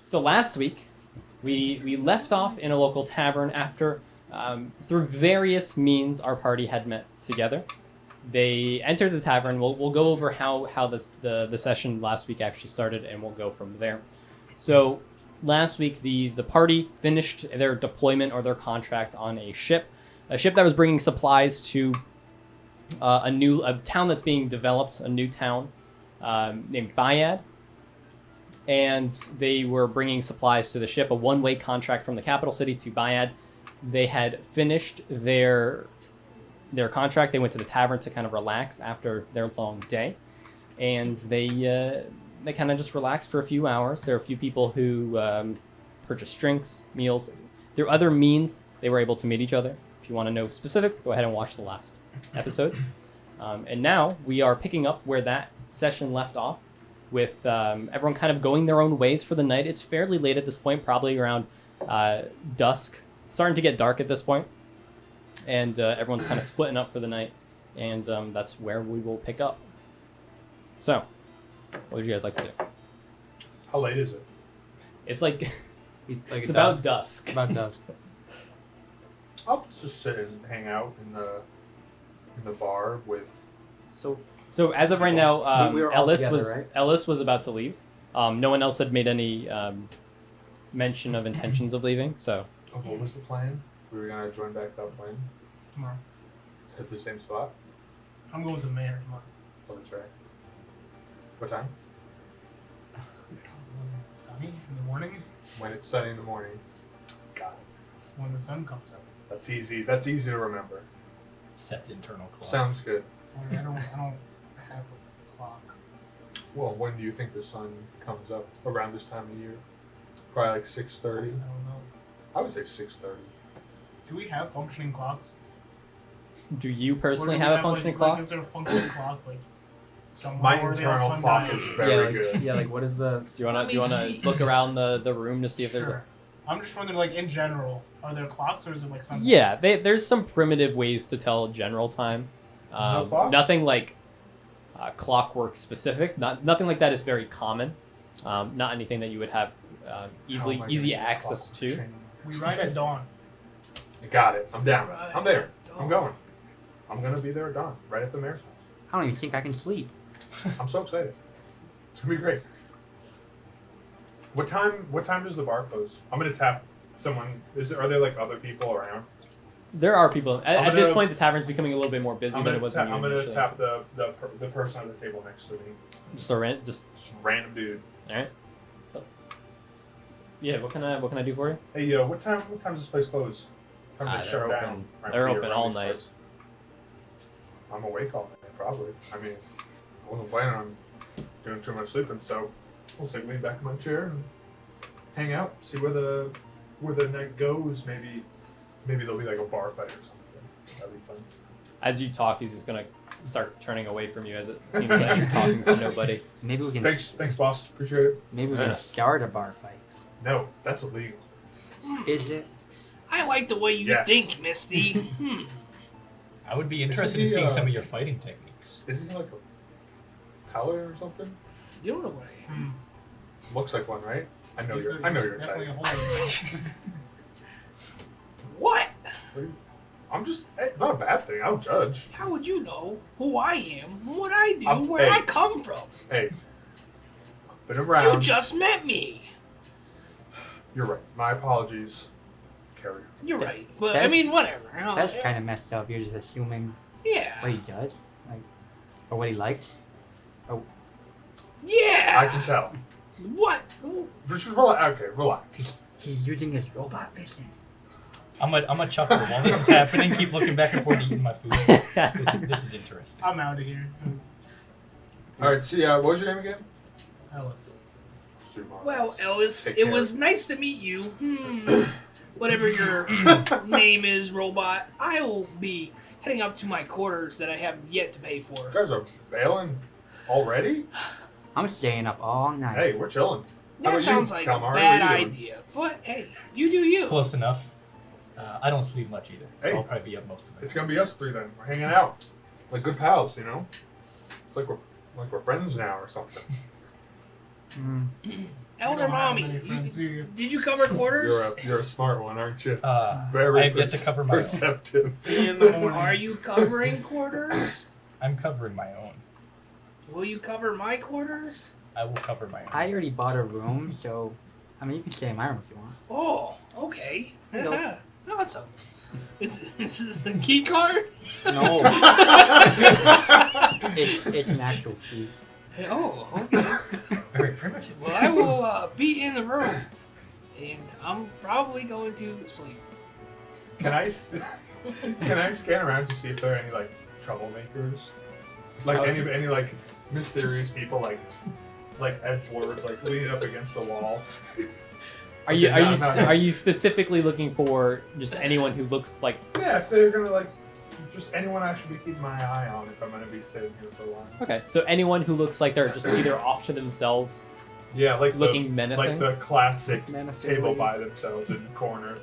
So last week, we left off in a local tavern after, through various means, our party had met together. They entered the tavern. We'll go over how the session last week actually started, and we'll go from there. So last week, the party finished their deployment or their contract on a ship that was bringing supplies to a town that's being developed, a new town named Cayde. And they were bringing supplies to the ship, a one-way contract from the capital city to Cayde. They had finished their contract. They went to the tavern to kind of relax after their long day, and they kind of just relaxed for a few hours. There are a few people who purchased drinks, meals. Through other means, they were able to meet each other. If you want to know specifics, go ahead and watch the last episode. And now we are picking up where that session left off, with everyone kind of going their own ways for the night. It's fairly late at this point, probably around dusk. It's starting to get dark at this point, and everyone's kind of splitting up for the night, and that's where we will pick up. So, what would you guys like to do? How late is it? It's like it's dusk. about dusk. About dusk. I'll just sit and hang out in the bar with. So as of right now, we were all Ellis together, was right? Ellis was about to leave. No one else had made any mention of intentions of leaving. So Oh, what was the plan? We were gonna join back up when? Tomorrow. At the same spot? I'm going to the mayor tomorrow. Oh, that's right. What time? When it's sunny in the morning, When it's sunny in the morning. Got it. when the sun comes up. That's easy. That's easy to remember. Sets internal clock. Sounds good. Sorry, I don't have a clock. Well, when do you think the sun comes up? Around this time of year? Probably like 6:30. I don't know. I would say 6:30. Do we have functioning clocks? do you personally Or do we have a functioning like, clock? Like, is there a functioning clock like somewhere? My where they have internal clock sundial? is very good. Yeah, like what is the? Do you wanna Let me see. look around the room to see if there's Sure. I'm just wondering, like in general, are there clocks or is it like a sundials? yeah? There's some primitive ways to tell general time. No clocks? Nothing like clockwork specific. Nothing like that is very common. Not anything that you would have How am I easy gonna get access clock to. change? We ride at dawn. You got it. I'm down. Right. I'm there. I'm Don't. going. I'm gonna be there at dawn, right at the mayor's house. I don't even think I can sleep. I'm so excited. It's gonna be great. What time does the bar close? I'm gonna tap someone. Are there like other people around? There are people I'm at this gonna- point. The tavern's becoming a little bit more busy I'm than gonna, it was. ta- when you I'm gonna initially- tap the person at the table next to me. Just a rent. Just Just a random dude. all right. Yeah. What can I do for you? Hey, what time does this place close? Time to They're shut open. down. around They're here, open around all these night. parts. I'm awake all night, probably. I mean, I wasn't planning on doing too much sleeping, so we'll sit lean back in my chair and hang out, see where the night goes. Maybe there'll be like a bar fight or something. That'd be fun. As you talk, he's just gonna start turning away from you as it seems like you're talking to nobody. Maybe we can. Thanks, boss. Appreciate it. Maybe we can start a bar fight. No, that's illegal. Is it? I like the way you Yes. think, Misty. I would be interested in Isn't he, seeing some of your fighting techniques. Isn't he like a paladin or something? You don't know what I am. Looks like one, right? I know He's you're definitely excited. a holy. What? I'm just. It's not a bad thing. I don't judge. How would you know who I am, what I do, I'm- where hey. I come from? Hey, been around. You just met me. You're right. My apologies. Carry on. You're right, but I That's- mean, whatever. You know, That's kind of messed up. You're just assuming yeah. what he does, like, or what he likes. Yeah. I can tell. What? Just relax. Okay, relax. He's using his robot vision. I'm a chuckle while this is happening. Keep looking back and forth eating my food. This is interesting. I'm out of here. All right. See, what was your name again? Ellis. Well, Ellis, Take it care. was nice to meet you. Whatever your name is, robot, I will be heading up to my quarters that I have yet to pay for. You guys are bailing already? I'm staying up all night. Hey, we're chilling. How That about sounds you, like Kalmar? a What bad are you doing? idea, but hey, you do you. Close enough. I don't sleep much either, so Hey. I'll probably be up most of it. It's gonna be us three then. We're hanging out, like good pals, you know. It's like we're friends now or something. Elder I don't have mommy, many friends here. did you cover quarters? You're a smart one, aren't you? I have yet to cover my own. perceptive. See you in the morning. Are you covering quarters? I'm covering my own. Will you cover my quarters? I will cover my own. I already bought a room, so I mean you can stay in my room if you want. Oh, okay. Nope. Awesome. This is the key card? No. it's an actual key. Oh, okay. Very primitive. Well, I will be in the room, and I'm probably going to sleep. Can I scan around to see if there are any like troublemakers, like any like mysterious people, like edgelords, like leaning up against the wall? Are you Okay, no, I'm not- are you specifically looking for just anyone who looks like? Yeah, if they're gonna like, just anyone I should be keeping my eye on if I'm gonna be sitting here for a while. Okay, so anyone who looks like they're just either off to themselves, Yeah, like looking the, menacing. like the classic Menacing. table by themselves in the corner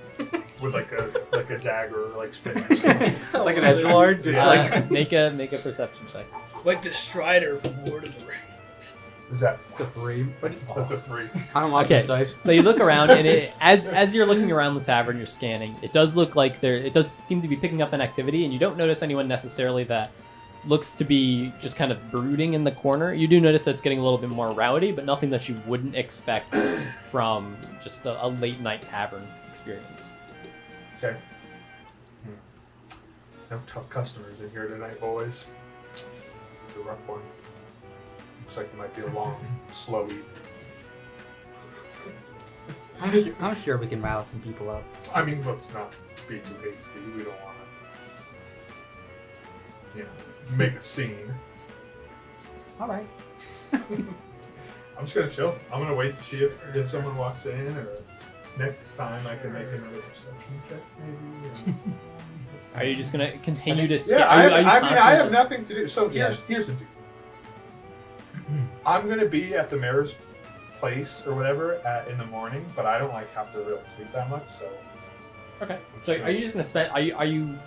with like a dagger like spinning. Like an edgelord, just like make a perception check. Like the Strider from Lord of the Rings. Is that? it's a 3. That's a 3. I don't like Okay. these dice. So you look around, and as you're looking around the tavern, you're scanning. It does look like it does seem to be picking up an activity, and you don't notice anyone necessarily that looks to be just kind of brooding in the corner. You do notice that it's getting a little bit more rowdy, but nothing that you wouldn't expect from just a late night tavern experience. Okay. No tough customers in here tonight, boys. It's a rough one. Looks like it might be a long, slow eat. I'm sure we can rile some people up. I mean, let's not be too hasty. We don't want to, make a scene. All right. I'm just gonna chill. I'm gonna wait to see if someone walks in, or next time I can make another perception check, maybe. Are you just gonna continue to scan? Yeah, are you I constantly have just- nothing to do. So Yeah. here's the deal. I'm gonna be at the mayor's place or whatever in the morning, but I don't like have to really sleep that much. So Okay. So are you just gonna spend? Are you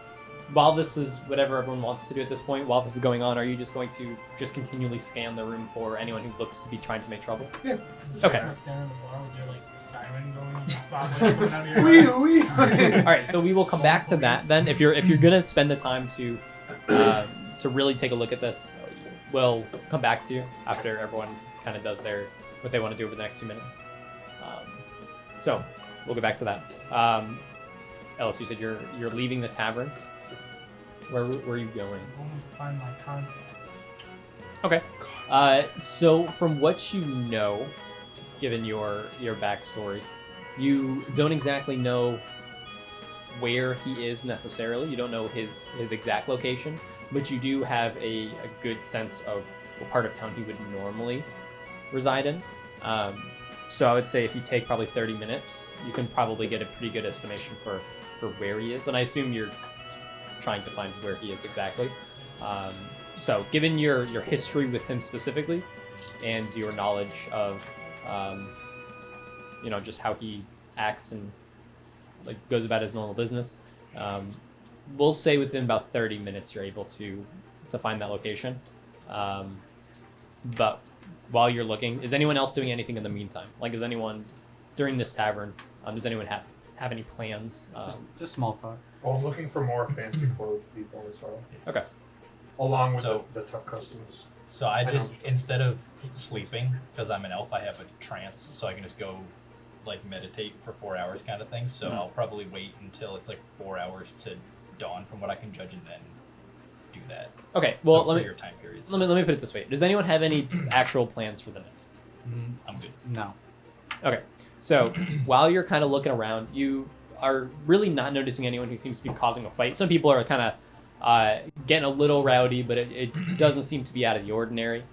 while this is whatever everyone wants to do at this point, while this is going on, are you just going to just continually scan the room for anyone who looks to be trying to make trouble? yeah. Okay. Just stand in the bar with your like siren going and the spotlight going out of your eyes. All right. So we will come back to that then. If you're gonna spend the time to really take a look at this, we'll come back to you after everyone kind of does what they want to do over the next few minutes. So we'll get back to that. Ellis, you said you're leaving the tavern. Where are you going? I want to find my contact. Okay. So from what you know, given your backstory, you don't exactly know where he is necessarily. You don't know his exact location, but you do have a good sense of what part of town he would normally reside in. So I would say if you take probably 30 minutes, you can probably get a pretty good estimation for where he is. And I assume you're trying to find where he is exactly. So given your history with him specifically and your knowledge of just how he acts and like goes about his normal business, we'll say within about 30 minutes you're able to find that location. But while you're looking, is anyone else doing anything in the meantime? Like, is anyone during this tavern, does anyone have any plans? Just small talk. Well, I'm looking for more fancy clothes people as well, Okay. along with So- the tough customers. So I just, instead of sleeping, because I'm an elf, I have a trance, so I can just go, like, meditate for 4 hours kind of thing. So I'll probably wait until it's, like, 4 hours to dawn from what I can judge and then do that. Okay. Well, so let for me your time periods. put it this way. Does anyone have any actual plans for the night? I'm good. No. Okay. So while you're kind of looking around, you are really not noticing anyone who seems to be causing a fight. Some people are kind of getting a little rowdy, but it doesn't seem to be out of the ordinary.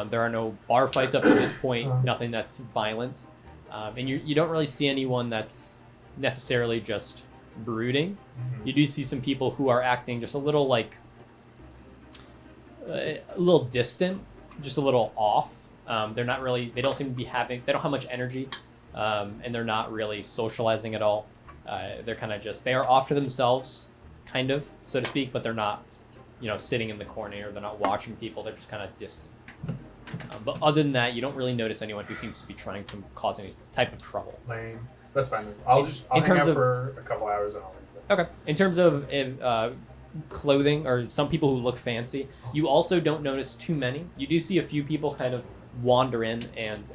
There are no bar fights up to this point, nothing that's violent. And you don't really see anyone that's necessarily just brooding. You do see some people who are acting just a little a little distant, just a little off. They're not really, they don't seem to be they don't have much energy, and they're not really socializing at all. They're kind of they are off to themselves, kind of, so to speak, but they're not, sitting in the corner, or they're not watching people. They're just kind of distant. But other than that, you don't really notice anyone who seems to be trying to cause any type of trouble. Lame. That's fine. I'll hang terms out of- for a couple hours and I'll leave. Okay. In terms of clothing or some people who look fancy, you also don't notice too many. You do see a few people kind of wander in and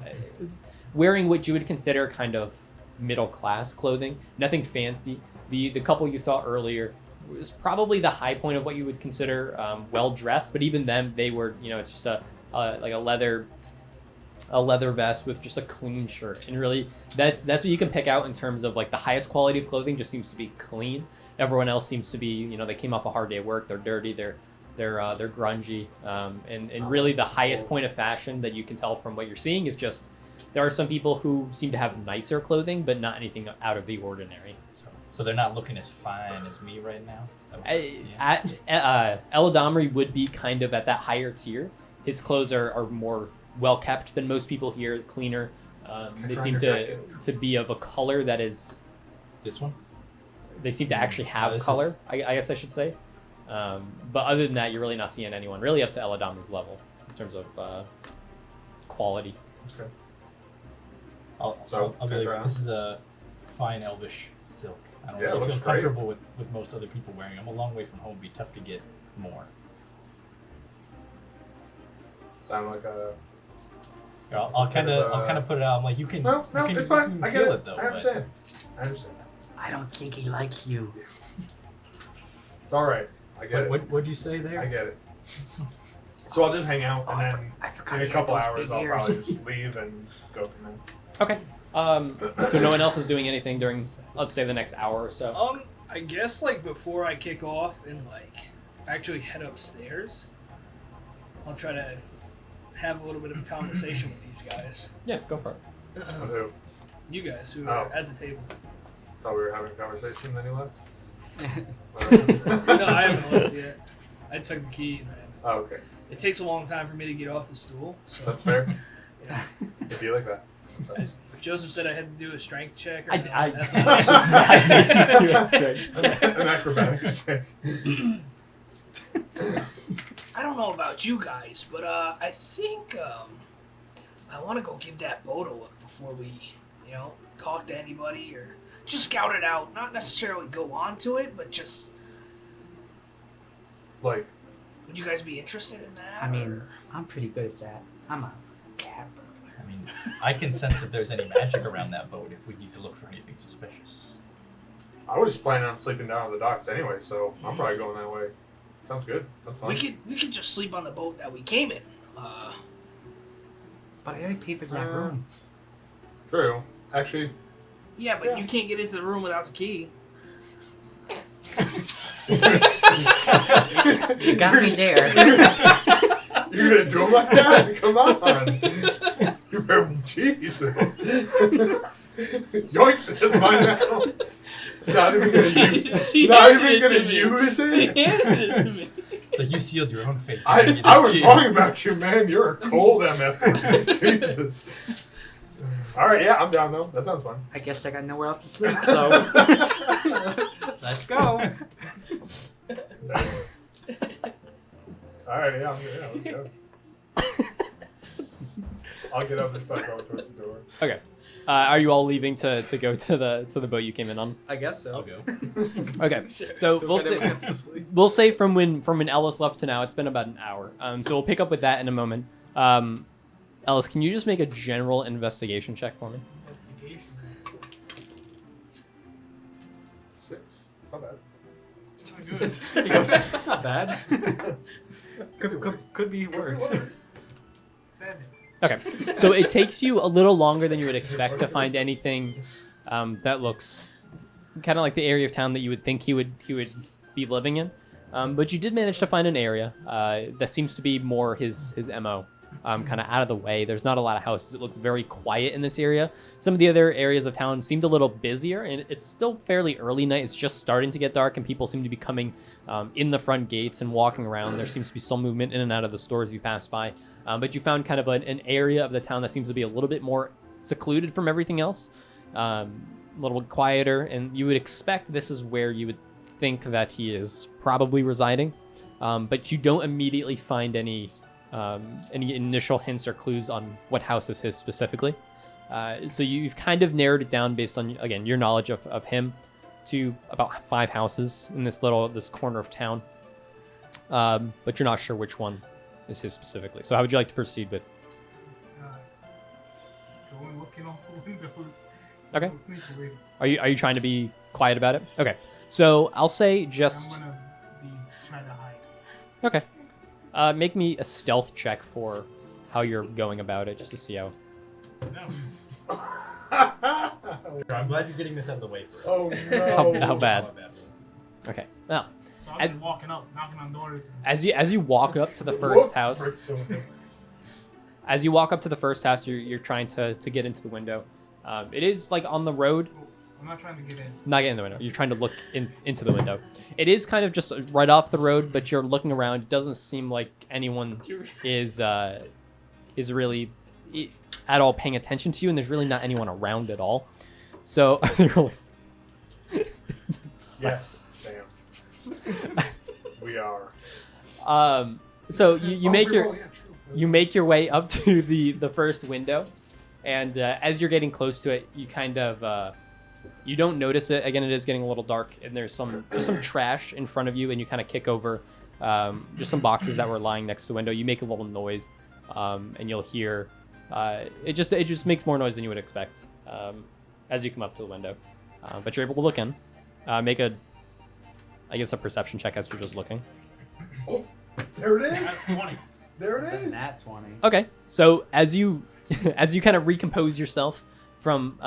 wearing what you would consider kind of middle class clothing. Nothing fancy. The couple you saw earlier was probably the high point of what you would consider well dressed, but even them, they were, it's just like a leather vest with just a clean shirt, and really that's what you can pick out in terms of like the highest quality of clothing. Just seems to be clean. Everyone else seems to be, they came off a hard day of work. They're dirty. They're grungy. And really the highest point of fashion that you can tell from what you're seeing is just there are some people who seem to have nicer clothing, but not anything out of the ordinary. So they're not looking as fine as me right now. Eladamri would be kind of at that higher tier. His clothes are more well kept than most people here, cleaner. They seem to be of a color that is. This one? They seem to actually have color, I guess I should say. But other than that, you're really not seeing anyone really up to Eladamri's level in terms of quality. Okay. I'll be like, this is a fine elvish silk. I don't Yeah, it really looks feel great. comfortable with most other people wearing them. I'm a long way from home. It'd be tough to get more. Sound like a. I'll kind of put it out. I'm like, you can. No, you can, it's fine. you can I get feel it. though, I understand. I understand. I don't think he likes you. It's all right. I get it. What'd you say there? I get it. So I'll just hang out, and then I forgot in a he had couple those hours big I'll ears. probably just leave and go from there. Okay. So no one else is doing anything during, let's say, the next hour or so. I guess like before I kick off and like actually head upstairs, I'll try to have a little bit of a conversation with these guys. Yeah, go for it. With who? You guys who Oh. are at the table. Thought we were having a conversation, then he left. No, I haven't left yet. I took the key and Oh, okay. it takes a long time for me to get off the stool. So That's fair. yeah. If you like that. Joseph said I had to do a strength check. Or I that's made you do a strength check. An acrobatics check. I don't know about you guys, but I think I want to go give that boat a look before we, talk to anybody or just scout it out. Not necessarily go onto it, but just. Like, Would you guys be interested in that? I mean, or- I'm pretty good at that. I'm a cat burglar. I mean, I can sense if there's any magic around that boat if we need to look for anything suspicious. I was planning on sleeping down on the docks anyway, so I'm probably going that way. Sounds good. That's fine. we could just sleep on the boat that we came in. But I already paid for that room. True. Actually, Yeah, but you can't get into the room without the key. You got me there. you're gonna do it like that? Come on. Jesus. Yoink, that's mine now. Not even gonna use it. So you sealed your own fate. I was wrong about you, man. You're a cold MF. Jesus. All right, yeah, I'm down though. That sounds fun. I guess I got nowhere else to sleep, so let's go. All right, yeah, let's go. I'll get up and start going towards the door. Okay. Are you all leaving to go to the boat you came in on? I guess so. I'll go. Okay. So we'll say from when Ellis left to now, it's been about an hour. So we'll pick up with that in a moment. Ellis, can you just make a general investigation check for me? Investigation. 6. It's not bad. It's not good. He goes, not bad. could be worse. 7. Okay. So it takes you a little longer than you would expect to find anything that looks kind of like the area of town that you would think he would be living in. But you did manage to find an area that seems to be more his MO. Kind of out of the way. There's not a lot of houses. It looks very quiet in this area. Some of the other areas of town seemed a little busier, and it's still fairly early night. It's just starting to get dark, and people seem to be coming in the front gates and walking around. There seems to be some movement in and out of the stores you pass by. But you found kind of an area of the town that seems to be a little bit more secluded from everything else, a little bit quieter, and you would expect this is where you would think that he is probably residing. But you don't immediately find any any initial hints or clues on what house is his specifically. So you've kind of narrowed it down based on, again, your knowledge of him to about 5 houses in this corner of town. But you're not sure which one is his specifically. So how would you like to proceed with? Go and look in all the windows. Okay. We'll sneak away. Are you trying to be quiet about it? Okay. So I'll say just I'm gonna be trying to hide. okay. Make me a stealth check for how you're going about it, just to see how. No. I'm glad you're getting this out of the way for us. Oh no. How bad? How bad it was. Okay. Well, So I've been walking up, knocking on doors. as you walk up to the first Whoops, house, break something. as you walk up to the first house, you're trying to get into the window. It is like on the road. I'm not trying to get in. Not getting in the window. You're trying to look into the window. It is kind of just right off the road, but you're looking around. It doesn't seem like anyone is really at all paying attention to you, and there's really not anyone around at all. So Yes. Damn. We are. So you make your yeah, true. you make your way up to the first window, and as you're getting close to it, you kind of you don't notice it. Again, it is getting a little dark, and there's some trash in front of you, and you kind of kick over just some boxes that were lying next to the window. You make a little noise, and you'll hear it just makes more noise than you would expect as you come up to the window. But you're able to look in. Make a perception check as you're just looking. There it is. That's 20. There it is. Nat 20. Okay, so as you kind of recompose yourself from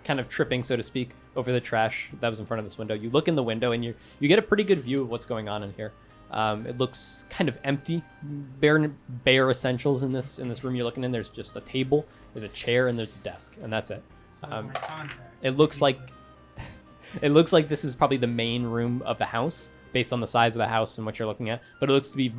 kind of tripping, so to speak, over the trash that was in front of this window, you look in the window and you get a pretty good view of what's going on in here. It looks kind of empty, bare essentials in this room you're looking in. There's just a table, there's a chair, and there's a desk, and that's it. So my contact. It looks like this is probably the main room of the house based on the size of the house and what you're looking at, but it looks to be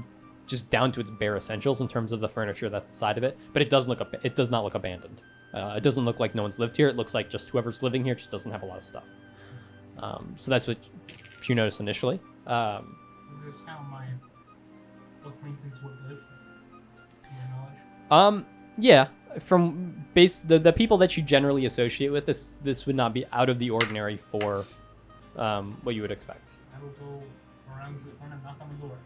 just down to its bare essentials in terms of the furniture that's inside of it. But it does not look abandoned. It doesn't look like no one's lived here. It looks like just whoever's living here just doesn't have a lot of stuff. So that's what you notice initially. Is this how my acquaintance would live? To my knowledge. Yeah, from the people that you generally associate with, this would not be out of the ordinary for what you would expect. I will go around to the front and knock on the door.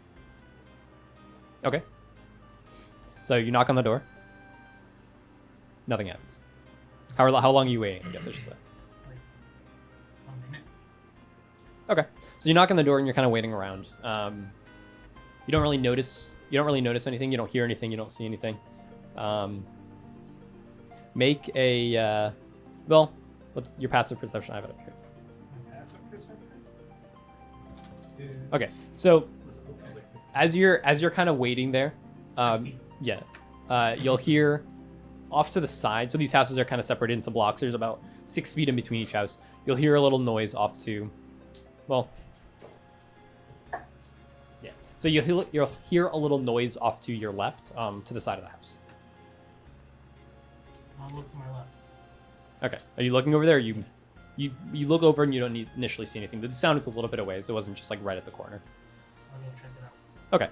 Okay. So you knock on the door. Nothing happens. How long are you waiting? I guess I should say. Like 1 minute. Okay. So you knock on the door and you're kind of waiting around. You don't really notice anything. You don't hear anything. You don't see anything. Make a what's your passive perception? I have it up here. My passive perception is Okay. So as you're kind of waiting there, 15. you'll hear off to the side. So these houses are kind of separated into blocks. There's about 6 feet in between each house. You'll hear a little noise off to, So you'll hear a little noise off to your left, to the side of the house. I'll look to my left. Okay. Are you looking over there? Or you look over and you don't initially see anything. The sound is a little bit away, so it wasn't just like right at the corner. I'll go check it out. Okay.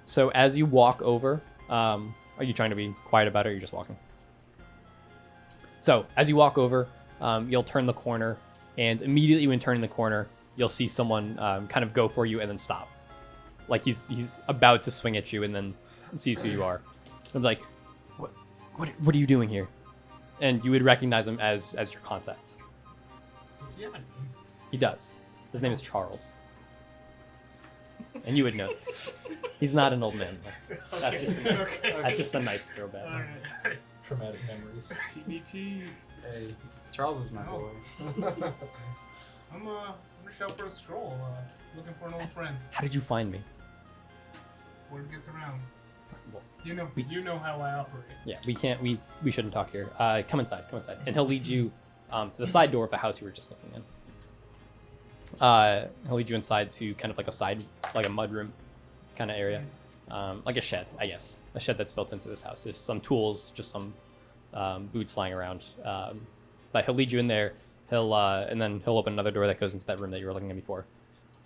So as you walk over, are you trying to be quiet about it, or are you just walking? So as you walk over, you'll turn the corner, and immediately when turning the corner, you'll see someone kind of go for you and then stop. Like he's about to swing at you and then sees who you are. I'm like, what are you doing here? And you would recognize him as your contact. Does he have a name? He does. His name is Charles. And you would know this. He's not an old man. That's just a nice, Okay. that's just a nice throwback. Alright. Traumatic memories. TBT. Hey, Charles is my boy. I'm just out for a stroll, looking for an old friend. How did you find me? Word gets around. Well, You know how I operate. yeah, we shouldn't talk here. Come inside. And he'll lead you to the side door of the house you were just looking in. He'll lead you inside to kind of like a mudroom kind of area. Like a shed, I guess. A shed that's built into this house. There's some tools, just some boots lying around. But he'll lead you in there. And then he'll open another door that goes into that room that you were looking at before.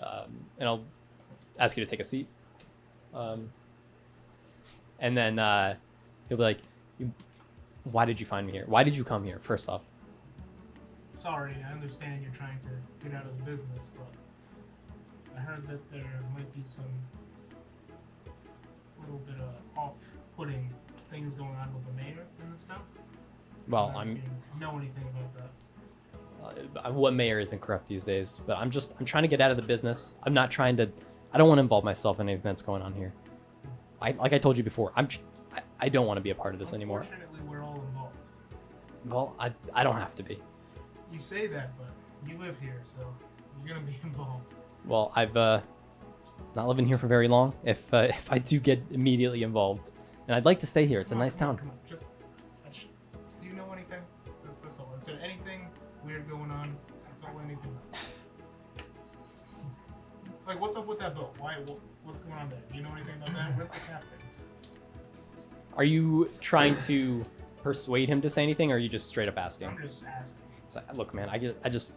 And I'll ask you to take a seat. And then he'll be like, why did you find me here? Why did you come here, first off? Sorry, I understand you're trying to get out of the business, but I heard that there might be some little bit of off-putting things going on with the mayor in this town. Well, I don't know I'm... if you know anything about that. what mayor isn't corrupt these days? But I'm trying to get out of the business. I'm not trying to... I don't want to involve myself in anything that's going on here. Like I told you before, I don't want to be a part of this anymore. Unfortunately, we're all involved. Well, I don't have to be. You say that, but you live here, so you're gonna be involved. Well, I've not living here for very long. If I do get immediately involved, and I'd like to stay here. It's a nice town. Come on, just do you know anything? That's all. Is there anything weird going on? That's all I need to know. Like, what's up with that boat? What's going on there? Do you know anything about that? Where's the captain? Are you trying to persuade him to say anything, or are you just straight up asking? I'm just asking. It's like, look, man, I just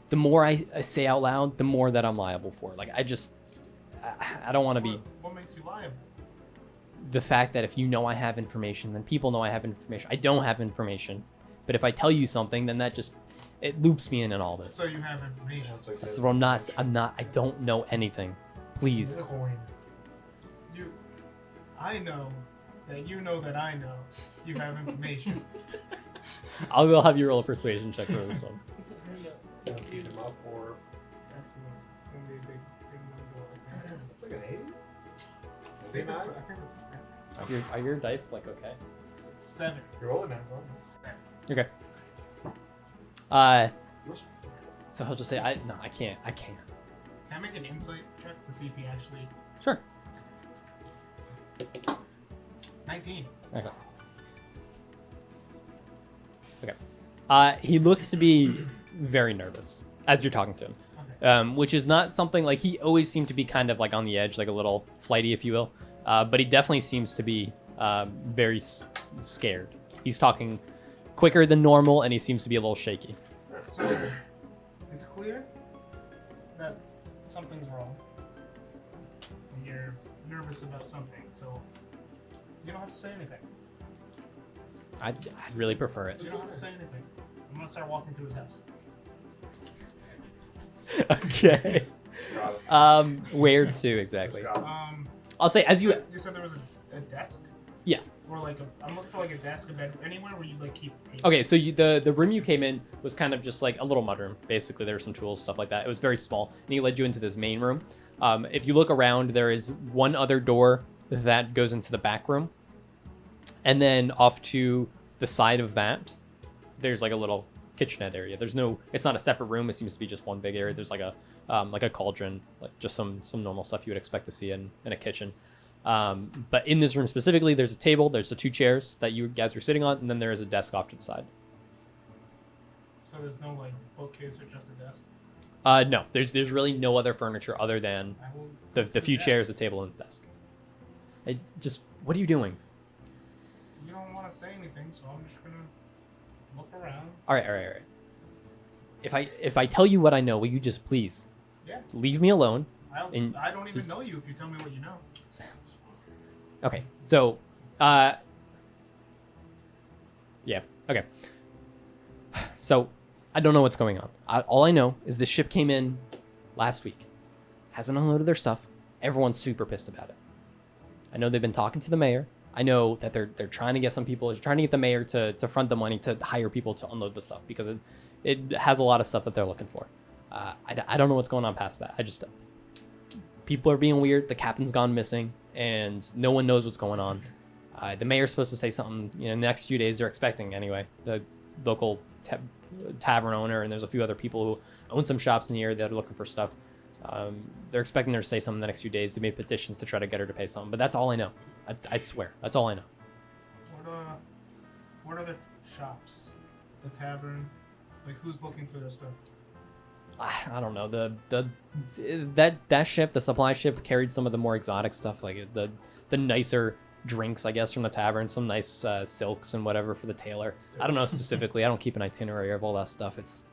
the more I say out loud, the more that I'm liable for. Like, I don't want to be. What makes you liable? The fact that if you know I have information, then people know I have information. I don't have information, but if I tell you something, then that just it loops me in all this. So you have information. Sounds like So I'm not. I don't know anything. Please. Coin. I know that you know that I know you have information. I'll have you roll a persuasion check for this one. Beat him up or It's gonna be a big number. I think. it's like an 80. I think it's a 7. Are your dice like okay? It's a 7. You're rolling now, bro. It's a 7. Okay. So he'll just say, I can't. Can I make an insight check to see if he actually... Sure. 19. Okay. He looks to be very nervous as you're talking to him, Okay. which is not something like he always seemed to be kind of like on the edge, like a little flighty, if you will. But he definitely seems to be very scared. He's talking quicker than normal, and he seems to be a little shaky. So, it's clear that something's wrong. And you're nervous about something, so you don't have to say anything. I'd really prefer it. You don't have to say anything. I'm gonna start walking through his house. Okay. Got it. Where to exactly? Got it. I'll say as you. You said there was a desk? Yeah. Or like I'm looking for like a desk, a bed, anywhere where you like keep paper. Okay, so the room you came in was kind of just like a little mudroom. Basically, there were some tools, stuff like that. It was very small, and he led you into this main room. If you look around, there is one other door that goes into the back room, and then off to the side of that, there's like a little kitchenette area. It's not a separate room. It seems to be just one big area. There's like a cauldron, like just some normal stuff you would expect to see in a kitchen. But in this room specifically, there's a table, there's the 2 chairs that you guys were sitting on, and then there is a desk off to the side. So there's no like bookcase or just a desk? No, there's really no other furniture other than I will the go to few desk. chairs, the table, and the desk. What are you doing? You don't want to say anything, so I'm just gonna look around. All right. If I tell you what I know, will you just please Yeah. leave me alone? And I don't even just- know you if you tell me what you know. Okay, so, yeah, okay. So, I don't know what's going on. All I know is the ship came in last week. Hasn't unloaded their stuff. Everyone's super pissed about it. I know they've been talking to the mayor. I know that they're trying to get some people, trying to get the mayor to front the money to hire people to unload the stuff because it has a lot of stuff that they're looking for. I don't know what's going on past that. People are being weird. The captain's gone missing, and no one knows what's going on. The mayor's supposed to say something, in the next few days. They're expecting anyway. The local tavern owner, and there's a few other people who own some shops in the area that are looking for stuff. They're expecting her to say something in the next few days. They made petitions to try to get her to pay something, but that's all I know. I swear, that's all I know. What are the shops? The tavern? Like who's looking for their stuff? I don't know. That ship, the supply ship, carried some of the more exotic stuff, like the nicer drinks, I guess, from the tavern, some nice silks and whatever for the tailor. I don't know specifically. I don't keep an itinerary of all that stuff. It's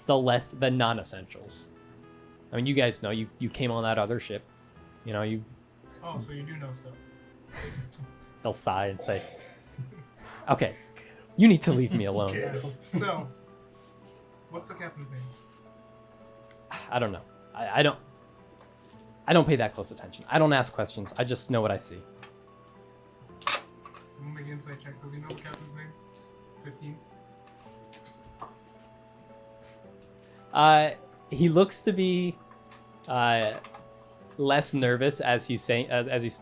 the non-essentials. I mean, you guys know you came on that other ship. Oh, so you do know stuff. He'll sigh and say, "Okay, you need to leave me alone." Yeah. So, what's the captain's name? I don't know. I don't pay that close attention. I don't ask questions. I just know what I see. I'm gonna make an insight check. Does he know the captain's name? 15. He looks to be less nervous as he's saying as he's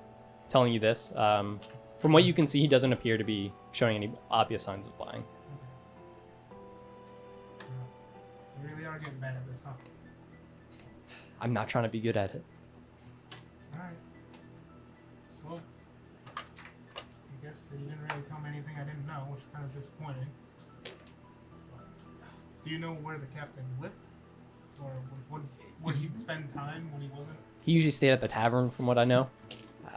telling you this. From what you can see, he doesn't appear to be showing any obvious signs of lying. You really are getting bad at this, huh? I'm not trying to be good at it. Alright. Well, I guess you didn't really tell me anything I didn't know, which is kind of disappointing. Do you know where the captain lived? Or would he spend time when he wasn't? He usually stayed at the tavern, from what I know.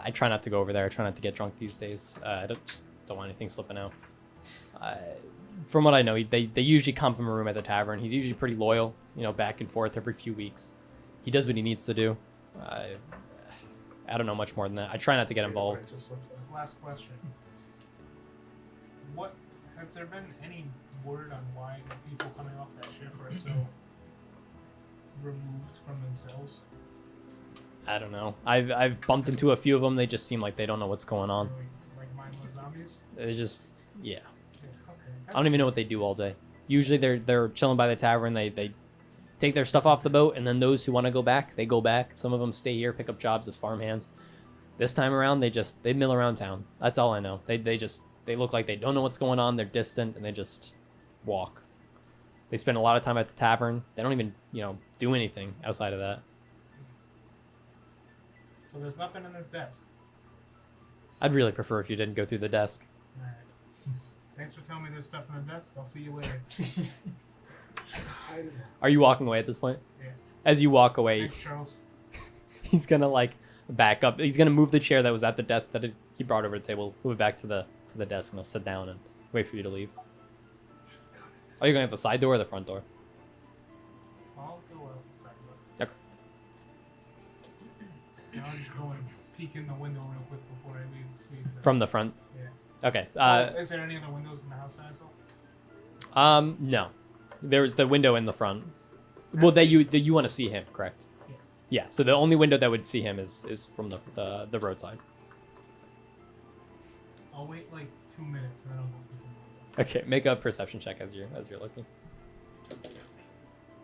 I try not to go over there. I try not to get drunk these days. I just don't want anything slipping out. From what I know, they usually comp him a room at the tavern. He's usually pretty loyal, back and forth every few weeks. He does what he needs to do. I don't know much more than that. I try not to get involved. Last question. Has there been any word on why the people coming off that ship are so removed from themselves? I don't know. I've bumped into a few of them. They just seem like they don't know what's going on. Like mindless zombies? They just, yeah. Yeah, okay. I don't even know what they do all day. Usually they're chilling by the tavern. They take their stuff off the boat, and then those who want to go back, they go back. Some of them stay here, pick up jobs as farmhands. This time around, they mill around town. That's all I know. They look like they don't know what's going on. They're distant, and they just walk. They spend a lot of time at the tavern. They don't even, do anything outside of that. So there's nothing in this desk. I'd really prefer if you didn't go through the desk. Alright. Thanks for telling me there's stuff in the desk. I'll see you later. Are you walking away at this point? Yeah. As you walk away, Thanks, Charles. he's gonna back up. He's gonna move the chair that was at the desk that he brought over the table, move it back to the desk, and he'll sit down and wait for you to leave. Are you going at the side door or the front door? I'll go out the side door. Okay. I'll just go and peek in the window real quick before I leave. From the front. Yeah. Okay. Is there any other windows in the house that I saw? No. There's the window in the front. Well, that you want to see him, correct? Yeah. Yeah. So the only window that would see him is from the roadside. I'll wait like 2 minutes and then I'll go peek in the window. Okay. Make a perception check as you're looking.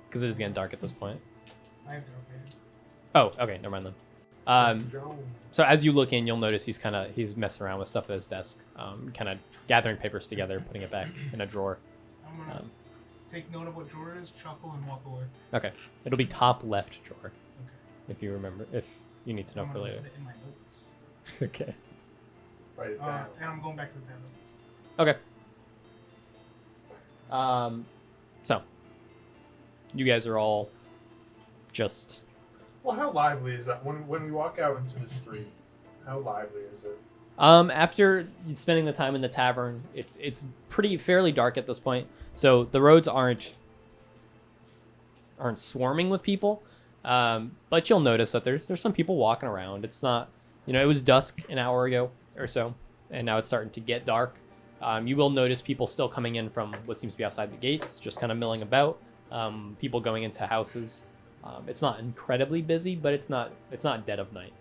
Because it is getting dark at this point. I have to okay. Oh, okay. Never mind then. So as you look in, you'll notice he's messing around with stuff at his desk, kind of gathering papers together, putting it back in a drawer. I'm gonna take note of what drawer it is, chuckle, and walk away. Okay, it'll be top left drawer, Okay. if you remember, if you need to know I'm for gonna later. put it in my notes. Okay. Write it down. And I'm going back to the tavern. Okay. So you guys are all just. Well, how lively is that? When we walk out into the street, how lively is it? After spending the time in the tavern, it's fairly dark at this point. So the roads aren't swarming with people, but you'll notice that there's some people walking around. It's not, it was dusk an hour ago or so, and now it's starting to get dark. You will notice people still coming in from what seems to be outside the gates, just kind of milling about. People going into houses. It's not incredibly busy, but it's not dead of night.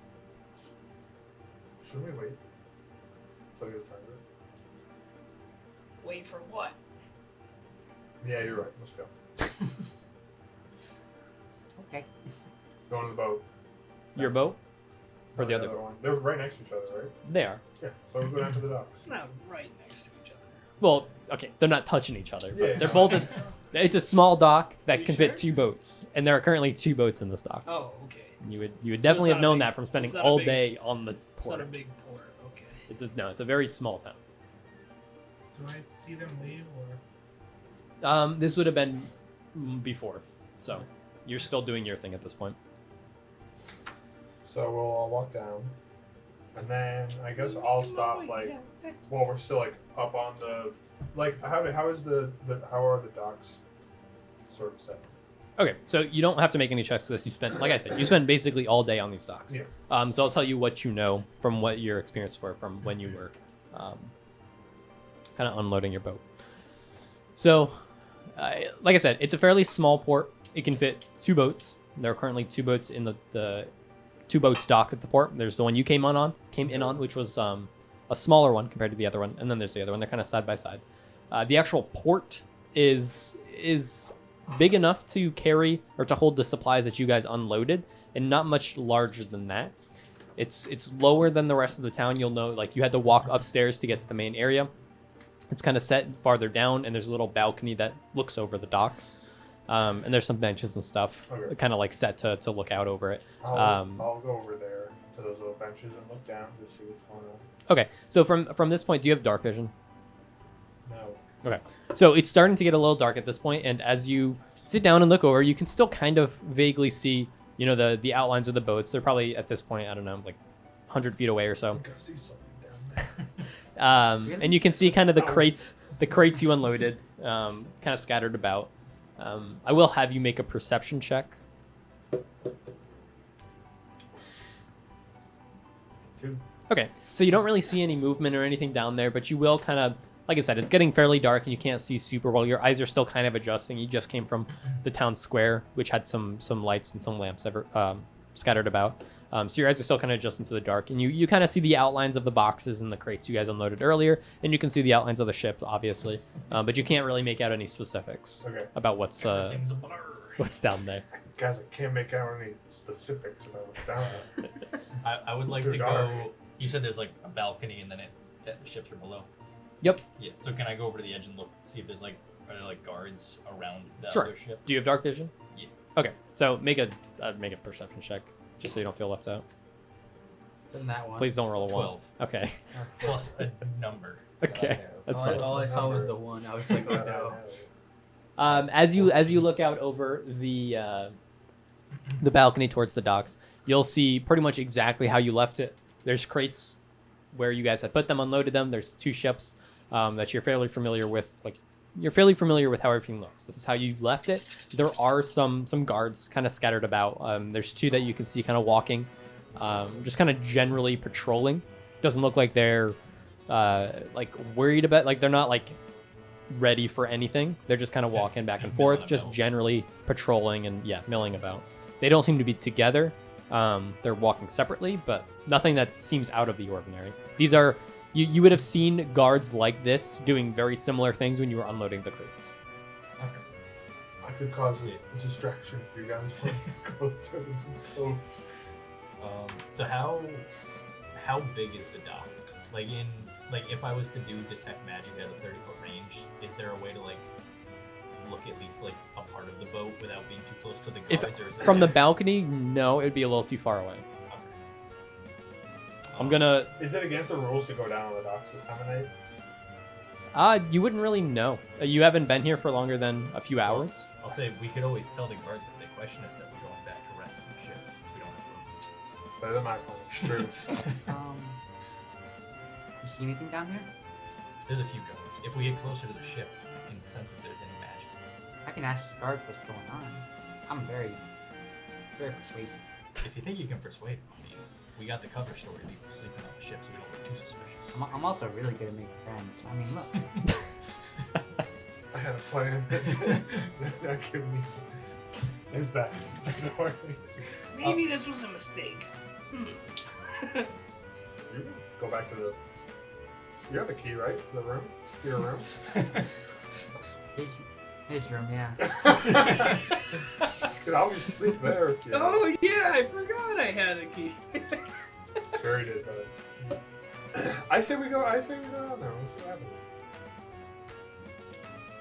Should we wait till he gets tired? Wait for what? Yeah, you're right. Let's go. Okay. Go on the boat. Your boat or No, the other boat? one. They're right next to each other, right? They are. Yeah. So we'll go down to the docks. Not right next to each other. Well, okay, they're not touching each other. But Yeah. they're both. It's a small dock that Are you can fit sure? 2 boats, and there are currently 2 boats in this dock. Oh, okay. You would it's definitely not have a known big- that from spending it's not a all big- day on the It's not port. a big port. Okay. It's a very small town. Do I see them leave or? This would have been before, so you're still doing your thing at this point. So we'll all walk down, and then I guess I'll stop while we're still up on the how are the docks sort of set? Okay, so you don't have to make any checks for this. You spent, like I said, you spent basically all day on these docks. Yeah. So I'll tell you what you know from what your experience were from when you were kind of unloading your boat. So, like I said, it's a fairly small port. It can fit 2 boats. There are currently 2 boats in the 2 boats docked at the port. There's the one you came in on, which was a smaller one compared to the other one, and then there's the other one. They're kind of side by side. The actual port is big enough to carry or to hold the supplies that you guys unloaded, and not much larger than that. It's lower than the rest of the town. You'll know, like, you had to walk upstairs to get to the main area. It's kind of set farther down, and there's a little balcony that looks over the docks. And there's some benches and stuff, Okay. kind of like set to look out over it. I'll go over there to those little benches and look down to see what's going on. Okay, so from this point, do you have dark vision? No. Okay, so it's starting to get a little dark at this point, and as you sit down and look over, you can still kind of vaguely see, you know, the outlines of the boats. They're probably at this point, I don't know, like 100 feet away or I so. think I see something down there. And you can see kind of the crates you unloaded, kind of scattered about. I will have you make a perception check. 2. Okay, so you don't really see any movement or anything down there, but you will kind of, like I said, it's getting fairly dark and you can't see super well. Your eyes are still kind of adjusting. You just came from the town square, which had some lights and some lamps scattered about. So your eyes are still kind of adjusting to the dark, and you kind of see the outlines of the boxes and the crates you guys unloaded earlier, and you can see the outlines of the ship, obviously, but you can't really make out any specifics Okay. about what's Everything's a blur. down there. Guys, I can't make out any specifics about what's down there. I would like Too to dark. go. You said there's like a balcony and then the ships are below. Yep. Yeah. So can I go over to the edge and look, see if there's like, are there like guards around the Sure. other ship? Do you have dark vision? Yeah. Okay, so make a perception check, just so you don't feel left out. It's in that one. Please don't roll a 1. 12. Okay. Plus a number. Okay, that's fine. All I saw was the 1. I was like, oh no. As you look out over the balcony towards the docks, you'll see pretty much exactly how you left it. There's crates where you guys had put them, unloaded them. There's 2 ships that you're fairly familiar with. Like, you're fairly familiar with how everything looks. This is how you left it. There are some guards kind of scattered about. There's 2 that you can see kind of walking, just kind of generally patrolling. Doesn't look like they're like worried about, like they're not like ready for anything. They're just kind of walking back and forth, just generally patrolling and milling about. They don't seem to be together. They're walking separately, but nothing that seems out of the ordinary. These are, you would have seen guards like this doing very similar things when you were unloading the crates. I could cause a distraction if you guys want to go to the boat. So how big is the dock? Like if I was to do detect magic at a 30-foot range, is there a way to like look at least like a part of the boat without being too close to the guards? Or is it From the balcony, no, it'd be a little too far away. I'm gonna. Is it against the rules to go down on the docks this time of night? You wouldn't really know. You haven't been here for longer than a few hours. I'll say we could always tell the guards if they question us that we're going back to rest on the ship since we don't have rooms. It's better than my plan. True. You see anything down here? There's a few guards. If we get closer to the ship, we can sense if there's any magic. I can ask the guards what's going on. I'm very persuasive. If you think you can persuade them, I mean, we got the cover story, at least they're sleeping on the ship, so we don't look too suspicious. I'm also really good at making friends. I mean, look. I had a plan. They're not giving me some. It was back. Maybe this was a mistake. You go back to the. You have the key, right? To the room? Your room? His room, yeah. Could always sleep there if you. Oh yeah, I forgot I had a key. Sure he did, but. I say we go out there. Let's see what happens.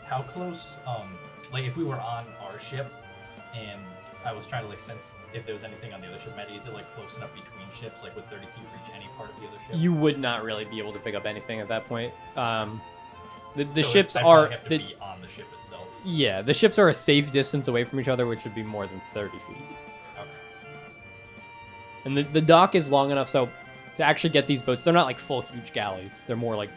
How close, like if we were on our ship and I was trying to like sense if there was anything on the other ship, Maddie, is it like close enough between ships, like would 30 feet reach any part of the other ship? You would not really be able to pick up anything at that point. The So ships I'd are probably have to be on the ship itself. yeah, the ships are a safe distance away from each other, which would be more than 30 feet. Okay. And the dock is long enough so to actually get these boats, they're not like full huge galleys. They're more like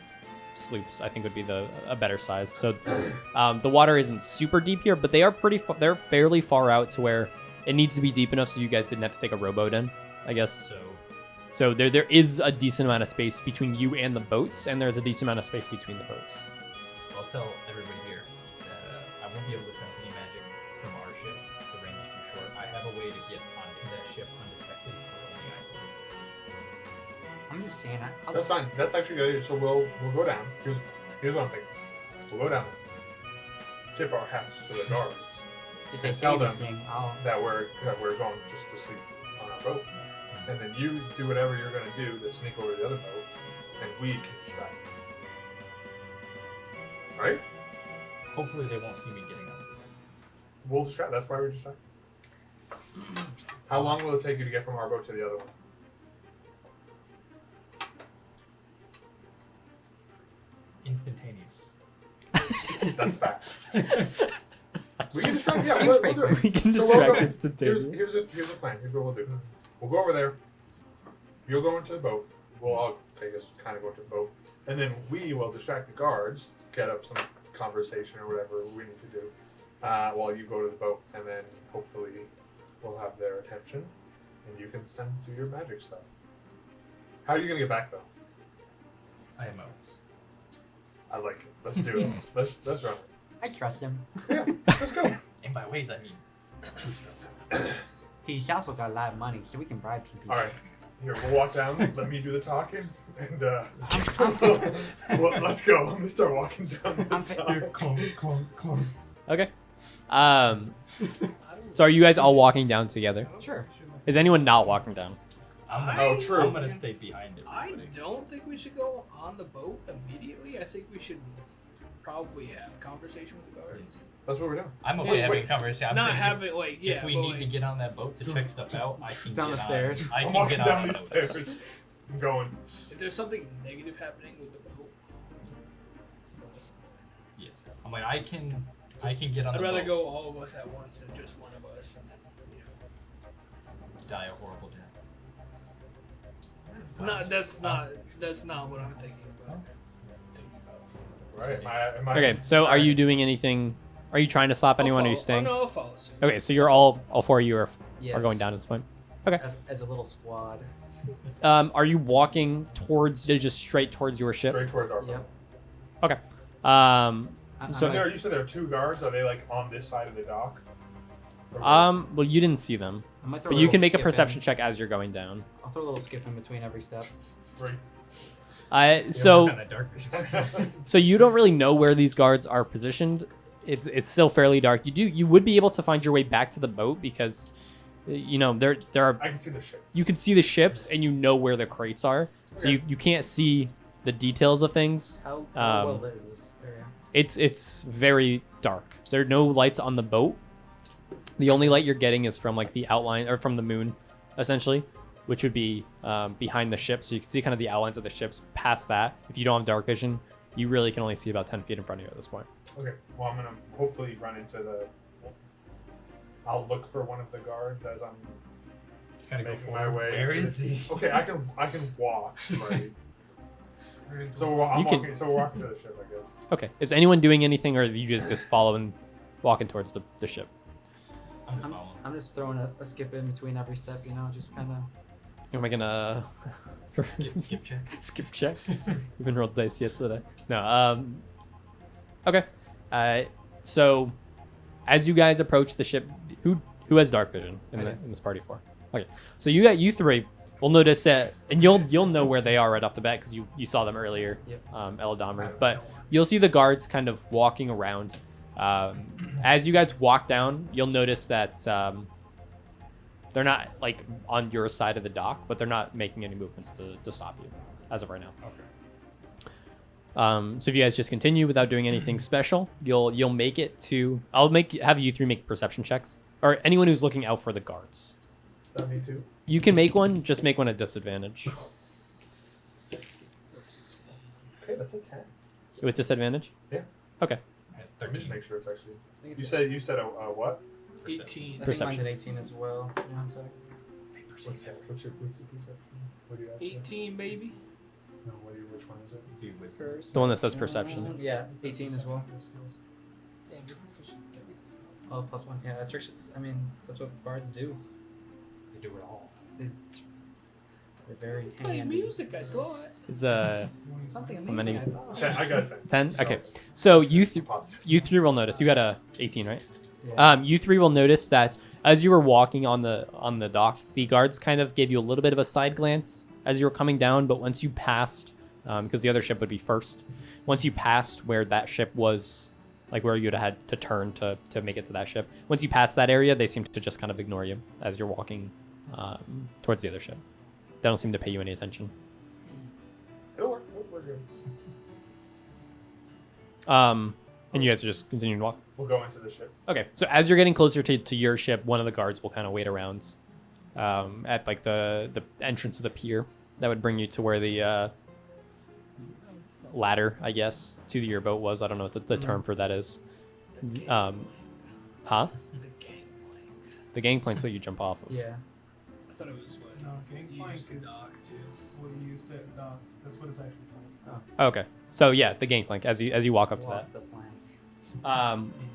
sloops, I think would be a better size. So the water isn't super deep here, but they are they're fairly far out to where it needs to be deep enough so you guys didn't have to take a rowboat in, I guess. So there is a decent amount of space between you and the boats, and there's a decent amount of space between the boats. I'll tell everybody here that I won't be able to sense any magic from our ship. The range is too short. I have a way to get onto that ship undetected, but only I can. I'm just saying. That's fine. That's actually good. So we'll go down. Here's what I'm thinking. We'll go down. Tip our hats to the guards. If And they tell see them anything, I'll. that we're going just to sleep on our boat, and then you do whatever you're gonna do to sneak over to the other boat, and we can distract. Right? Hopefully they won't see me getting on. We'll distract. That's why we're distracted. How long will it take you to get from our boat to the other one? Instantaneous. That's fast. We can distract. Yeah, we'll do it. We can So distract we'll go- instantaneously. Here's the plan. Here's what we'll do. We'll go over there. You'll go into the boat. We'll all, I guess, kind of go into the boat, and then we will distract the guards, get up some conversation or whatever we need to do, while you go to the boat, and then hopefully we'll have their attention, and you can send do your magic stuff. How are you gonna get back though? I have moments. I like it. Let's do it. Let's run it. I trust him. Yeah, let's go. And by ways, I mean 2 spells. He's also got a lot of money, so we can bribe people. All right. Here, we'll walk down. Let me do the talking, and well, let's go. I'm gonna start walking down. Okay. So are you guys all walking down together? Sure. Is anyone not walking down? Oh, true. I'm gonna stay behind it. I don't think we should go on the boat immediately. I think we should probably have a conversation with the guards. That's what we're doing. I'm okay Wait, having a conversation. I'm Not saying have it like if we need to get on that boat to check stuff out, I can Down get the on. stairs. I I'm can walking get down on these boats. stairs. I'm going. If there's something negative happening with the boat, Yeah. I'm like I can get on I'd the rather boat. go all of us at once than just one of us. And then, Die a horrible death. no, that's not what I'm thinking about. Right. Am I, Okay, so are you doing anything? Are you trying to stop anyone? Or are you staying? Oh, no, I'll follow suit. Okay, so you're all four of you are Yes. going down at this point. As a little squad. Are you walking towards just straight towards your ship? straight towards our boat? Yep. Okay. I'm So- So there, you said there are 2 guards. Are they like on this side of the dock? Or Well, you didn't see them, I might throw but a you little can make a skip perception in. check as you're going down. I'll throw a little skip in between every step. 3. So Kind of dark vision. So you don't really know where these guards are positioned. It's still fairly dark. You would be able to find your way back to the boat because there are I can see the ship. you can see the ships and you know where the crates are. So Okay. you can't see the details of things. How Um, well lit is this area? It's very dark. There are no lights on the boat. The only light you're getting is from like the outline or from the moon, essentially, which would be behind the ship. So you can see kind of the outlines of the ships. Past that, if you don't have dark vision, you really can only see about 10 feet in front of you at this point. Okay. Well, I'm gonna hopefully run into the. I'll look for one of the guards as I'm Kind of go making my forward. way. Where into is the- he? Okay, I can walk. Right. So I'm You can- walking. So we're walking to the ship, I guess. Okay. Is anyone doing anything, or you just follow and walking towards the ship? I'm just following. I'm just throwing a skip in between every step, just kind of. Am I gonna Skip check. skip check? We haven't rolled dice yet today. No. Okay. So as you guys approach the ship, who has dark vision in this party for? Okay. So you three will notice that, and you'll know where they are right off the bat because you saw them earlier. Yep. Eladamri. But you'll see the guards kind of walking around. As you guys walk down, you'll notice that they're not like on your side of the dock, but they're not making any movements to stop you as of right now. Okay. So if you guys just continue without doing anything special, you'll make it to. Have you three make perception checks, or anyone who's looking out for the guards. That me too. You can make one. Just make one at disadvantage. Okay, that's a 10. With disadvantage. Yeah. Okay. At Let me just 13. make sure it's actually. I think You it's said a what? 18. I think Perception. mine's at 18 as well. One sec. What's the perception? What do you have? 18, baby. No, which one is it? Be with The one that says perception. Yeah, 18 as well. Skills. Damn, you're proficient in everything. Oh, +1. Yeah, that's actually, I mean, that's what bards do. They do it all. They're very Play handy. music, I thought. Is Something How many? amazing, I thought. 10. I got a 10. 10? Okay. So you Positive. you three will notice. You got a 18, right? Yeah. You three will notice that as you were walking on the docks, the guards kind of gave you a little bit of a side glance as you were coming down. But once you passed, because the other ship would be first, once you passed where that ship was, like where you'd have had to turn to make it to that ship, once you passed that area, they seem to just kind of ignore you as you're walking towards the other ship. They don't seem to pay you any attention. It'll work. We're good. And you guys are just continuing to walk. We'll go into the ship. Okay, so as you're getting closer to your ship, one of the guards will kind of wait around at like the entrance of the pier. That would bring you to where the ladder, I guess, to your boat was. I don't know what the term for that is. Huh? The gangplank. The gangplank's what you jump off of. Yeah. I thought it was what No, you gangplank used to is dock too. what you used to dock. That's what it's actually called. Okay, so yeah, the gangplank as you walk up to that. Walk the plank.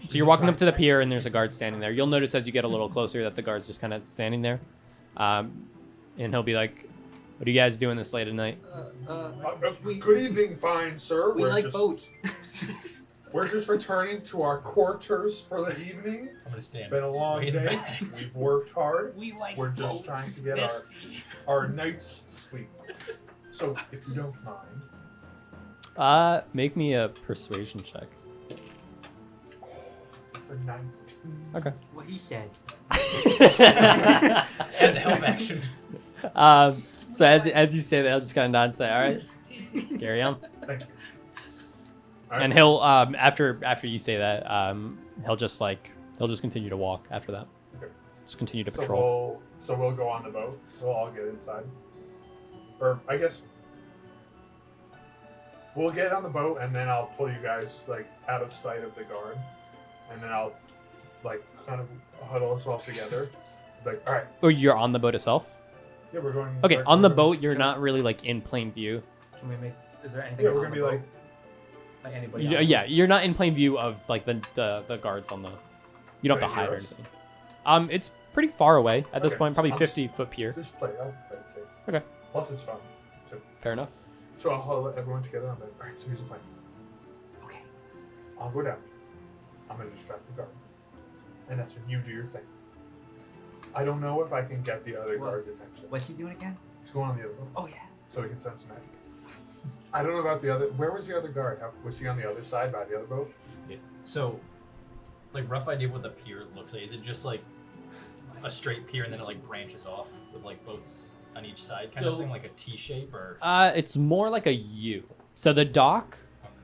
So you're walking up to the pier and there's a guard standing there. You'll notice as you get a little closer that the guard's just kind of standing there. And he'll be like, "What are you guys doing this late at night?" Good evening, fine sir. We like boats. We're just returning to our quarters for the evening. I'm gonna stand. It's been a long way in the day. back. We've worked hard. We like We're just boats, trying to get Misty. our night's sleep. So, if you don't mind, Make me a persuasion check. it's a 19. Okay. What he said. And the help action. So as you say that, I'll just kind of nod and say, "All right, Misty. carry on." Thank you. And he'll after you say that, he'll just continue to walk after that. Okay. Just continue to patrol. So we'll go on the boat. We'll all get inside. Or I guess we'll get on the boat and then I'll pull you guys like out of sight of the guard. And then I'll like kind of huddle us all together. Like, all right, Or you're on the boat itself. yeah, we're going. Okay, we're- on the we're boat, going- you're not really like in plain view. Can we make? Is there anything? Yeah, we're on gonna the be boat? Like anybody? You, on the yeah, boat? you're not in plain view of like the guards on the. You don't have to Can I hide or hear us? anything. It's pretty far away at this Okay, point, probably I'll 50-foot pier. Just play. I'll play it safe. Okay. Plus, it's fun. Fair enough. So I'll huddle everyone together. I'm like, all right. So here's the plan. Okay. I'll go down. I'm gonna distract the guard, and that's when you do your thing. I don't know if I can get the other What? guard's attention. What's he doing again? He's going on the other boat, Oh yeah. so he can sense magic. I don't know about the other. Where was the other guard? Was he on the other side by the other boat? Yeah. So, like, rough idea of what the pier looks like. Is it just like a straight pier and then it like branches off with like boats on each side, kind of So- thing, like a T shape, or? It's more like a U. So the dock,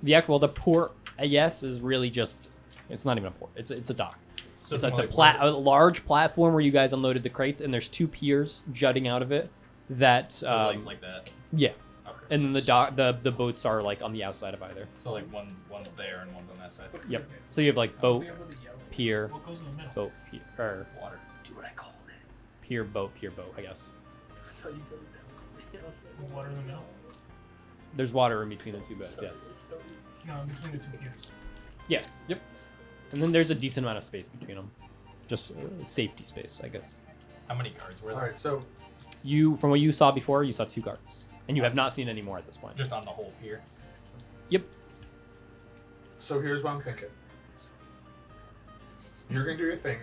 the port, I guess, is really just. It's not even a port. It's a dock. So It's more a like a large platform where you guys unloaded the crates, and there's two piers jutting out of it. That So it's like that. yeah, Okay. and then the dock, the boats are like on the outside of either. So like one's there and one's on that side. Yep. So you have like I'll boat, be able to yell at pier, What goes in the middle? boat, pier, or Water. you. Do what I called it. pier, boat, I guess. I thought you could have done Water in the middle? There's water in between the two boats. Yes. No, in between the two tiers. Yes. Yep. And then there's a decent amount of space between them, just safety space, I guess. How many guards were All there? right. So You, from what you saw before, you saw two guards, and you have not seen any more at this point. Just on the whole pier. Yep. So here's what I'm thinking. You're gonna do your thing.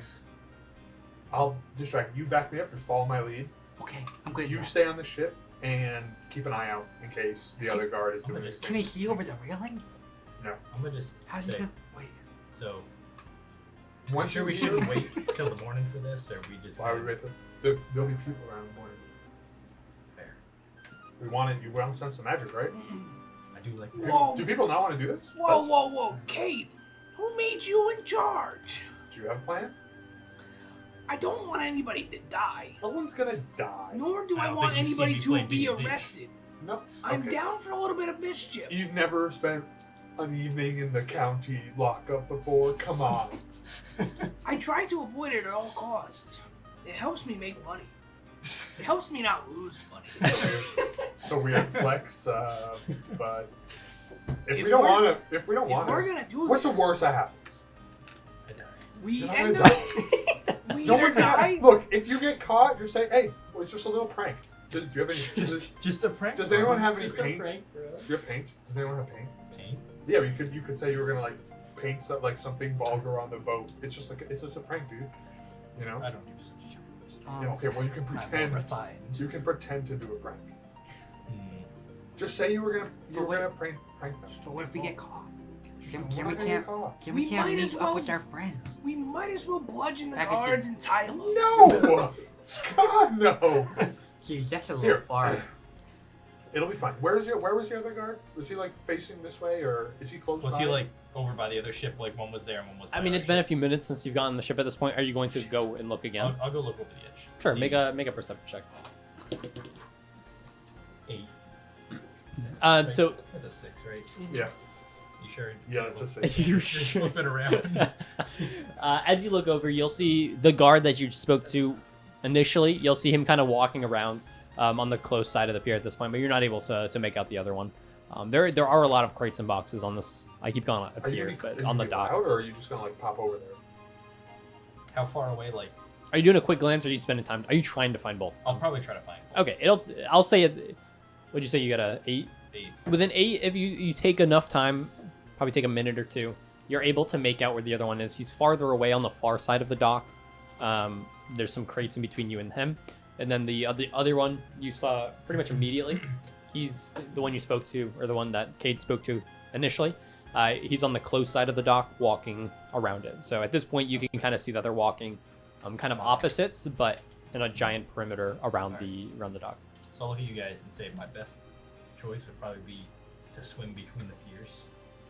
I'll distract you. Back me up. Just follow my lead. Okay. I'm good. You stay on the ship and keep an eye out in case the other guard is I'm doing gonna his just- Can thing. he see over the railing? No. I'm gonna just How's he say. gonna? Wait. So, Once sure we you shouldn't wait till the morning for this, or we just. Why would we wait till there'll be people around in the morning? Fair. We want it. You want to sense some magic, right? I do like. Whoa. Do people not want to do this? Whoa, whoa, whoa, Cayde! Who made you in charge? Do you have a plan? I don't want anybody to die. No one's gonna die. Nor do I I don't want think you've seen anybody me to play be D&D. arrested. No. I'm Okay. down for a little bit of mischief. You've never spent an evening in the county lockup before? Come on. I try to avoid it at all costs. It helps me make money. It helps me not lose money. It's a weird flex, but if If we don't we're- want to, if we don't If want we're to, gonna do what's this, the worst that happens? I die. we You're not end gonna up. We No either one's gonna. die. Look, if you get caught, just say, "Hey, well, it's just a little prank." Do you have any? Just a prank. Does bro. anyone have any Just a paint? prank, bro. Do you have paint? Does anyone have paint? Paint? Yeah, you could say you were gonna like paint like something vulgar on the boat. It's just a prank, dude. You know? I don't do such a Yeah, okay, well you can I'm pretend. refined. You can pretend to do a prank. Hmm. Just say you were gonna But what- prank them. But what if we get caught? We're Then not we gonna can't. get caught. Then we We can't might meet as up well- with our friends. We might as well bludgeon the That is guards and tie them up. No! God no! Gee, that's a little Here. far. It'll be fine. Where was the other guard? Was he like facing this way, or is he close? Was by? he like over by the other ship? Like one was there and one was. I by mean, our it's been a ship? few minutes since you've gotten on the ship at this point. Are you going to go and look again? I'll go look over the edge. Sure, See. make a perception check. 8. So That's a 6, right? Yeah. You sure? Yeah, it's a 6. you Just flip it around. as you look over, you'll see the guard that you spoke to initially. You'll see him kind of walking around on the close side of the pier at this point, but you're not able to make out the other one. There are a lot of crates and boxes on this. I keep calling it a pier, but on the dock. Out, or are you just gonna like pop over there? How far away? Like, Are you doing a quick glance, or are you spending time? Are you trying to find both? I'll probably try to find. both. Okay, I'll say it. What'd you say? You got a 8? 8. With an 8, if you take enough time, probably take a minute or two, you're able to make out where the other one is. He's farther away on the far side of the dock. There's some crates in between you and him. And then the other one you saw pretty much immediately. He's the one you spoke to, or the one that Cayde spoke to initially. He's on the close side of the dock, walking around it. So at this point, you can kind of see that they're walking kind of opposites, but in a giant perimeter around the dock. So I'll look at you guys and say my best choice would probably be to swim between the piers,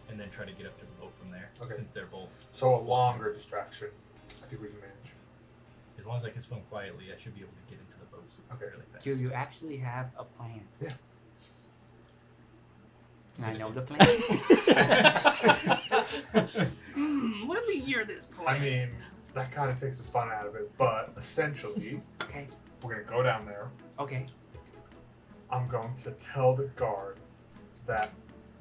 and then try to get up to the boat from there. Okay. Since they're both, So a longer distraction. I think we can manage. as long as I can swim quietly, I should be able to get into the boat Okay. really fast. Do you actually have a plan? Yeah. Can I know the plan? Let me hear this plan. I mean, that kind of takes the fun out of it, but essentially, Okay. we're gonna go down there. Okay. I'm going to tell the guard that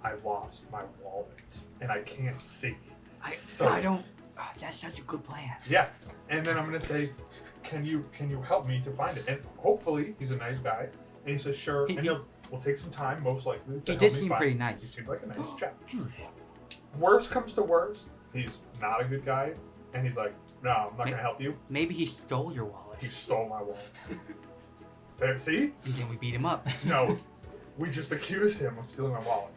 I lost my wallet and I can't see. I don't. Oh, that's such a good plan. Yeah, and then I'm gonna say, "Can you help me to find it?" And hopefully he's a nice guy, and he says, "Sure." He- And we'll take some time, most likely. To He help did me seem find pretty it. nice. He seemed like a nice chap. Worst comes to worst, he's not a good guy, and he's like, "No, I'm not gonna help you." Maybe he stole your wallet. He stole my wallet. There, see? And then we beat him up. No, we just accuse him of stealing my wallet,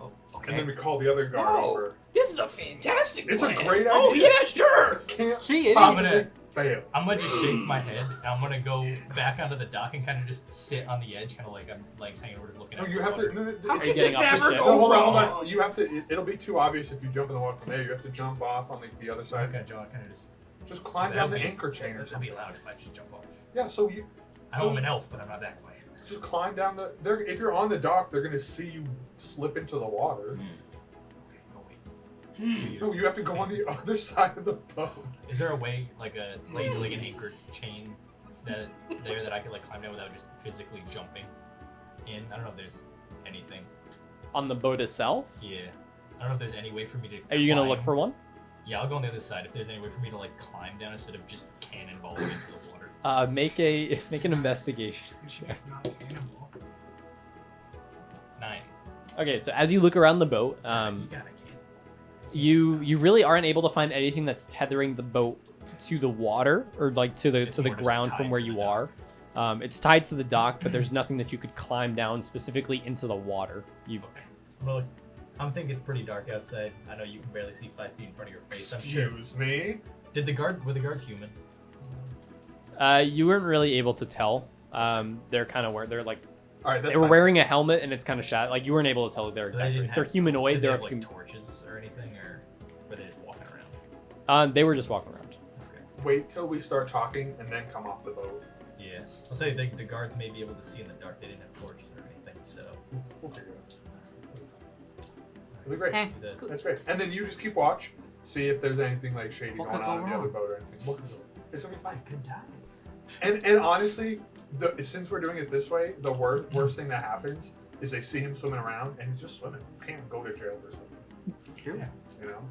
Oh, and okay. then we call the other guard Whoa. over. This is a fantastic It's a plan. great Oh, idea. yeah, sure. Can't See, it is. possibly fail. I'm gonna just shake my head. And I'm gonna go back onto the dock and kind of just sit on the edge, kind of like I'm legs hanging over, just looking No, at you the have water. to. No, How you could getting this off the ever ship? go No, hold on, wrong? hold on. You have to. It'll be too obvious if you jump in the water from there. You have to jump off on the other So side. okay, Joe, I kind of just. Just climb So down the that'll be- anchor chain or That'll be something. loud if I just jump off. Yeah, so you I know I'm an elf, but I'm not that quiet. just climb down the. They're if you're on the dock, they're gonna see you slip into the water. Okay, no wait. No, you have to go on the other side of the boat. Is there a way, like an anchor chain that I could like climb down without just physically jumping in? I don't know if there's anything. On the boat itself? Yeah. I don't know if there's any way for me to. Are you gonna look climb. for one? Yeah, I'll go on the other side. If there's any way for me to like climb down instead of just cannonballing into the water. Make an investigation check. Not cannibal. 9. Okay, so as you look around the boat, He's got a cannon. you really aren't able to find anything that's tethering the boat to the water or like to the It's to the more just ground tied from where to the you dock. are. It's tied to the dock, but there's nothing that you could climb down specifically into the water. You Well, I'm thinking it's pretty dark outside. I know you can barely see 5 feet in front of your face. I'm sure. Excuse me. Were the guards human? you weren't really able to tell. They're kind of they're like All right, that's they were fine. wearing a helmet and it's kind of shot. Like you weren't able to tell their They exact didn't race. They're have- humanoid. Did they They're have, like hum- torches or anything, or were they just walking around? They were just walking around. Okay. Wait till we start talking and then come off the boat. Yeah. I'll say the guards may be able to see in the dark. They didn't have torches or anything, so. We'll figure it out. It'll be great. Eh, The- cool. That's great. And then you just keep watch, see if there's anything like shady What going could on go in the other wrong? boat or anything. What could go? It's gonna be fine. Good time. And honestly, since we're doing it this way, the worst thing that happens is they see him swimming around and he's just swimming. You can't go to jail for swimming. True. Yeah. You know,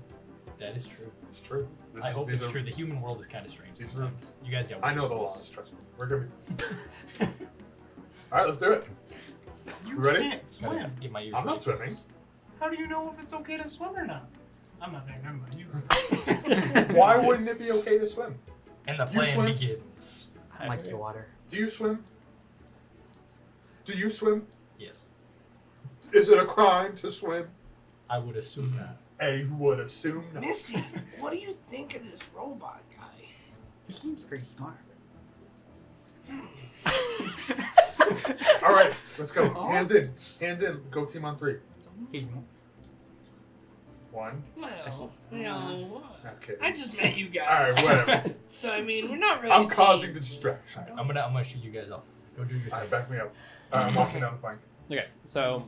That is true. it's true. I hope these it's are- true. The human world is kind of strange these are- sometimes. You guys got. I know the rules. laws. Trust me. We're gonna be. All right, let's do it. You Ready? can't Gotta swim. get my ears. I'm not ready. swimming. How do you know if it's okay to swim or not? I'm not there. Never mind. You. Why wouldn't it be okay to swim? And the You plan swim? begins. I like the water. Do you swim? Do you swim? Yes. Is it a crime to swim? I would assume that. I would assume not. Misty, what do you think of this robot guy? He seems pretty smart. All right, let's go. Oh. Hands in. Hands in. Go team on 3. He's 1. Well, no. Not kidding. I just met you All guys. right, whatever. So I mean, we're not really. I'm a causing team. the distraction. I'm gonna shoot you guys off. Go do your All right, thing. back me up. I'm walking down the plank. Okay, so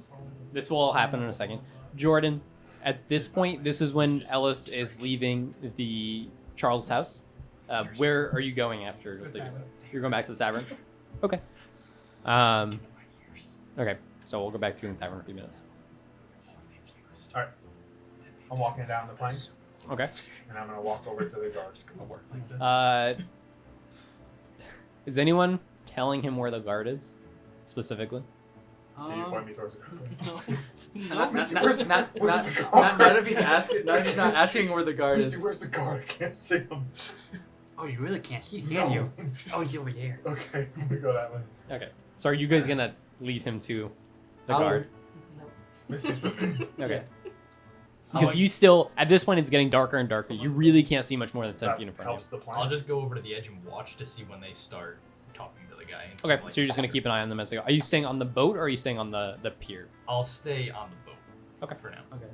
this will all happen in a second. Jordan, at this point, this is when Ellis is leaving the Charles' house. Where are you going after leaving? You're going back to the tavern? Okay. Okay, so we'll go back to you in the tavern in a few minutes. All right. I'm walking down the plank, Okay. and I'm gonna walk over to the guards. Gonna work like this. Is anyone telling him where the guard is, specifically? Can you point me towards the guard? Not where's the guard? not if he's asking. Not if he's not asking where the guard Misty, is. where's the guard? I can't see him. Oh, you really can't see, No. can you? Oh, he's over there. Okay, we go that way. Okay. So are you guys gonna lead him to the I'll- guard? Misty's with me. Okay. I'll, Because like- you still, at this point, it's getting darker and darker. You really can't see much more than 10 That feet in front of helps the plan. I'll just go over to the edge and watch to see when they start talking to the guy. And see, you. Okay, like, so you're just gonna keep an eye on them as they go. Are you staying on the boat or are you staying on the pier? I'll stay on the boat. Okay. For now. Okay.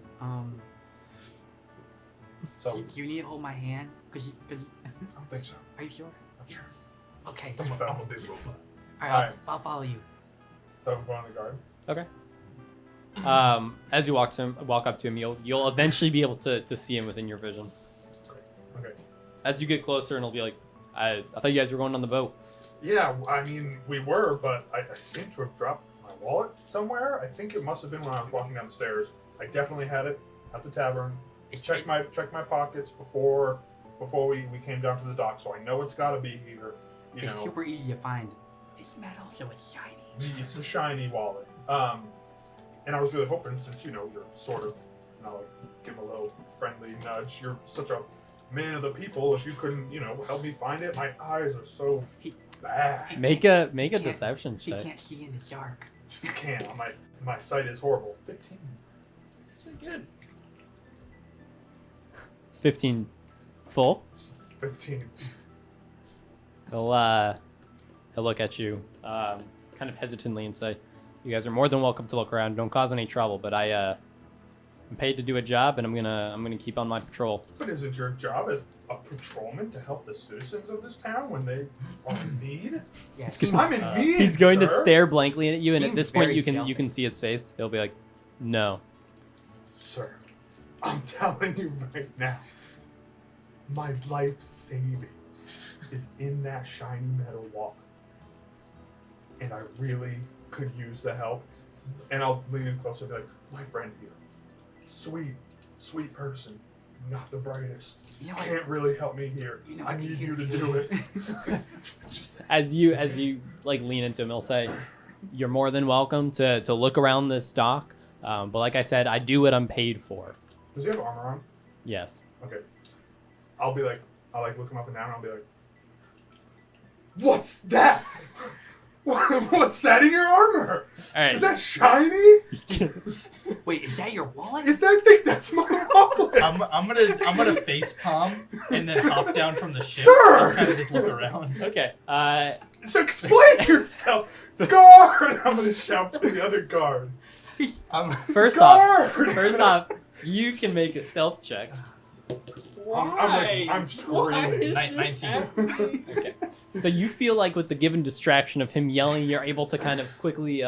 So, Do you need to hold my hand? Cause I don't think so. are you sure? I'm sure. Okay. Don't so- sound like this robot. Alright, Alright. I'll follow you. So I'm going on the guard. Okay. As you walk up to him, you'll eventually be able to see him within your vision. Okay. As you get closer, and he'll be like, I thought you guys were going on the boat. Yeah, I mean, we were, but I seem to have dropped my wallet somewhere. I think it must have been when I was walking down the stairs. I definitely had it at the tavern. Check my pockets before we came down to the dock, so I know it's got to be here. You It's know, super easy to find. It's metal, so it's shiny. it's a shiny wallet. And I was really hoping, since you're sort of, like, give him a little friendly nudge. You're such a man of the people. If you couldn't, help me find it, my eyes are so bad. Make a can't- deception He check. can't see in the dark. You can't. My sight is horrible. 15. Good. 15 full. 15. He'll look at you, kind of hesitantly, and say, "You guys are more than welcome to look around. Don't cause any trouble. But I'm paid to do a job, and I'm gonna keep on my patrol." But is it your job as a patrolman to help the citizens of this town when they are in need? Yeah, He's seems- gonna- I'm in need. He's going to sir. stare blankly at you, and at Seems this point, very you can selfish. see his face. He'll be like, "No." Sir, I'm telling you right now, my life savings is in that shiny metal wallet. And I really could use the help. And I'll lean in closer and be like, my friend here, sweet person, not the brightest. You know what? Can't really help me here. You know, I I can need hear you to you." do it. It's just As you like lean into him, he'll say, "You're more than welcome to look around this dock. But like I said, I do what I'm paid for." Does he have armor on? Yes. Okay. I'll look him up and down and I'll be like, what's that? What's that in your armor? All right. Is that shiny? Wait, is that your wallet? Is that thing? That's my wallet. I'm gonna face palm and then hop down from the ship Sir! and kind of just look around. Okay. So explain yourself. Guard! I'm gonna shout for the other guard. First Guard! off, you can make a stealth check. Why? I'm screaming. Why is this 19. happening? Okay. So you feel like with the given distraction of him yelling, you're able to kind of quickly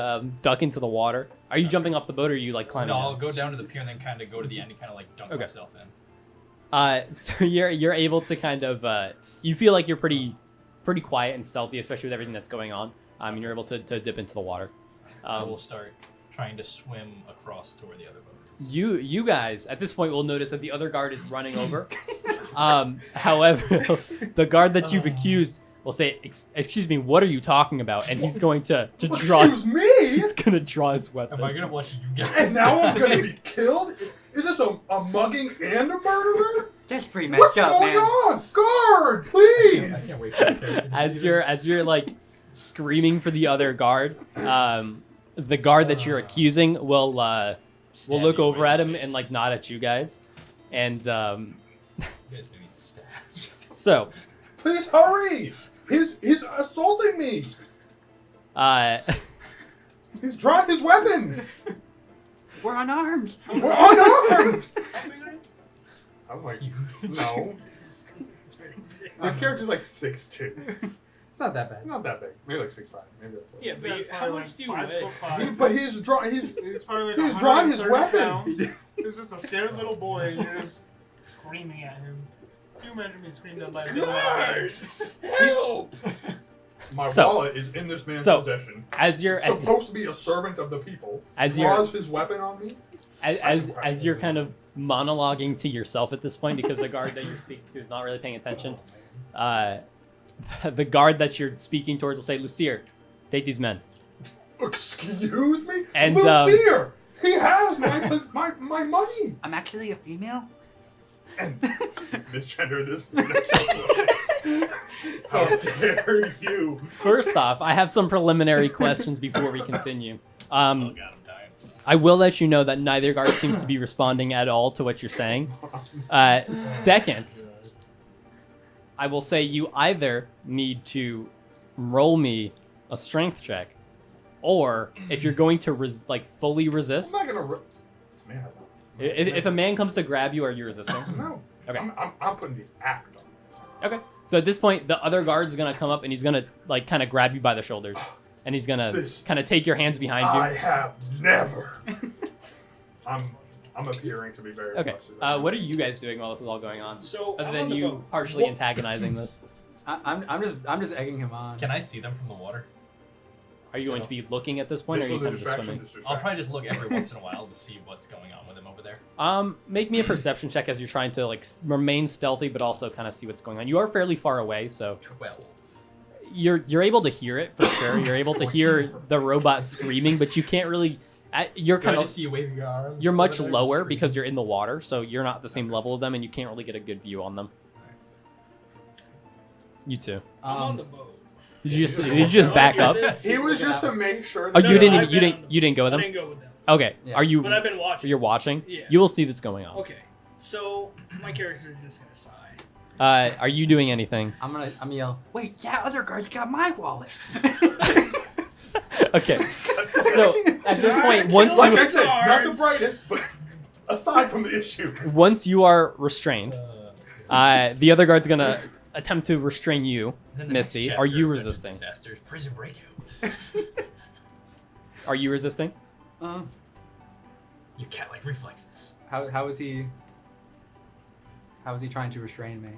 duck into the water. Are you jumping off the boat, or are you like climbing? No, I'll down? go down to the pier and then kind of go to the end and kind of like dunk Okay. myself in. So you're able to kind of you feel like you're pretty pretty quiet and stealthy, especially with everything that's going on. And you're able to dip into the water. I will start trying to swim across to where the other boat is. You guys at this point will notice that the other guard is running over. However, the guard that you've accused will say, "Excuse me, what are you talking about?" And he's going to draw. Excuse me. He's gonna draw his weapon. Am I gonna watch you guys? And now I'm gonna be killed? Is this a mugging and a murderer? That's pretty messed What's up, going man. on? Guard, I please! can't wait for the character to see as this. you're like screaming for the other guard, the guard that you're accusing will Stab look you over in at the him face. and like nod at you guys, and You guys made me stab. so Please hurry! He's assaulting me! He's drawn his weapon! We're unarmed. We're unarmed! I'm like, no. Your character's like 6'2". It's not that bad. Not that big. Maybe like 6'5". Maybe that's it. Yeah, but That's how probably much like do you 5 weigh? foot 5. But he's drawn. He's He's probably like drawn his 130 weapon. pounds. He's just a scared little boy, and you're just screaming at him. Can you imagine being screamed at by a little boy? Guards! Help! My So- wallet is in this man's so, possession. as you're Supposed to be a servant of the people. As you're- draws his weapon on me. as you're kind of monologuing to yourself at this point because the guard that you're speaking to is not really paying attention. The guard that you're speaking towards will say, "Lucier, take these men." Excuse me, And, Lucier, he has my money. I'm actually a female. And misgender this. How dare you? First off, I have some preliminary questions before we continue. Oh god, I'm dying. I will let you know that neither guard seems to be responding at all to what you're saying. Second, I will say you either need to roll me a strength check, or if you're going to fully I'm resist, not gonna. It's man. if a man comes to grab you, are you resisting? No. Okay. I'm putting the act on. Okay. So at this point, the other guard's gonna come up and he's gonna kind of grab you by the shoulders, and he's gonna This- kind of take your hands behind I you. have never. I'm appearing to be very. Okay. flustered. What are you guys doing while this is all going on? So, Other I'm than on the you boat. partially antagonizing this, I'm just egging him on. Can I see them from the water? are you going to be looking at this point, This or are you was a kind of just distraction. swimming? I'll probably just look every once in a while to see what's going on with him over there. Make me a perception check as you're trying to remain stealthy, but also kind of see what's going on. You are fairly far away, so 12. you're able to hear it for sure. You're able to hear the robot screaming, but you can't really. You're Do I kind of just see you waving your arms? you're much over there, lower screaming? because you're in the water, so you're not the same level of them, and you can't really get a good view on them. You too. I'm on the boat. Did you just back up? He was just to make sure. Oh, That you No, didn't. I've You been didn't. on You didn't go with I them. didn't go with them. Okay. Yeah. Are you? But I've been watching. You're watching. Yeah. You will see this going on. Okay. So, my character's just gonna sigh. Are you doing anything? I'm gonna yell. Wait, yeah, other guards got my wallet. Okay. So at this point, once Like I you, said, not the Guards. brightest, but aside from the issue. once you are restrained, the other guard's gonna attempt to restrain you, And then the next Misty. chapter Are you of Dungeons resisting? Disasters, prison breakout. Are you resisting? Uh, You cat-like reflexes. How is he? How is he trying to restrain me?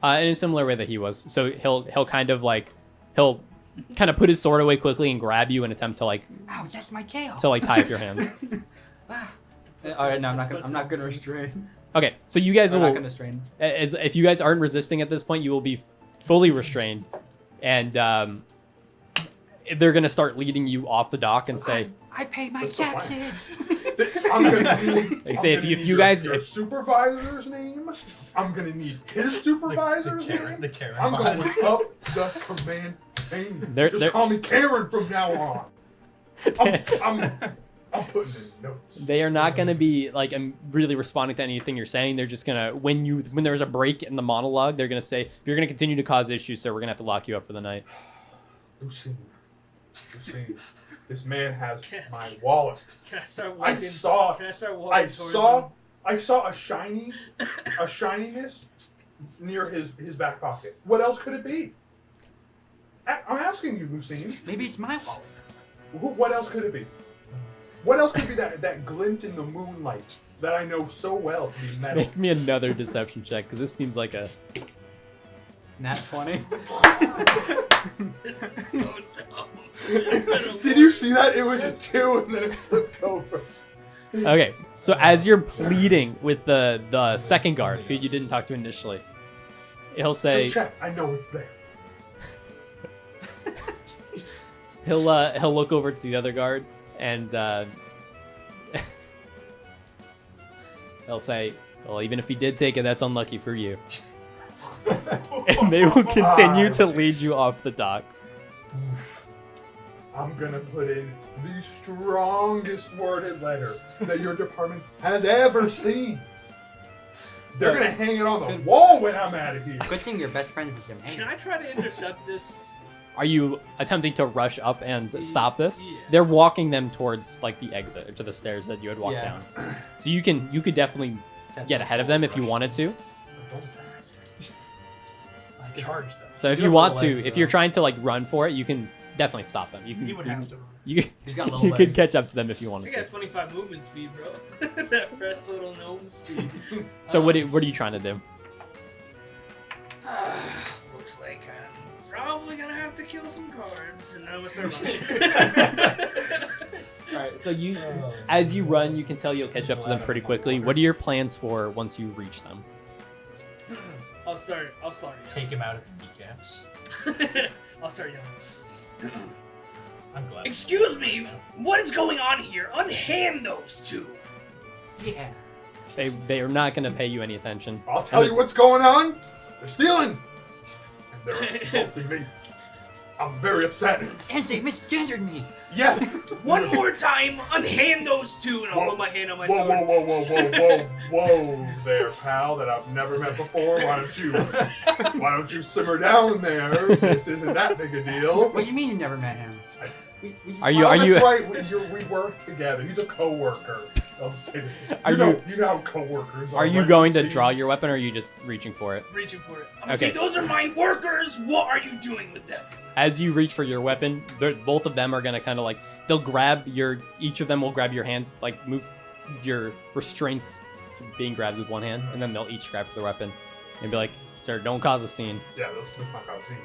In a similar way that he was. So he'll kind of he'll kind of put his sword away quickly and grab you and attempt to ow, that's my tail. tie up your hands. All right, no, I'm not gonna restrain. Okay. So you guys I'm not will, gonna restrain. as if you guys aren't resisting at this point, you will be fully restrained, and they're gonna start leading you off the dock and say, I paid my That's the cat plan. kid. I'm gonna need. They I'm say if gonna you- need if you your- guys- your if- supervisor's name. I'm gonna need his supervisor's name. The Karen I'm behind going it. up the command chain. They're- Just they're- call me Karen from now on. I'm putting in notes. they are not gonna be really responding to anything you're saying. They're just gonna when there's a break in the monologue, they're gonna say, "You're gonna continue to cause issues, so we're gonna have to lock you up for the night." Lucine, this man has my wallet. Can I start I walking? saw. Can I start walking I towards saw. him? I saw a shininess near his back pocket. What else could it be? I'm asking you, Lucine. Maybe it's my wallet. What else could it be? What else could be that glint in the moonlight that I know so well to be metal? Make me another deception check because this seems like a Nat 20. So dumb. Did you see that? It was a 2 and then it flipped over. Okay, so as you're pleading with the second guard, who you didn't talk to initially, he'll say Just check. I know it's there. he'll look over to the other guard and he'll say, "Well, even if he did take it, that's unlucky for you." And they will continue to lead you off the dock. I'm gonna put in the strongest worded letter that your department has ever seen. They're gonna hang it on the wall when I'm out of here. Good thing you're best friends with him. Can I try to intercept this? Are you attempting to rush up and stop this? Yeah. They're walking them towards like the exit to the stairs that you had walked Yeah. down. So you could definitely get ahead of them if you wanted to. Charge them. So if You you have want little to, legs, if though. you're trying to like run for it, you can definitely stop them. You can. He would have to. You, He's got little you could legs. catch up to them if you I wanted got to. 25 movement speed, bro. That fresh little gnome speed. So what are you trying to do? Looks like I'm probably gonna have to kill some guards, and I'm gonna start marching. All right. So as you run, you can tell you'll catch up to them pretty quickly. What are your plans for once you reach them? I'll start. Take him out of the kneecaps. I'll start yelling. I'm glad. Excuse me, what is going on here? Unhand those two. Yeah. They are not going to pay you any attention. I'll tell you Unless- what's going on. They're stealing. And they're assaulting me. I'm very upset. And they misgendered me. Yes. One more time, unhand those two, and I'll Whoa. put my hand on my Whoa, sword. whoa there, pal, that I've never met before. Why don't you simmer down there? This isn't that big a deal. What do you mean you never met him? Are you? Oh, Are that's you? right. We work together. He's a co-worker. I'll just say that. Are you know how co-workers Are you right? going to See? draw your weapon, or are you just reaching for it? Reaching for it. I'm gonna Okay. say, those are my workers. What are you doing with them? As you reach for your weapon, both of them are gonna kind of like they'll grab each of them will grab your hands, like move your restraints to being grabbed with one hand, and then they'll each grab for the weapon and be like, "Sir, don't cause a scene." Yeah, let's not cause a scene.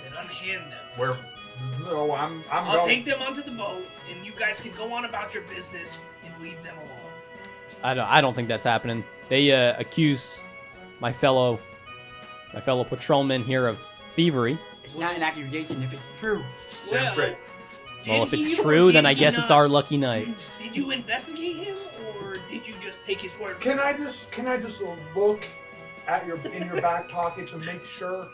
Then unhand them. Where? No, I'm I'll going. take them onto the boat, and you guys can go on about your business and leave them alone. I don't think that's happening. They accuse my fellow patrolman here of thievery. It's not an accusation if it's true. Damn straight. Well, if did he it's or true, then did I he guess not- it's our lucky night. Did you investigate him, or did you just take his word? Can I just look at in your back pocket to make sure?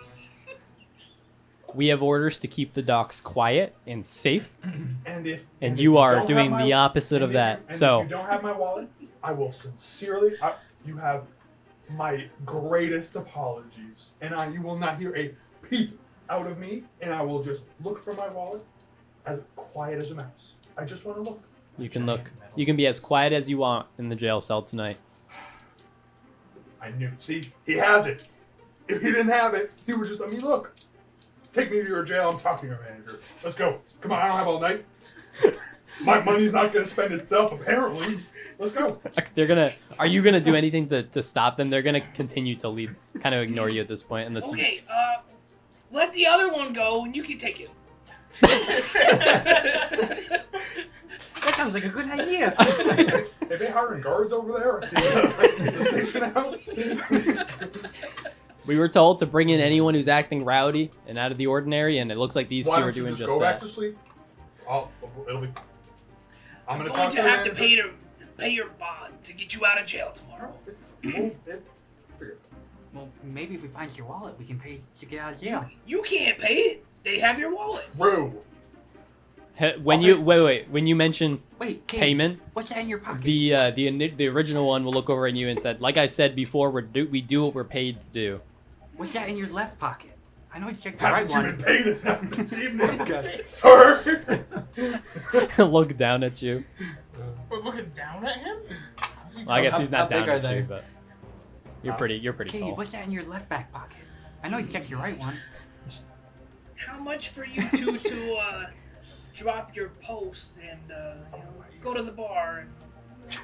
We have orders to keep the docks quiet and safe, And if and if you are don't have doing my- the opposite of and if that. you- and So if you don't have my wallet, I will sincerely. You have my greatest apologies, and you will not hear a peep out of me, and I will just look for my wallet, as quiet as a mouse. I just want to look. you can look. You can be as quiet as you want in the jail cell tonight. I knew. See, he has it. If he didn't have it, he would just let me look. Take me to your jail. I'm talking to your manager. Let's go. Come on, I don't have all night. My money's not gonna spend itself, apparently. Let's go. Are you gonna do anything to stop them? They're gonna continue to lead, kind of ignore you at this point. And this. Okay, let the other one go, and you can take it. That sounds like a good idea. Have they hiring guards over there at the station house? We were told to bring in anyone who's acting rowdy and out of the ordinary, and it looks like these two Why are don't you doing just just go back that. to sleep? It'll be fine. I'm gonna going talk to the have to manager. pay your bond to get you out of jail tomorrow. Well, maybe if we find your wallet, we can pay to get out of jail. You can't pay it. They have your wallet. True. When you wait, when you mention Wait, Cayde, payment, what's that in your pocket? the original one will look over at you and said, "Like I said before, we do what we're paid to do." What's that in your left pocket? I know you checked the right Haven't you one. been paid enough this evening, sir? Look down at you. We're looking down at him? How's he Well, I guess How- he's not how big down are at they? you, but you're pretty Cayde, tall. what's that in your left back pocket? I know you checked your right one. How much for you two to drop your post and go to the bar and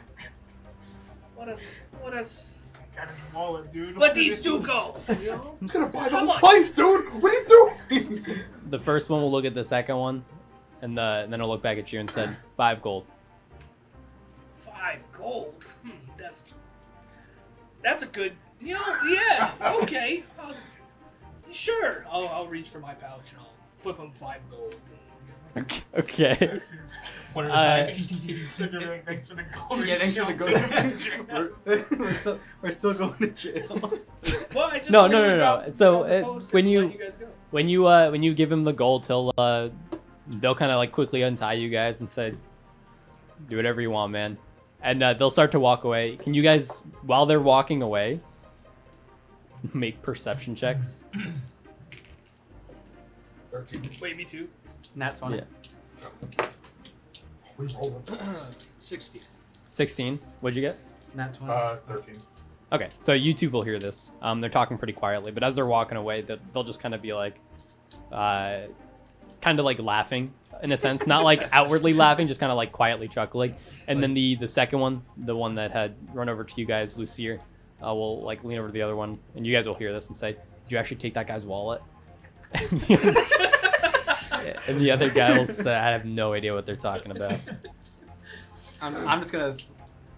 what us Got his wallet, dude. Let these two go. You know? He's gonna buy the Come whole on. place, dude. What are you doing? The first one will look at the second one, and then it'll look back at you and said, 5 gold. 5 gold. That's a good. You know, yeah. Okay. Sure. I'll reach for my pouch and I'll flip him 5 gold. Okay. That's his- One at a Uh, time. They're gonna be like, thanks for the gold. Yeah, thanks for the gold. we're still going to jail. Well, I just No, wanted no, to no, drop- no. So, drop a post when and you- let guys go. When you give him the gold, they'll kind of like quickly untie you guys and say, do whatever you want, man. And they'll start to walk away. Can you guys, while they're walking away, make perception checks? 13. Wait, me too. Nat 20. Yeah. We rolled 16. 16. What'd you get? Nat 20. 13. Okay, so you two will hear this. They're talking pretty quietly, but as they're walking away, they'll just kind of be like, kind of like laughing in a sense, not like outwardly laughing, just kind of like quietly chuckling. And then the second one, the one that had run over to you guys, Lucier, will like lean over to the other one, and you guys will hear this and say, "Did you actually take that guy's wallet?" And the other guy will say, "I have no idea what they're talking about." I'm just gonna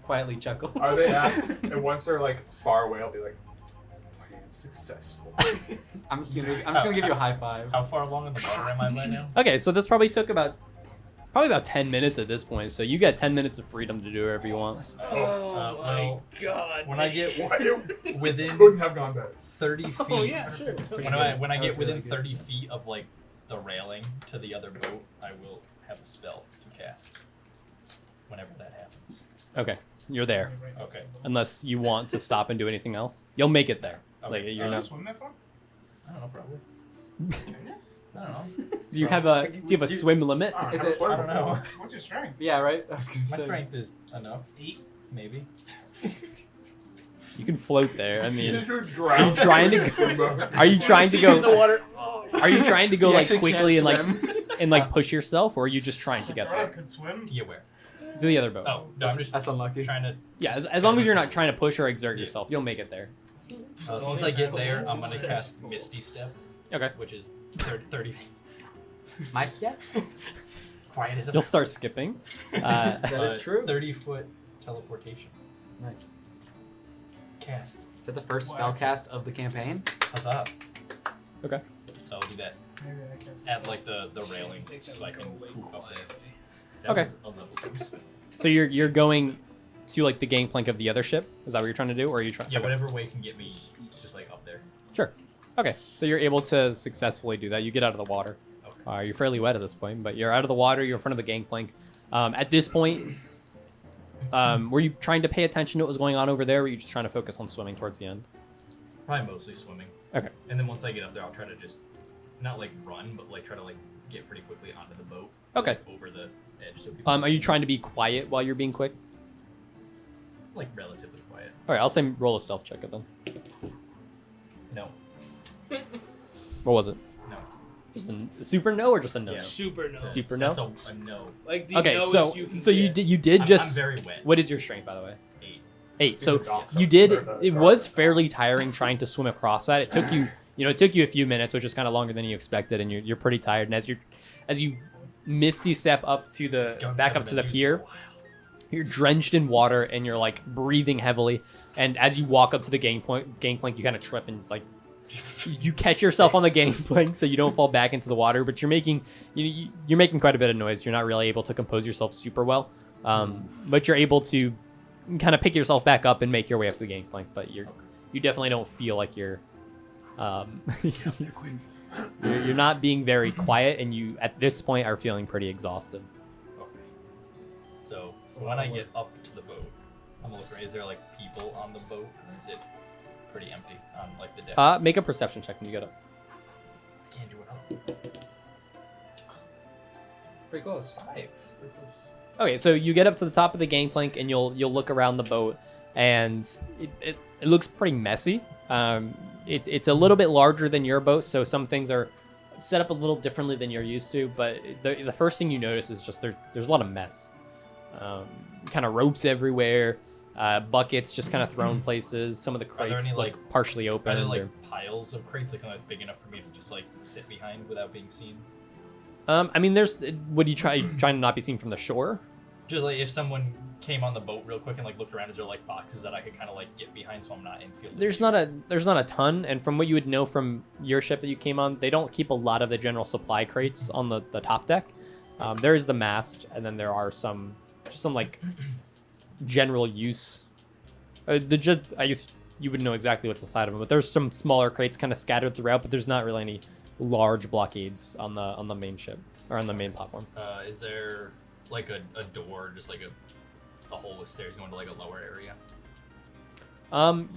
quietly chuckle. Are they at? And once they're like far away, I'll be like, "Plan successful." I'm just gonna give you a high five. How far along in the water am I right now? Okay, so this probably took about 10 minutes at this point. So you got 10 minutes of freedom to do whatever you want. Oh my well, god. When I get What? It within couldn't have gone better. 30 feet. Oh yeah, sure. When I That get was within really good. 30 feet of like the railing to the other boat, I will have a spell to cast. Whenever that happens. Okay, you're there. Okay. Unless you want to stop and do anything else, you'll make it there. Okay. Like you're You not. swim that far? I don't know, probably. I don't know. Do you have a swim limit? I Is never it- swam I don't know. before. What's your strength? Yeah, right. I was gonna My say. strength is enough. 8. Maybe. You can float there. I mean, You're drowning. trying to are you trying to go? water. Are you trying to go You like actually quickly and can't like swim. push yourself, or are you just trying to get I there could swim. Yeah, where? to the other boat? Oh, no, I'm just That's unlucky. trying to. Yeah, as long as you're not trying to push or exert yourself, you'll make it there. So once I get there, I'm gonna cast Successful. Misty Step, Okay, which is 30 My step. quiet as a you'll mouse. start skipping. That is true. 30-foot teleportation. Nice. Cast. Is that the first Wow. spell cast of the campaign? Huzzah. Okay. So I'll do that Maybe I can. at like the railing Thinks I so would I can go away poof up there. quietly. That Okay. was a level 2 spell. So you're going to like the gangplank of the other ship. Is that what you're trying to do, or are you trying? Yeah, whatever way can get me just like up there. Sure. Okay, so you're able to successfully do that. You get out of the water. Okay. You're fairly wet at this point, but you're out of the water. You're in front of the gangplank. At this point, were you trying to pay attention to what was going on over there, or were you just trying to focus on swimming towards the end? Probably mostly swimming. Okay. And then once I get up there, I'll try to just not like run, but like try to like get pretty quickly onto the boat. Okay. Over the edge. So people Are can you see trying to be quiet while you're being quick? like relatively quiet? All right, I'll say roll a stealth check it then. No. What was it? No. Just a super no or just a no? Yeah. Super no. Super no. That's a no. Like the Okay, knowest so you can so you get. did you did I'm just. very wet. What is your strength, by the way? 8. 8. So Dock you up, did. or the It guard was dock. fairly tiring trying to swim across that. It took you. It took you a few minutes, which is kind of longer than you expected, and you're pretty tired. And as you misty step up to These the guns back haven't up to the been used pier, for a while. you're drenched in water and you're like breathing heavily. And as you walk up to the gangplank, you kind of trip and like you catch yourself on the gangplank so you don't fall back into the water. But you're making quite a bit of noise. You're not really able to compose yourself super well, but you're able to kind of pick yourself back up and make your way up to the gangplank. But you definitely don't feel like you're you're not being very quiet, and you at this point are feeling pretty exhausted. Okay. So when I get up to the boat, I'm gonna look around. Is there like people on the boat, or is it pretty empty on like the deck? Make a perception check when you get up. Can't do it. Pretty close. 5. Pretty close. Okay, so you get up to the top of the gangplank and you'll look around the boat, and it looks pretty messy. It's a little bit larger than your boat, so some things are set up a little differently than you're used to. But the first thing you notice is just there's a lot of mess. Kind of ropes everywhere. buckets just kind of thrown places. Some of the Are there crates any, like like- partially Are open. there like piles of crates, like something that's big enough for me to just like sit behind without being seen? I mean, there's. Would you trying to not be seen from the shore? Just like if someone came on the boat real quick and like looked around, is there like boxes that I could kind of like get behind so I'm not in field? of There's view? not a ton, and from what you would know from your ship that you came on, they don't keep a lot of the general supply crates on the top deck. There is the mast, and then there are some like general use. I guess you would know exactly what's inside of them, but there's some smaller crates kind of scattered throughout, but there's not really any large blockades on the main ship or on the main platform. Is there like a door, just like a hole with stairs going to like a lower area?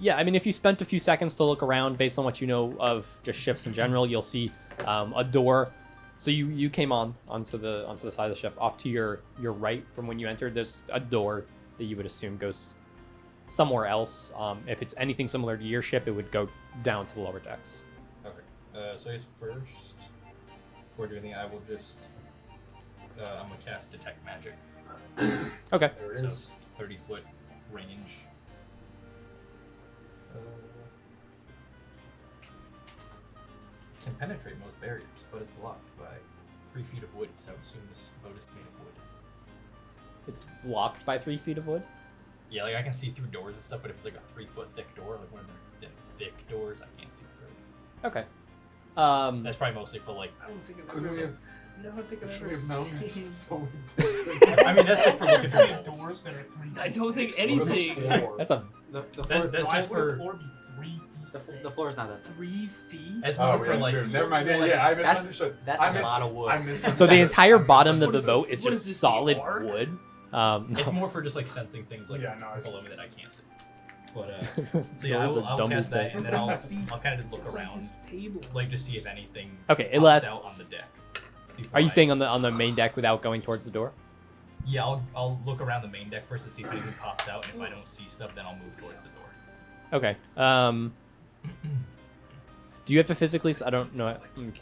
Yeah, I mean, if you spent a few seconds to look around based on what you know of just ships in general, you'll see a door. So you came onto the side of the ship. Off to your right from when you entered, there's a door that you would assume goes somewhere else. If it's anything similar to your ship, it would go down to the lower decks. Okay. So I guess first, before doing anything, I will just I'm gonna cast Detect Magic. Okay. There it So is. 30-foot range. Can penetrate most barriers, but is blocked by 3 feet of wood. So I would assume this boat is made of wood. It's blocked by 3 feet of wood. Yeah, like I can see through doors and stuff, but if it's like a 3-foot thick door, like one of them thick doors, I can't see through. Okay. That's probably mostly for like. I don't think I've Couldn't ever. we have? No, I don't think I've Should ever we have known this seen. before we I mean, that's just for looking through There's walls. doors that are 3 feet. I don't think What about the anything. floor? That's a The That- floor, that's Why just would the for. floor be 3 feet the thick? floor is not that. 3 feet. That's Oh, more for yeah, like. true. Never mind. Well, Yeah, I that's- misunderstood. That's I a meant- lot of wood. I misunderstood. so the entire I bottom of What the is- boat is what just is this, the solid ark? wood. It's more for just like sensing things like Yeah, no, I see. below me that I can't see. But Doors so yeah, are I'll dumb as cast that, they- and then I'll kind of look Just like around, this table. like to see if anything Okay, it pops lasts- out on the deck. before Are you I- staying on the main deck without going towards the door? Yeah, I'll look around the main deck first to see if anything pops out, and if I don't see stuff, then I'll move towards the door. Okay. Do you have to physically? I don't know. Do you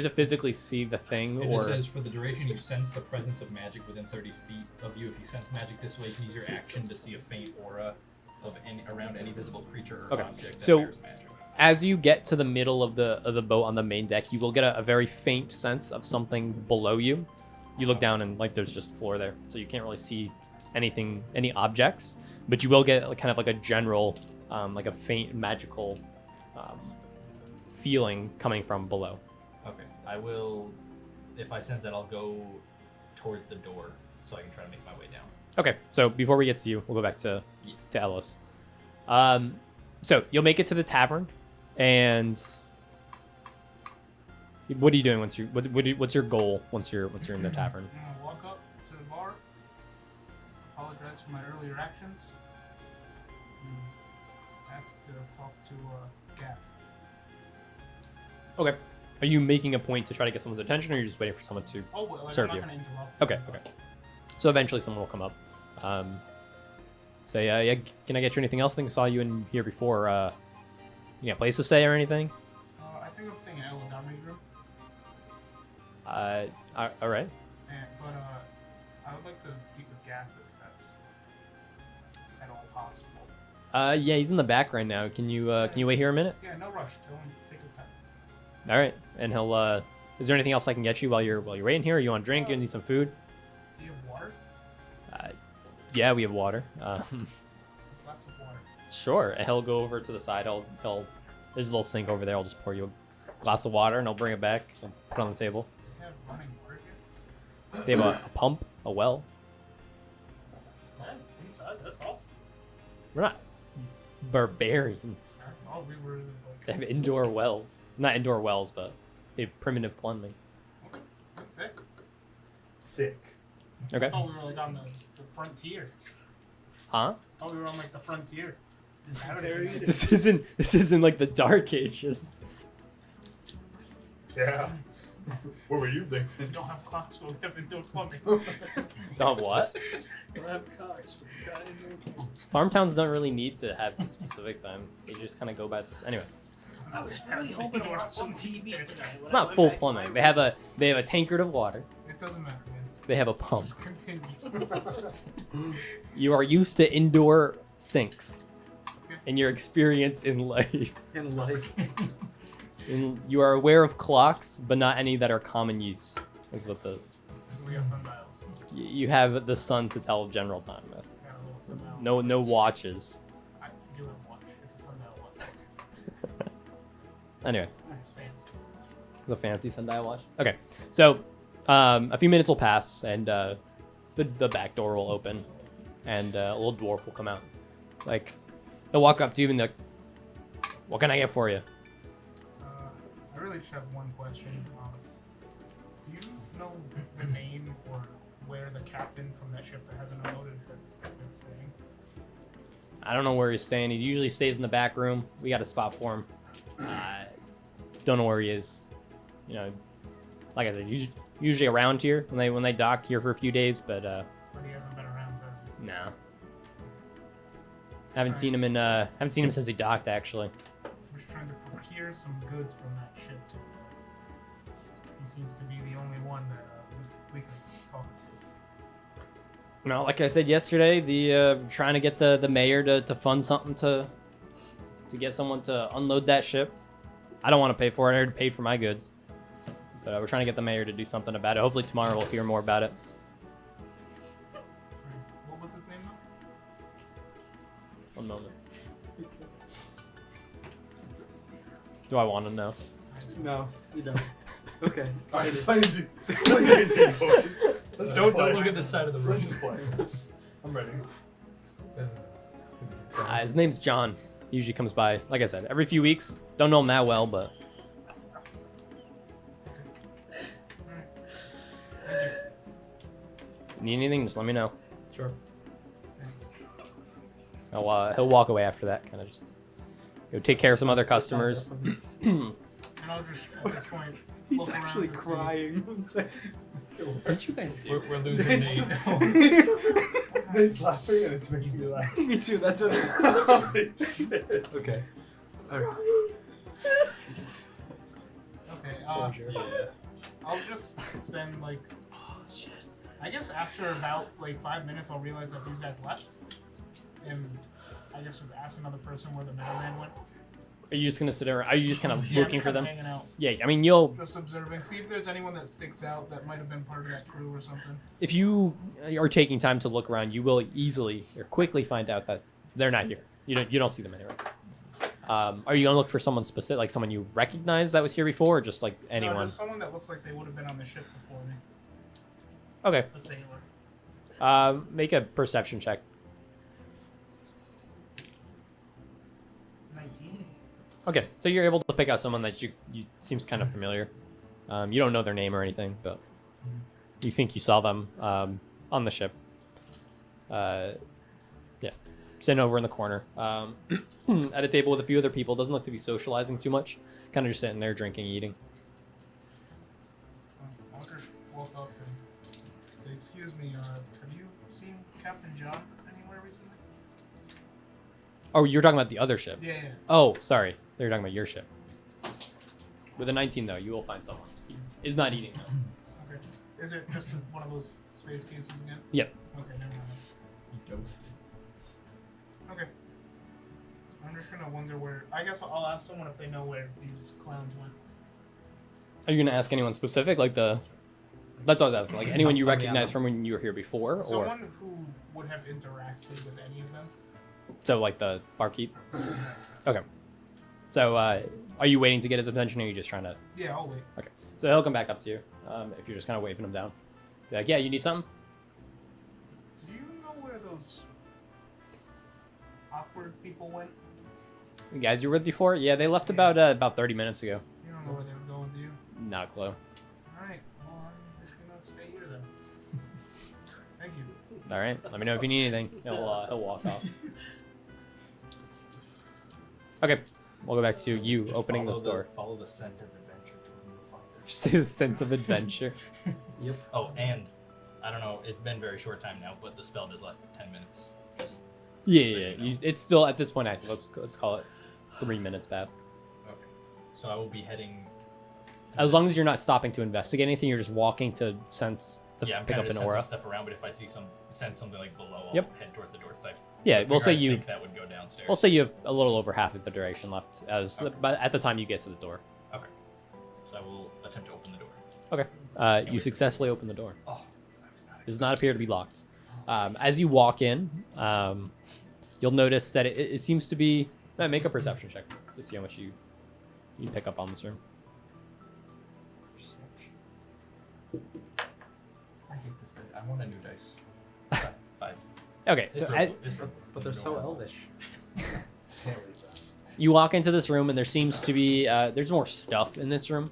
have to physically see the thing, It or just says for the duration you sense the presence of magic within 30 feet of you. If you sense magic this way, you can use your action to see a faint aura of around any visible creature or Okay, object that so- bears magic. as you get to the middle of the boat on the main deck, you will get a very faint sense of something below you. You look down and like there's just floor there, so you can't really see anything, any objects, but you will get kind of like a general, like a faint magical feeling coming from below. Okay, I will. If I sense that, I'll go towards the door so I can try to make my way down. Okay, so before we get to you, we'll go back to Ellis. So you'll make it to the tavern, and what are you doing once you? What's your goal once you're in the tavern? I'm gonna walk up to the bar, apologize for my earlier actions, and ask to talk to Gaff. Okay. Are you making a point to try to get someone's attention, or are you just waiting for someone to? Oh, well, like, Serve I'm you. not gonna interrupt. Okay. Okay. So eventually someone will come up. Say, yeah, can I get you anything else? I think I saw you in here before. You got a place to stay or anything? I think I'm staying in Eladamri room, All right. but I would like to speak with Gaff if that's at all possible. Yeah, he's in the back right now. Can you wait here a minute? Yeah, no rush. Tell him take his time. All right. And he'll. Is there anything else I can get you while you're waiting here? Or you want a drink? You need some food? Do you have water? Yeah, we have water. Lots of water. Sure. And he'll go over to the side. He'll. There's a little sink over there. I'll just pour you a glass of water, and I'll bring it back and put it on the table. They have running water here. They have a pump, a well. Yeah, inside. That's awesome. We're not barbarians. Oh, we were They like, have indoor wells. Not indoor wells, but they have primitive plumbing. that's sick. Sick. Okay. Oh, we were like on the frontier. Huh? Oh, we were on like the frontier. Saturday. This isn't like the Dark Ages. Yeah. What were you thinking? We don't have clocks, but we have indoor plumbing. Don't what? We don't have cars, but we got indoor. Farm towns don't really need to have a specific time. They just kind of go by this. Anyway, I was really hoping to watch some TV tonight. it's not full plumbing. They have a tankard of water. It doesn't matter, man. They have a pump. Just continue. You are used to indoor sinks Okay. in your experience in life. In life. You are aware of clocks, but not any that are common use. Is what So we got sundials. you have the sun to tell general time with. Got a little sundial. No watches. I do have a watch. It's a sundial watch. Anyway, It's fancy. the fancy sundial watch. Okay, so a few minutes will pass, and the back door will open, and a little dwarf will come out. Like, he'll walk up to you and like, "What can I get for you?" I really just have one question. Do you know the name or where the captain from that ship that hasn't unloaded has been staying? I don't know where he's staying. He usually stays in the back room. We got a spot for him. Don't know where he is. You know, like I said, usually around here when they dock here for a few days, but But he hasn't been around, has he? no. Haven't seen him since he docked actually. We're just trying to procure some goods from that ship. He seems to be the only one that we can talk to. No, like I said yesterday, trying to get the mayor to fund something to get someone to unload that ship. I don't want to pay for it. I already paid for my goods, but we're trying to get the mayor to do something about it. Hopefully tomorrow we'll hear more about it. What was his name though? One moment. Do I want to know? No, you don't. Okay. Alright, play D&D, boys. Let's Don't play. look at the side of the room. Let's just play. I'm ready. His name's John. He usually comes by, like I said, every few weeks. Don't know him that well, but need anything, just let me know. Sure. Thanks. He'll walk away after that, kind of just go take care of some other customers. And I'll just, at this point, He's look around actually to see- crying. Aren't you guys We're losing Nate. Nate's laughing and it's making me laugh. Me too, that's what it's. Holy shit. Okay. Alright. Okay, Yeah. I'll just spend like, I guess after about like 5 minutes, I'll realize that these guys left, and I guess just ask another person where the middleman went. Are you just gonna sit around? Are you just kind of Yeah, I'm looking just for kinda them? hanging out, Yeah, I mean, you'll just observing, see if there's anyone that sticks out that might have been part of that crew or something. if you are taking time to look around, you will easily or quickly find out that they're not here. You don't see them anywhere. Are you gonna look for someone specific, like someone you recognize that was here before, or just like No, anyone? just someone that looks like they would have been on the ship before me. Okay. A sailor. Make a perception check. 19. Okay, so you're able to pick out someone that you seems kind of familiar. You don't know their name or anything, but you think you saw them on the ship. Yeah, sitting over in the corner at a table with a few other people. Doesn't look to be socializing too much. Kind of just sitting there drinking, eating. I'll just walk up and say, "Excuse me, have you seen Captain John anywhere recently?" Oh, you're talking about the other ship. Yeah, yeah. Oh, sorry. They were talking about your ship. With a 19, though, you will find someone. He is not eating, though. Okay. Is it just one of those space cases again? Yep. Okay, never mind. Okay. I'm just gonna wonder where. I guess I'll ask someone if they know where these clowns went. Are you going to ask anyone specific? Like the... That's what I was asking. Like anyone you Somebody I recognize know. from when you were here before? Or Someone who would have interacted with any of them. so like the barkeep? Okay. So are you waiting to get his attention, or are you just trying to... Yeah, I'll wait. Okay. So he'll come back up to you if you're just kind of waving him down. Be like, yeah, you need something? Do you know where those awkward people went? The guys you were with before? Yeah, they left about 30 minutes ago. You don't know where they were going, do you? Not a clue. Alright, well, I'm just gonna stay here then. Thank you. All right. Let me know if you need anything. He'll walk off. Okay. We'll go back to you Just opening the follow store. Follow the scent of adventure to where you find us. Say the sense of adventure. Yep. Oh, and I don't know. It's been a very short time now, but the spell does last 10 minutes. Just Yeah, So yeah. you know. It's still at this point active. Let's call it 3 minutes past. okay. So I will be heading. As long as you're not stopping to investigate anything, you're just walking to sense to Yeah, I'm pick kind up of an sensing aura. stuff around, but if I see sense something like below, I'll Yep. head towards the door. So Yeah, we'll say I you. think that would go downstairs. We'll say you have a little over half of the duration left, Okay. but at the time you get to the door. Okay. So I will attempt to open the door. Okay. You successfully open the door. Oh, that was not Does not appear to be locked. As you walk in, you'll notice that it seems to be. Make a perception check to see how much you pick up on this room. I hate this dice. I want a new dice. 5. Okay, so But they're so elvish. you walk into this room and there seems to be there's more stuff in this room.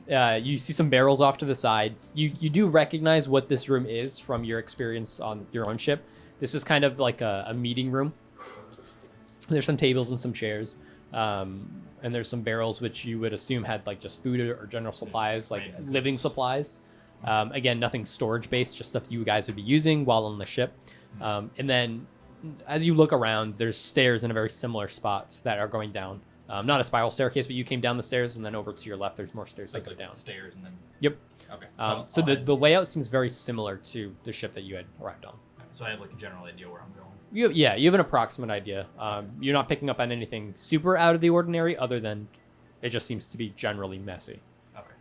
You see some barrels off to the side. You do recognize what this room is from your experience on your own ship. This is kind of like a meeting room. There's some tables and some chairs, and there's some barrels which you would assume had like just food or general supplies, like Random living goods. supplies. Again, nothing storage based, just stuff you guys would be using while on the ship. And then as you look around, there's stairs in a very similar spot that are going down. Not a spiral staircase, but you came down the stairs, and then over to your left, there's more stairs that Like go down. stairs and then. Yep. Okay. So I'll head- the layout seems very similar to the ship that you had arrived on. So I have like a general idea where I'm going. You have an approximate idea. You're not picking up on anything super out of the ordinary, other than it just seems to be generally messy. Okay.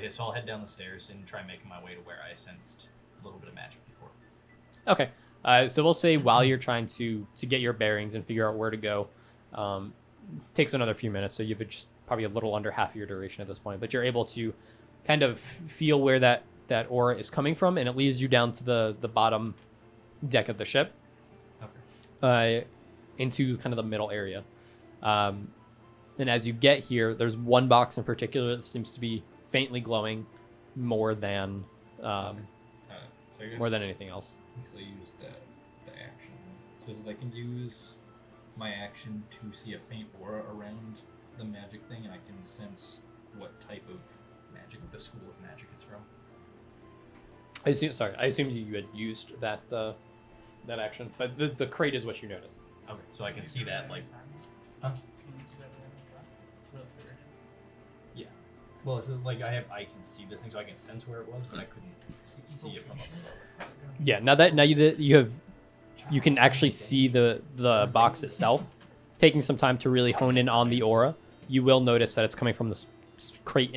Yeah, so I'll head down the stairs and try making my way to where I sensed a little bit of magic before. Okay. So we'll say while you're trying to get your bearings and figure out where to go, takes another few minutes. So you've just probably a little under half of your duration at this point, but you're able to kind of feel where that aura is coming from, and it leads you down to the bottom deck of the ship. Okay. Into kind of the middle area. And as you get here, there's one box in particular that seems to be faintly glowing more than So I guess more than anything else. I use the action. So I can use my action to see a faint aura around the magic thing, and I can sense what type of magic, the school of magic it's from. I assumed you had used that action, but the crate is what you notice. Okay, so I can see that like. Huh? Yeah. Well, it's like I can see the thing, so I can sense where it was, but I couldn't see it from up above. Yeah. Now you can actually see the box itself. Taking some time to really hone in on the aura, you will notice that it's coming from this crate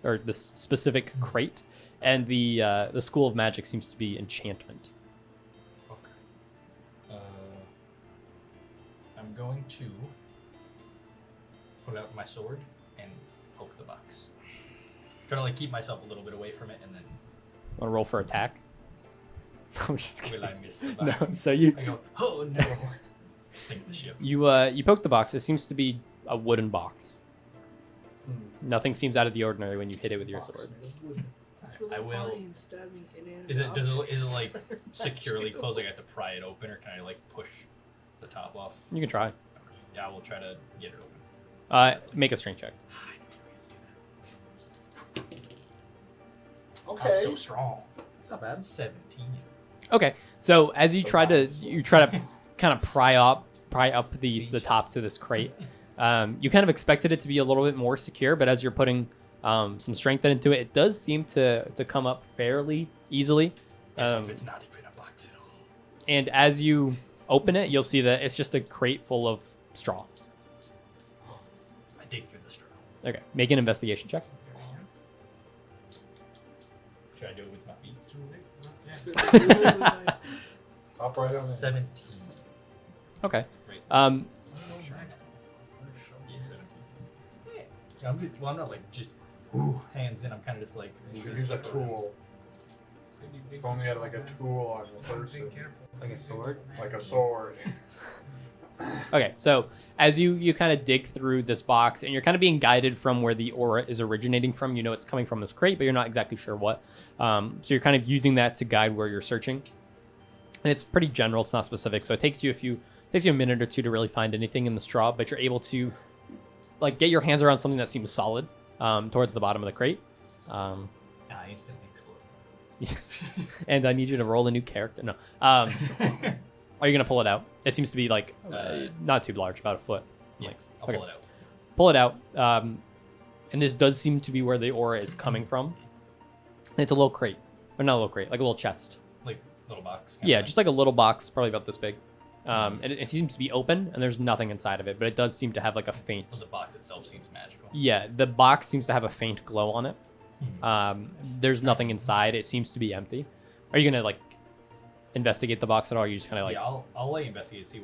or this specific crate, and the school of magic seems to be enchantment. Okay. I'm going to put out my sword and poke the box. Try to like keep myself a little bit away from it, and then Want to roll for attack? I'm just kidding. will I miss the box? No. So you I go, oh no! Sink the ship. you poke the box. It seems to be a wooden box. Nothing seems out of the ordinary when you hit it with your sword. I will. Is it like securely closed? Like I have to pry it open, or can I like push the top off? You can try. Okay. Yeah, I will try to get it open. Make a strength check. Okay. I'm so strong. It's not bad. 17. Okay, so as you try to kind of pry up the top to this crate, you kind of expected it to be a little bit more secure, but as you're putting some strength into it, it does seem to come up fairly easily. As if it's not even a box at all. And as you open it, you'll see that it's just a crate full of straw. I dig through the straw. Okay, make an investigation check. Should I do it with my feet? Stop right on there. 17. Okay. Right. Um, Yeah, 17. I'm not like just hands in. I'm kind of just like You should moving use a stuff around. tool. If only you had like a tool on the person. Like a sword. Like a sword. Okay, so as you kind of dig through this box, and you're kind of being guided from where the aura is originating from, you know it's coming from this crate, but you're not exactly sure what. So you're kind of using that to guide where you're searching. And it's pretty general, it's not specific, so it takes you a minute or two to really find anything in the straw, but you're able to like get your hands around something that seems solid towards the bottom of the crate. I instantly explode. And I need you to roll a new character. No. Are you going to pull it out? It seems to be like not too large, about a foot. Yeah, length. I'll pull it out. Pull it out. And this does seem to be where the aura is coming from. It's a little crate, or not a little crate, like a little chest. Like little box. Yeah, just like a little box, probably about this big. And it seems to be open, and there's nothing inside of it, but it does seem to have like a faint. Well, the box itself seems magical. Yeah, the box seems to have a faint glow on it. Hmm. There's nothing inside. It seems to be empty. Are you gonna like investigate the box at all? Or are you just kind of like? Yeah, I'll like investigate, see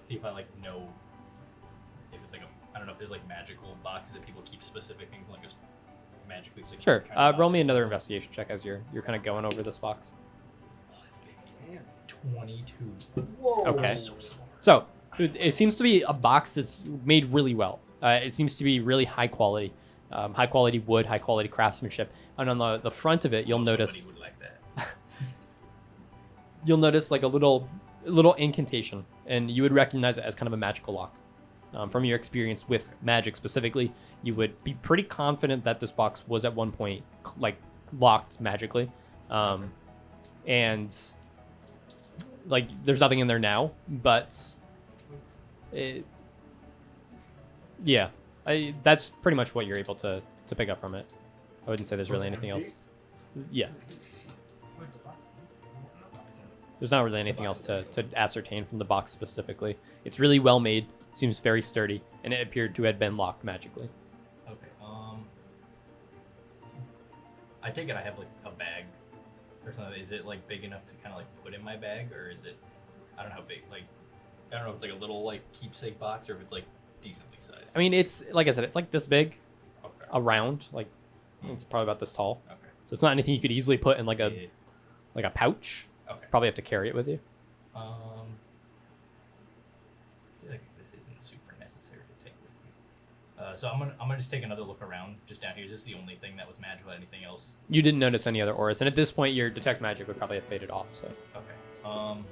if I like know if it's like I don't know if there's like magical boxes that people keep specific things in, like a magically secure. Sure. kind of Roll box me or another something. investigation check as you're kind of going over this box. Oh, that's big. Man. 22. Whoa. Okay. So smart. So it seems to be a box that's made really well. It seems to be really high quality wood, high quality craftsmanship. And on the front of it, you'll notice Somebody would like that. you'll notice like a little incantation, and you would recognize it as kind of a magical lock. From your experience with magic specifically, you would be pretty confident that this box was at one point like locked magically, and like there's nothing in there now, but yeah, that's pretty much what you're able to pick up from it. I wouldn't say there's really anything else. Yeah, there's not really anything else to ascertain from the box specifically. It's really well made, seems very sturdy, and it appeared to have been locked magically. Okay. I take it I have like a bag or something. Is it like big enough to kind of like put in my bag, or is it? I don't know how big. Like, I don't know if it's like a little like keepsake box or if it's like decently sized. I mean, it's like I said, it's like this big, Okay. around, like it's probably about this tall. Okay. So it's not anything you could easily put in like Yeah. a pouch. Okay. Probably have to carry it with you. I feel like this isn't super necessary to take with me. So I'm gonna just take another look around just down here. Is this the only thing that was magical? Anything else? You didn't notice any other auras, and at this point, your detect magic would probably have faded off. So Okay.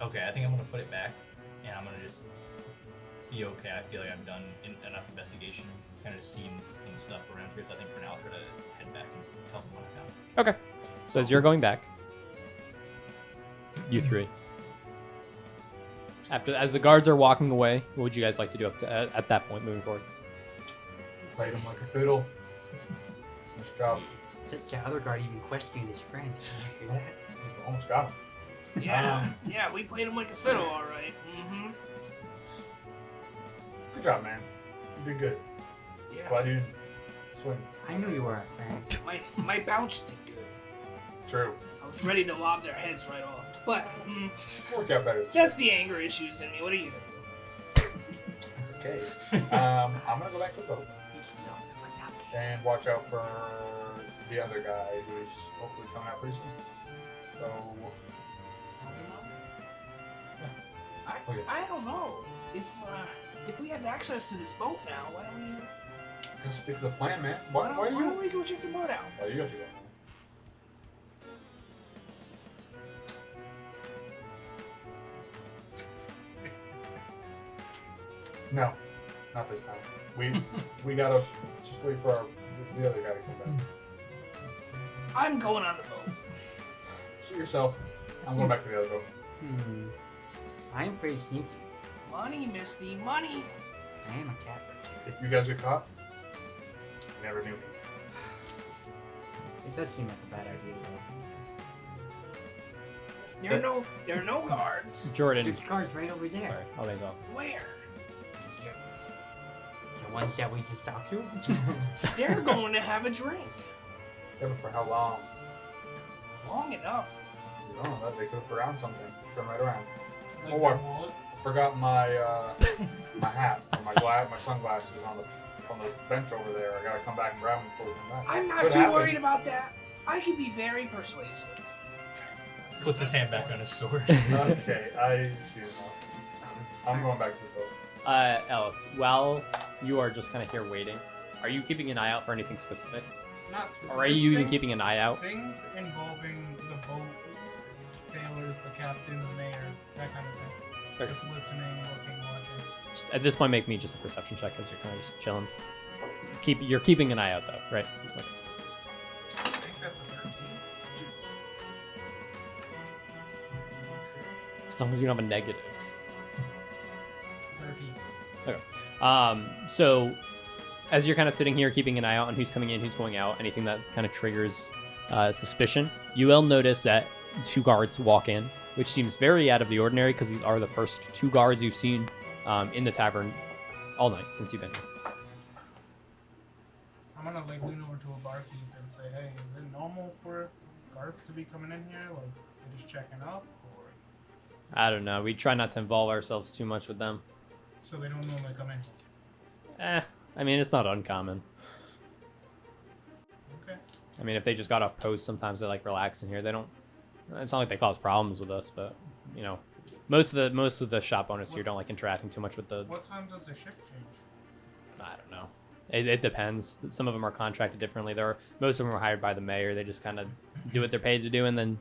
Okay, I think I'm gonna put it back, and I'm gonna just be okay. I feel like I've done enough investigation, kind of seen some stuff around here. So I think for now I'll try to head back and tell them what I found. okay. So as you're going back, you three. As the guards are walking away, what would you guys like to do at that point moving forward? Played him like a fiddle. Nice job. Did the other guard even question his friend? Did you hear that? Almost got him. Yeah, we played him like a fiddle, all right. Mm-hmm. Good job, man. You did good. Yeah. Glad you didn't swing. I knew you were a friend. My bounce did good. True. I was ready to lob their heads right off. But Worked out better. that's the anger issues in me. What are you gonna do? Okay. I'm gonna go back to the boat and watch out for the other guy who's hopefully coming out pretty soon. So. Okay. I don't know. If we have access to this boat now, why don't we? Let's stick to the plan, man. Why Why you? don't we go check the boat out? Oh, you got to go. No, not this time. We gotta just wait for the other guy to come back. I'm going on the boat. Suit yourself. I'm going back to the other boat. I'm pretty sneaky. Money, Misty, money. I am a cat. If you guys get caught, you never knew. It does seem like a bad idea, though. There are no guards. Jordan. There's guards right over there. Sorry, I'll let you go. Where? The ones that we just talked to? They're going to have a drink. Yeah, but for how long? Long enough. You don't know that. They could have forgotten something. Turn right around. Like Oh, my I wallet. forgot my my hat or my sunglasses on the bench over there. I gotta come back and grab them before we come back. I'm not Could too happen. worried about that. I can be very persuasive. Puts his hand back on his sword. Okay, I see enough. I'm going back to the boat. Ellis, while you are just kind of here waiting, are you keeping an eye out for anything specific? Not specific. Or are you even things- keeping an eye out? Things involving the boat, sailors, the captain, the mayor, that kind of thing. Okay. Just listening, looking, watching. Just, at this point, make me just a perception check as you're kind of just chilling. You're keeping an eye out though, right? Okay. I think that's a 13. As long as you don't have a negative. It's 13. So as you're kind of sitting here keeping an eye out on who's coming in, who's going out, anything that kind of triggers suspicion, you will notice that 2 guards walk in, which seems very out of the ordinary because these are the first 2 guards you've seen in the tavern all night since you've been here. I'm gonna like lean over to a barkeep and say, hey, is it normal for guards to be coming in here? Like, they're just checking up? Or I don't know. We try not to involve ourselves too much with them. so they don't normally come in? I mean, it's not uncommon. Okay. I mean, if they just got off post, sometimes they like relax in here. They don't. It's not like they cause problems with us, but you know, most of the shop owners here don't like interacting too much with the. What time does the shift change? I don't know. It depends. Some of them are contracted differently. Most of them are hired by the mayor. They just kind of do what they're paid to do, and then,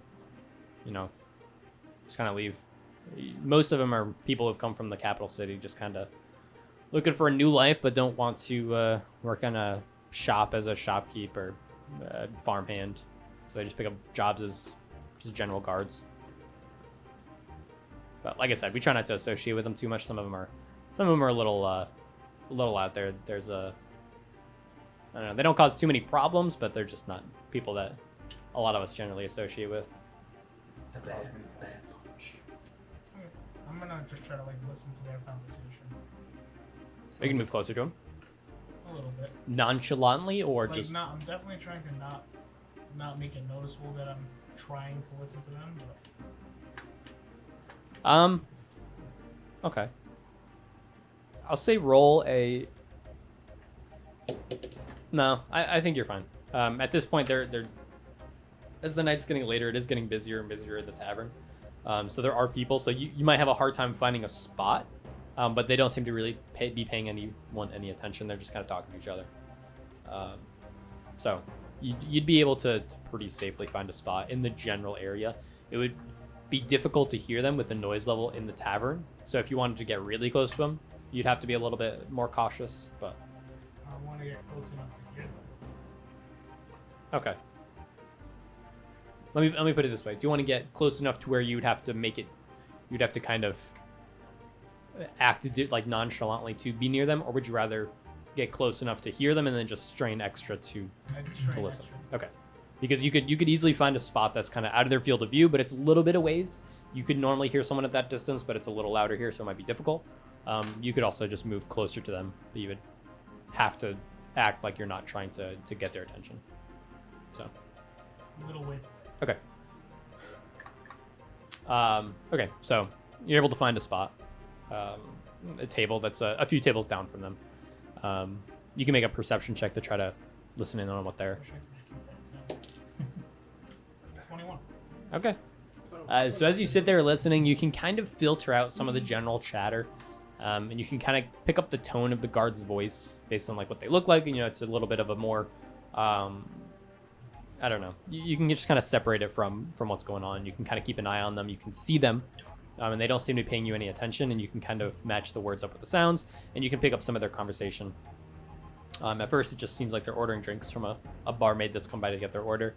you know, just kind of leave. Most of them are people who've come from the capital city, just kind of looking for a new life, but don't want to work on a shop as a shopkeep or farmhand. So they just pick up jobs as just general guards. But like I said, we try not to associate with them too much. Some of them are a little out there. There's I don't know. They don't cause too many problems, but they're just not people that a lot of us generally associate with. The bad bunch. Okay. I'm gonna just try to like listen to their conversation. So you can move closer to them A little bit. nonchalantly, or Like, just I'm definitely trying to not make it noticeable that I'm trying to listen to them, but Okay. I'll say roll a. No, I think you're fine. At this point, they're as the night's getting later, it is getting busier and busier at the tavern. So there are people, so you might have a hard time finding a spot, but they don't seem to really be paying anyone any attention. They're just kind of talking to each other. So you'd be able to pretty safely find a spot in the general area. It would be difficult to hear them with the noise level in the tavern. So if you wanted to get really close to them, you'd have to be a little bit more cautious. But I want to get close enough to hear them. okay. Let me put it this way. Do you want to get close enough to where you'd have to kind of act like nonchalantly to be near them, or would you rather get close enough to hear them and then just strain extra to listen? Okay. Because you could easily find a spot that's kind of out of their field of view, but it's a little bit of ways. You could normally hear someone at that distance, but it's a little louder here, so it might be difficult. You could also just move closer to them, but you would have to act like you're not trying to get their attention. So. Little ways. Okay. Okay, so you're able to find a spot, a table that's a few tables down from them. You can make a perception check to try to listen in on what they're. Wish I could just keep that 21. Okay. So as you sit there listening, you can kind of filter out some of the general chatter, and you can kind of pick up the tone of the guard's voice based on like what they look like. And, you know, it's a little bit of a more, I don't know. You can just kind of separate it from what's going on. You can kind of keep an eye on them. You can see them, and they don't seem to be paying you any attention. And you can kind of match the words up with the sounds, and you can pick up some of their conversation. At first, it just seems like they're ordering drinks from a barmaid that's come by to get their order,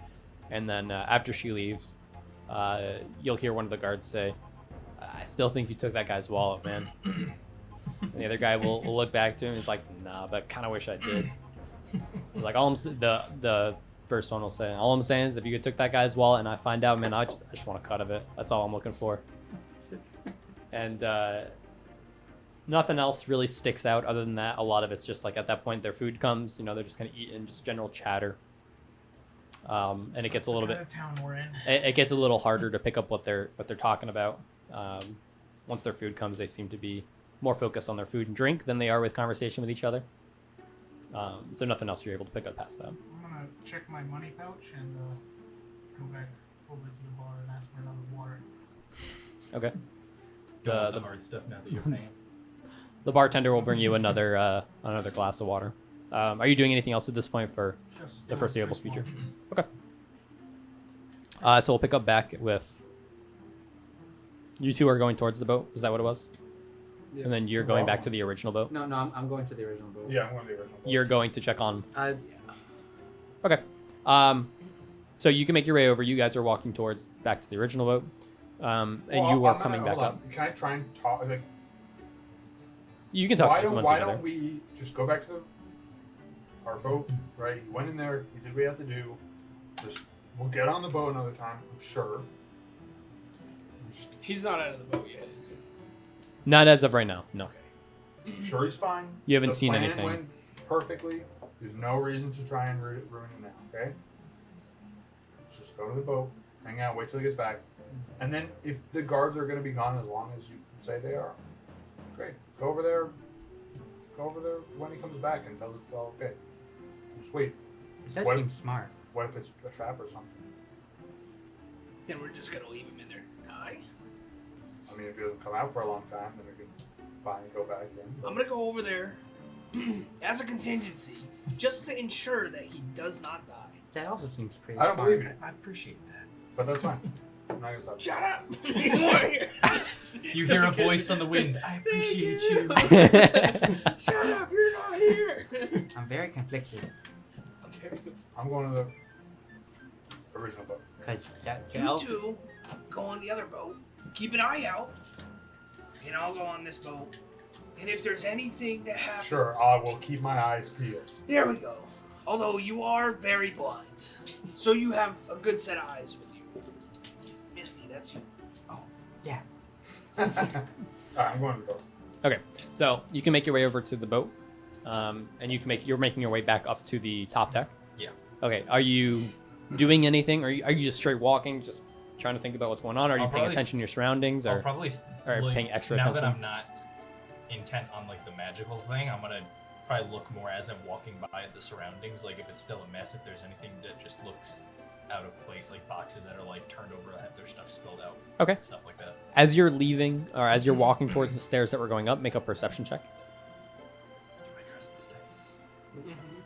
and then after she leaves, you'll hear one of the guards say, "I still think you took that guy's wallet, man." And the other guy will look back to him. He's like, "Nah, but kind of wish I did." Like the first one will say, "All I'm saying is if you took that guy's wallet and I find out, man, I just want a cut of it. That's all I'm looking for." And nothing else really sticks out other than that. A lot of it's just like at that point their food comes, you know, they're just kind of eating, just general chatter. And it gets a little bit. Town we're in. It gets a little harder to pick up what they're talking about. Once their food comes, they seem to be more focused on their food and drink than they are with conversation with each other. So nothing else you're able to pick up past that. I'm gonna check my money pouch and go back over to the bar and ask for another water. Okay. The hard stuff now that you're paying. The bartender will bring you another glass of water. Are you doing anything else at this point for Just the foreseeable just future? one. Okay. So we'll pick up back with you two are going towards the boat. Is that what it was? Yeah. And then you're going back to the original boat. No, I'm going to the original boat. Yeah, I'm one of the original. You're going to check on. Yeah. Okay. So you can make your way over. You guys are walking towards back to the original boat, and you are coming back up. Can I try and talk? Like, You can talk why to don't one why together. don't we just go back to our boat, right? He went in there. He did what he had to do. Just we'll get on the boat another time. I'm sure. He's not out of the boat yet, is he? Not as of right now. No. I'm sure he's fine. You haven't The seen plan anything. Went perfectly. There's no reason to try and ruin it now. Okay. Let's just go to the boat, hang out, wait till he gets back, and then if the guards are going to be gone as long as you say they are, great. Go over there when he comes back and tell us it's all okay. Just wait. It does What seem if- smart. What if it's a trap or something? Then we're just gonna leave him in there. Die. I mean, if he doesn't come out for a long time, then we can finally go back in. I'm gonna go over there as a contingency, just to ensure that he does not die. That also seems pretty I don't smart. believe you, I appreciate that. but that's fine. I'm not gonna stop. Shut up! You weren't here. You hear a voice on the wind. I appreciate you. Shut up! You're not here. I'm very conflicted. I'm very good. I'm going to the original boat. Because You two go on the other boat. Keep an eye out, and I'll go on this boat. And if there's anything that happens, Sure, I will keep my eyes peeled. there we go. Although you are very blind, so you have a good set of eyes with you. Misty, that's you. yeah. Alright, I'm going to the boat. Okay, so you can make your way over to the boat, and you're making your way back up to the top deck. Yeah. Okay, are you doing anything? Are you just straight walking, just trying to think about what's going on? Are you I'll paying probably attention to your surroundings, I'll or probably paying extra now attention? that I'm not intent on like the magical thing, I'm gonna probably look more as I'm walking by at the surroundings. Like if it's still a mess, if there's anything that just looks out of place, like boxes that are like turned over that have their stuff spilled out. Okay. Stuff like that. As you're leaving, or as you're walking towards the stairs that we're going up, make a perception check. Do I trust this dice?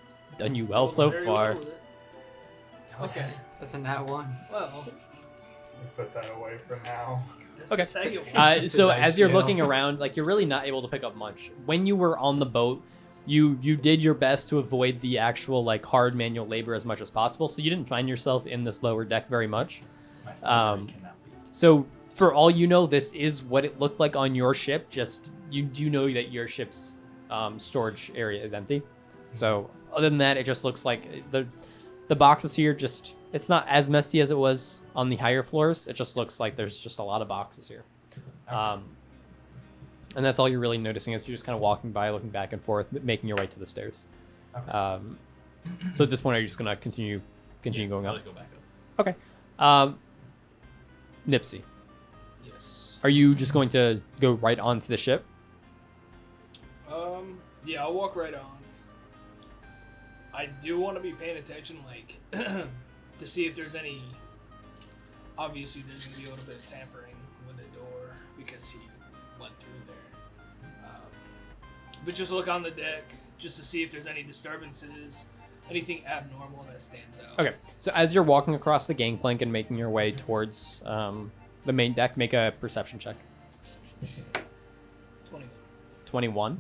It's done you well so Very far. well with it. Okay. That's a nat one. Well, We'll put that away for now. that's Okay. the second one. So Nice as you're scale. looking around, like you're really not able to pick up much. When you were on the boat, you did your best to avoid the actual like hard manual labor as much as possible. So you didn't find yourself in this lower deck very much. My Um, theory cannot be. So for all you know, this is what it looked like on your ship. Just you do know that your ship's storage area is empty. So other than that, it just looks like the boxes here just it's not as messy as it was on the higher floors. It just looks like there's just a lot of boxes here. And that's all you're really noticing as you're just kind of walking by, looking back and forth, making your way to the stairs. Okay. So at this point, are you just gonna continue going I'll up? just go back up. Okay. Nipsey, Yes. are you just going to go right onto the ship? Yeah, I'll walk right on. I do want to be paying attention, like, to see if there's any. Obviously, there's gonna be a little bit of tampering with the door because he went through there. But just look on the deck just to see if there's any disturbances, anything abnormal that stands out. Okay. So as you're walking across the gangplank and making your way towards the main deck, make a perception check. 21. 21.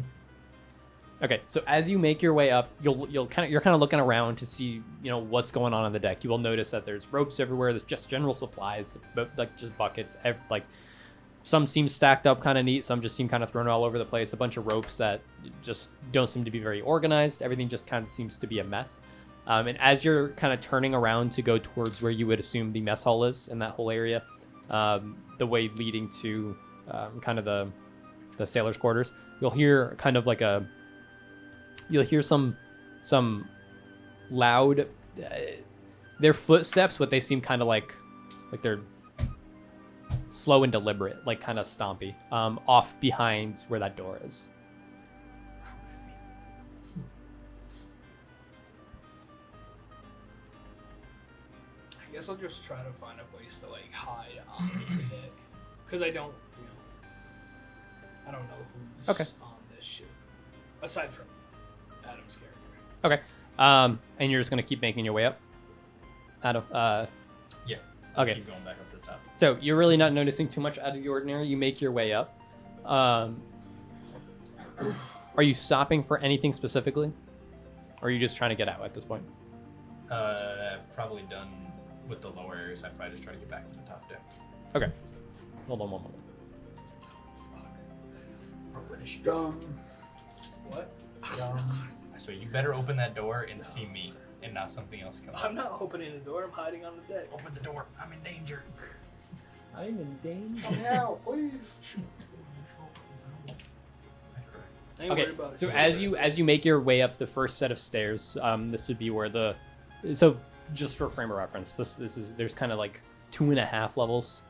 Okay, so as you make your way up, you're kind of looking around to see what's going on the deck. You will notice that there's ropes everywhere. There's just general supplies, like just buckets. Like some seem stacked up kind of neat. Some just seem kind of thrown all over the place. A bunch of ropes that just don't seem to be very organized. Everything just kind of seems to be a mess. And as you're kind of turning around to go towards where you would assume the mess hall is in that whole area, the way leading to kind of the sailors' quarters, you'll hear kind of like you'll hear some loud their footsteps, but they seem kind of like they're slow and deliberate, like kind of stompy, off behind where that door is. I guess I'll just try to find a place to like hide on the deck, because I don't know who's Okay. on this ship aside from Adam's character. Okay. And you're just gonna keep making your way up. Adam. Yeah. Okay. Keep going back up to the top. So you're really not noticing too much out of the ordinary. You make your way up. Are you stopping for anything specifically, or are you just trying to get out at this point? Probably done with the lower areas. I'd probably just try to get back to the top deck. Okay. Hold on one moment. Fuck. Or what is she? Dumb. What? Dumb. I So you better open that door and see me, and not something else come I'm up. not opening the door. I'm hiding on the deck. Open the door. I'm in danger. I'm in danger. Come out, please. I ain't Okay, worried about so it. as you make your way up the first set of stairs, this would be where just for frame of reference, this is there's kind of like 2.5 levels.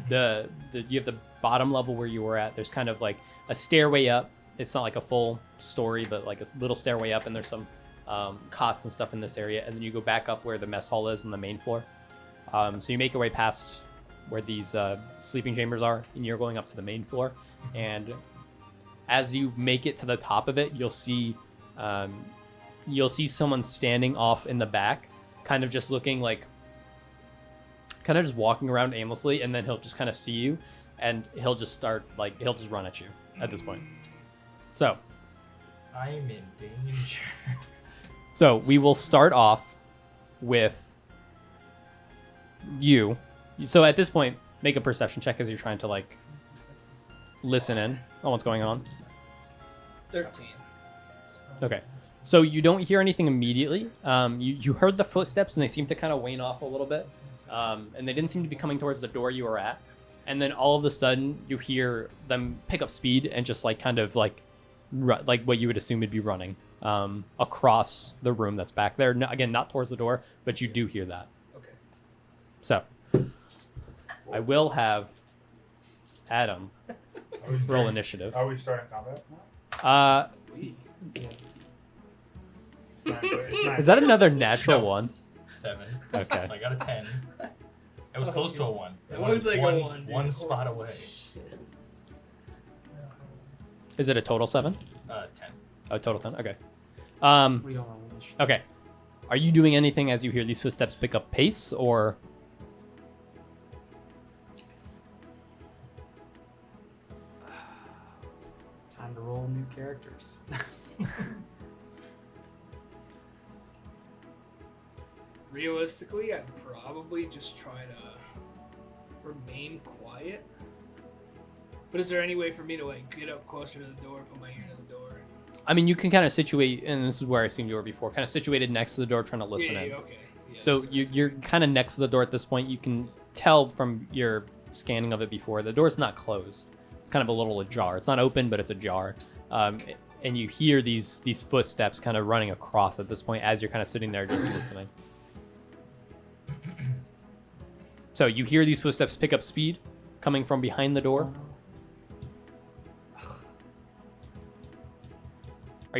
The you have the bottom level where you were at. There's kind of like a stairway up. It's not like a full story, but like a little stairway up, and there's some cots and stuff in this area, and then you go back up where the mess hall is on the main floor. So you make your way past where these sleeping chambers are, and you're going up to the main floor, and as you make it to the top of it, you'll see someone standing off in the back, kind of just looking like, kind of just walking around aimlessly, and then he'll just kind of see you, and he'll just run at you at this point. So I'm in danger. So we will start off with you. So at this point, make a perception check as you're trying to like listen in on what's going on. 13. Okay. So you don't hear anything immediately. You heard the footsteps and they seem to kind of wane off a little bit. And they didn't seem to be coming towards the door you were at. And then all of a sudden you hear them pick up speed and just like kind of like like what you would assume would be running across the room that's back there. No, again, not towards the door, but you do hear that. Okay. So I will have Adam roll initiative. Are we starting combat? Is that another natural No. one? 7. Okay. So I got a 10. It was close to a 1. It looked like a 1. dude. One spot away. Is it a total 7? 10. Oh, total 10. Okay. We don't know which. Okay. Are you doing anything as you hear these footsteps pick up pace, or? Time to roll new characters. Realistically, I'd probably just try to remain quiet. But is there any way for me to like get up closer to the door, put my ear to the door? I mean, you can kind of situate, and this is where I assumed you were before, kind of situated next to the door, trying to listen in. Okay. Yeah, So that's you're kind of next to the door at this point. You can tell from your scanning of it before, the door's not closed. It's kind of a little ajar. It's not open, but it's ajar. And you hear these footsteps kind of running across at this point as you're kind of sitting there just listening. So you hear these footsteps pick up speed coming from behind the door. Are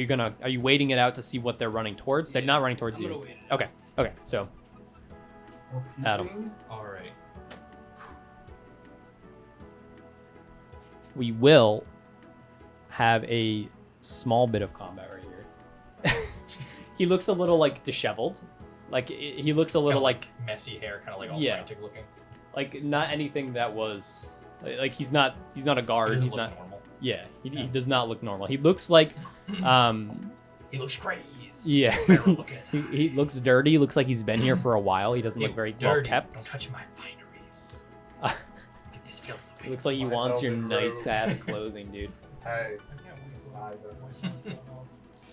you waiting it out to see what they're running towards? They're not running towards I'm you. gonna wait. Okay. So Adam. Alright. we will have a small bit of combat right here. He looks a little like disheveled. Like he looks a little like messy hair, kind of like all Yeah. frantic looking. like not anything that was like he's not a guard. He He's doesn't not. look normal. Yeah, he does not look normal. He looks like He looks crazy. yeah. Better look at he looks dirty. Looks like he's been here for a while. He doesn't look very well dirty. kept. Don't touch my fineries. Look at this filth. It looks like he My wants your velvet nice robe. ass clothing, dude. Hey, I can't wait it's to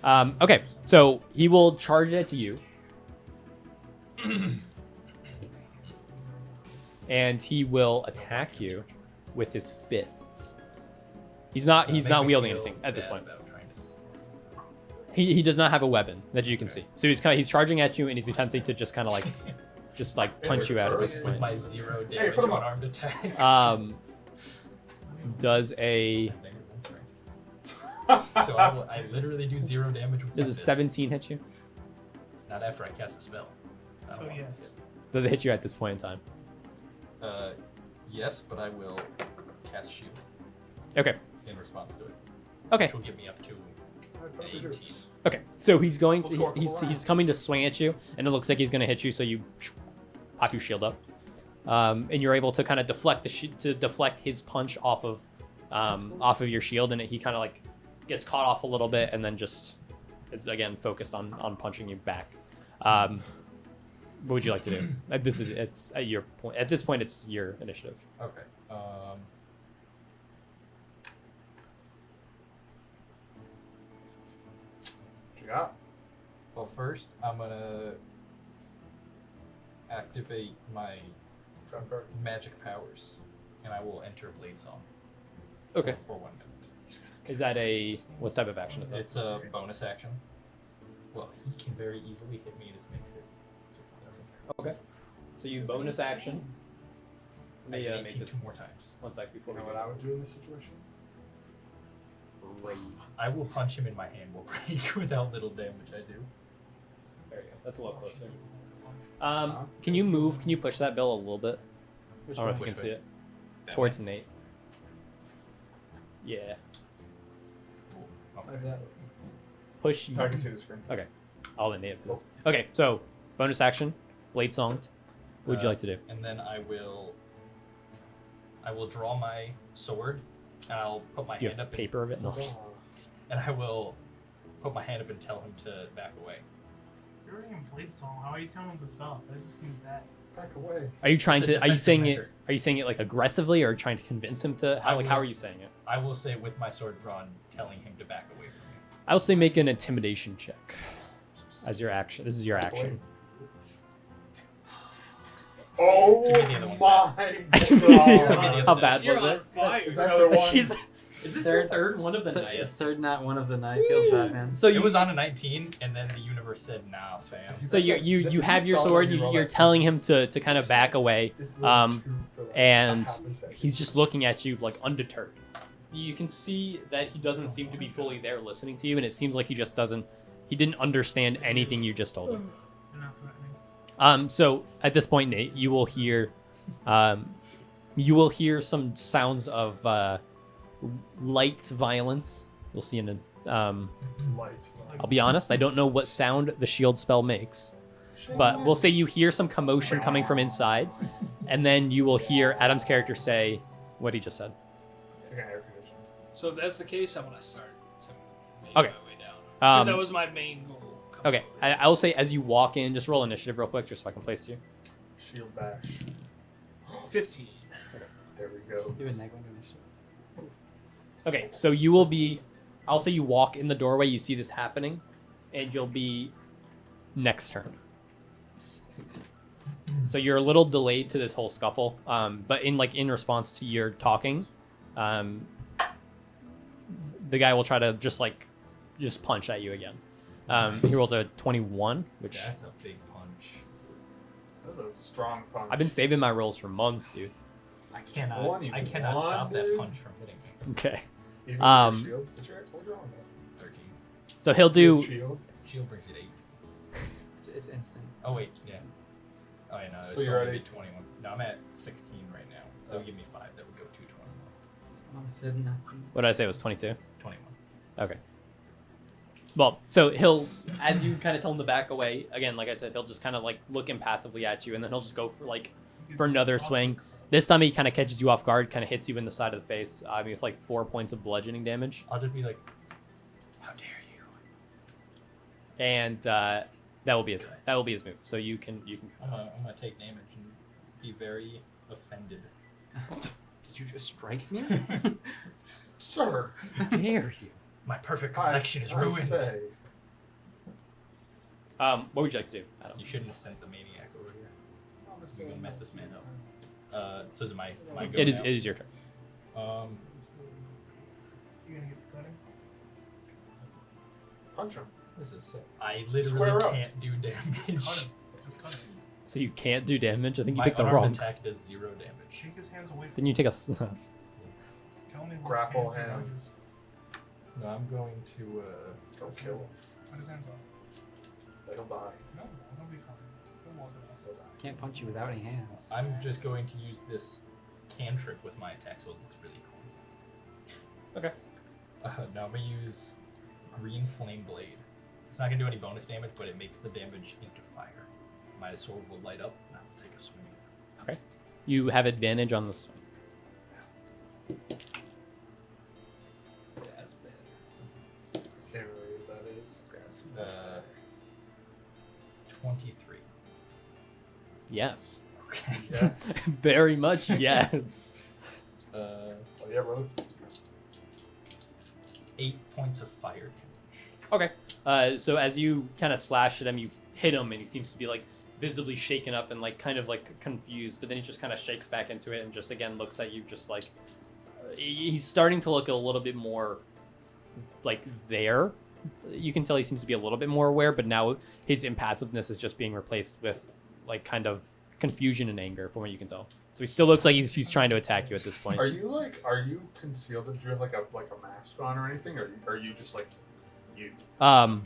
either. Okay, so he will charge at you, and he will attack you with his fists. He's not wielding anything at this point. He does not have a weapon that you can see. So he's charging at you, and he's attempting to just kind of like punch you out at this With point. my 0 Hey, damage put him on up. armed attacks. Does a So I literally do 0 damage with does a this. 17 hit you? Not after I cast a spell. I don't So want yes. Does it hit you at this point in time? Yes, but I will cast shield Okay. in response to it, Okay. which will get me up to an 18. Okay. So he's going to We'll score he's 4 he's coming to swing at you, and it looks like he's going to hit you. So you pop your shield up, and you're able to kind of deflect deflect his punch off of your shield, and he kind of like gets caught off a little bit, and then just is again focused on punching you back. What would you like to do? It's at your point. At this point, it's your initiative. Okay. What you got? Well, first I'm gonna activate my Trump card. magic powers, and I will enter Blade Song. Okay. For 1 minute. Is that a what type of action is that? It's a bonus action. Well, he can very easily hit me. Just makes it so it doesn't. Okay. So you bonus action. I May can make 18 this 2 more times. 1 sec You before know we what go. I would do in this situation? I will punch him in my hand. Will break without little damage. I do. There you go. That's a little closer. Can you move? Can you push that bill a little bit? I don't know if you Which can see way? it. That Towards way? Nate. Yeah. Okay. that? Push. I can see the screen. Okay. I'll let Nate. Okay. So bonus action, blade songed. What would you like to do? And then I will draw my sword, and I'll put my Do you hand have up paper of it? No. and I will put my hand up and tell him to back away. You're already in Blade Song. How are you telling him to stop? That just seems bad. Back away. Are you trying It's a to? Are you defensive saying it? measure. Are you saying it like aggressively, or trying to convince him to? How I how will- are you saying it? I will say with my sword drawn, telling him to back away from me. I will say make an intimidation check as your action. This is your action. Oh Give me the other one my God. How bad You're was on it? fire. Is that the one? She's. Is this your third one of the night? Third not one of the night feels bad, man. So you It was on a 19, and then the universe said, "Nah, fam." So you have your sword. You're telling him to kind of back away, and he's just looking at you like undeterred. You can see that he doesn't seem to be fully there listening to you, and it seems like he just doesn't. He didn't understand anything you just told him. You're not threatening. So at this point, Nate, you will hear some sounds of light violence. You'll see in a. Light. I'll be honest, I don't know what sound the shield spell makes, but we'll say you hear some commotion coming from inside, and then you will hear Adam's character say what he just said. It's like an air conditioner. So if that's the case, I'm gonna start to make Okay. my way down. Because that Um, was my main goal. okay, I will say as you walk in, just roll initiative real quick, just so I can place you. Shield bash. 15. There we go. Do a neg one initiative. Okay, so you will be. I'll say you walk in the doorway, you see this happening, and you'll be next turn. So you're a little delayed to this whole scuffle, but in response to your talking, the guy will try to just punch at you again. He rolls a 21, which That's a big punch. That's a strong punch. I've been saving my rolls for months, dude. I cannot. One, you I cannot won, stop that dude. punch from hitting me. Okay, Even um, with your shield. What's your on 13. so he'll that? do. Shield. Shield brings it 8. It's instant. Oh wait, yeah. Oh yeah, no. So So you're you're at at 18. 21. No, I'm at 16 right now. That would give me 5. That would go to 21. Mom said nothing. What did I say? It was 22. 21. Okay. Well, so he'll, as you kind of tell him to back away, again, like I said, he'll just kind of like look impassively at you, and then he'll just go for another swing. This time he kind of catches you off guard, kind of hits you in the side of the face. I mean, it's like 4 points of bludgeoning damage, I'll just be like, "How dare you!" and that will be his move. So you can. I'm gonna take damage and be very offended. Did you just strike me? Sir. Dare you? My perfect complexion is ruined. Say. What would you like to do, Adam? You shouldn't have sent the maniac over here. You're gonna mess this man up. So is it my go It is. now? It is your turn. You're gonna get to cutting? Punch him. This is sick. I Square literally up. can't do damage. Cut him. Just cut him. So you can't do damage. I think you My picked the unarmed wrong. attack does 0 damage. Shake his hands away from Then you take a. Tell me what's Grapple hand him. dodges. No, I'm going to. Don't kill him. Cut his hands off. Let him die. No, he'll be fine. He'll walk it off. He'll die. Can't punch you without any hands. I'm just going to use this cantrip with my attack, so it looks really cool. Okay. Now I'm gonna use Green Flame Blade. It's not gonna do any bonus damage, but it makes the damage into fire. My sword will light up, and I will take a swing. Okay. You have advantage on the swing. That's bad. Can't remember what that is. 23. Yes. Okay. Yeah. Very much yes. Oh yeah, brother. 8 points of fire damage. Okay. So as you kind of slash at him, you hit him, and he seems to be like visibly shaken up and like kind of like confused. But then he just kind of shakes back into it and just again looks at you, just like he's starting to look a little bit more like there. You can tell he seems to be a little bit more aware, but now his impassiveness is just being replaced with like kind of confusion and anger, from what you can tell. So he still looks like he's trying to attack you at this point. Are you concealed? Do you have like a mask on or anything? Or are you just like you? Are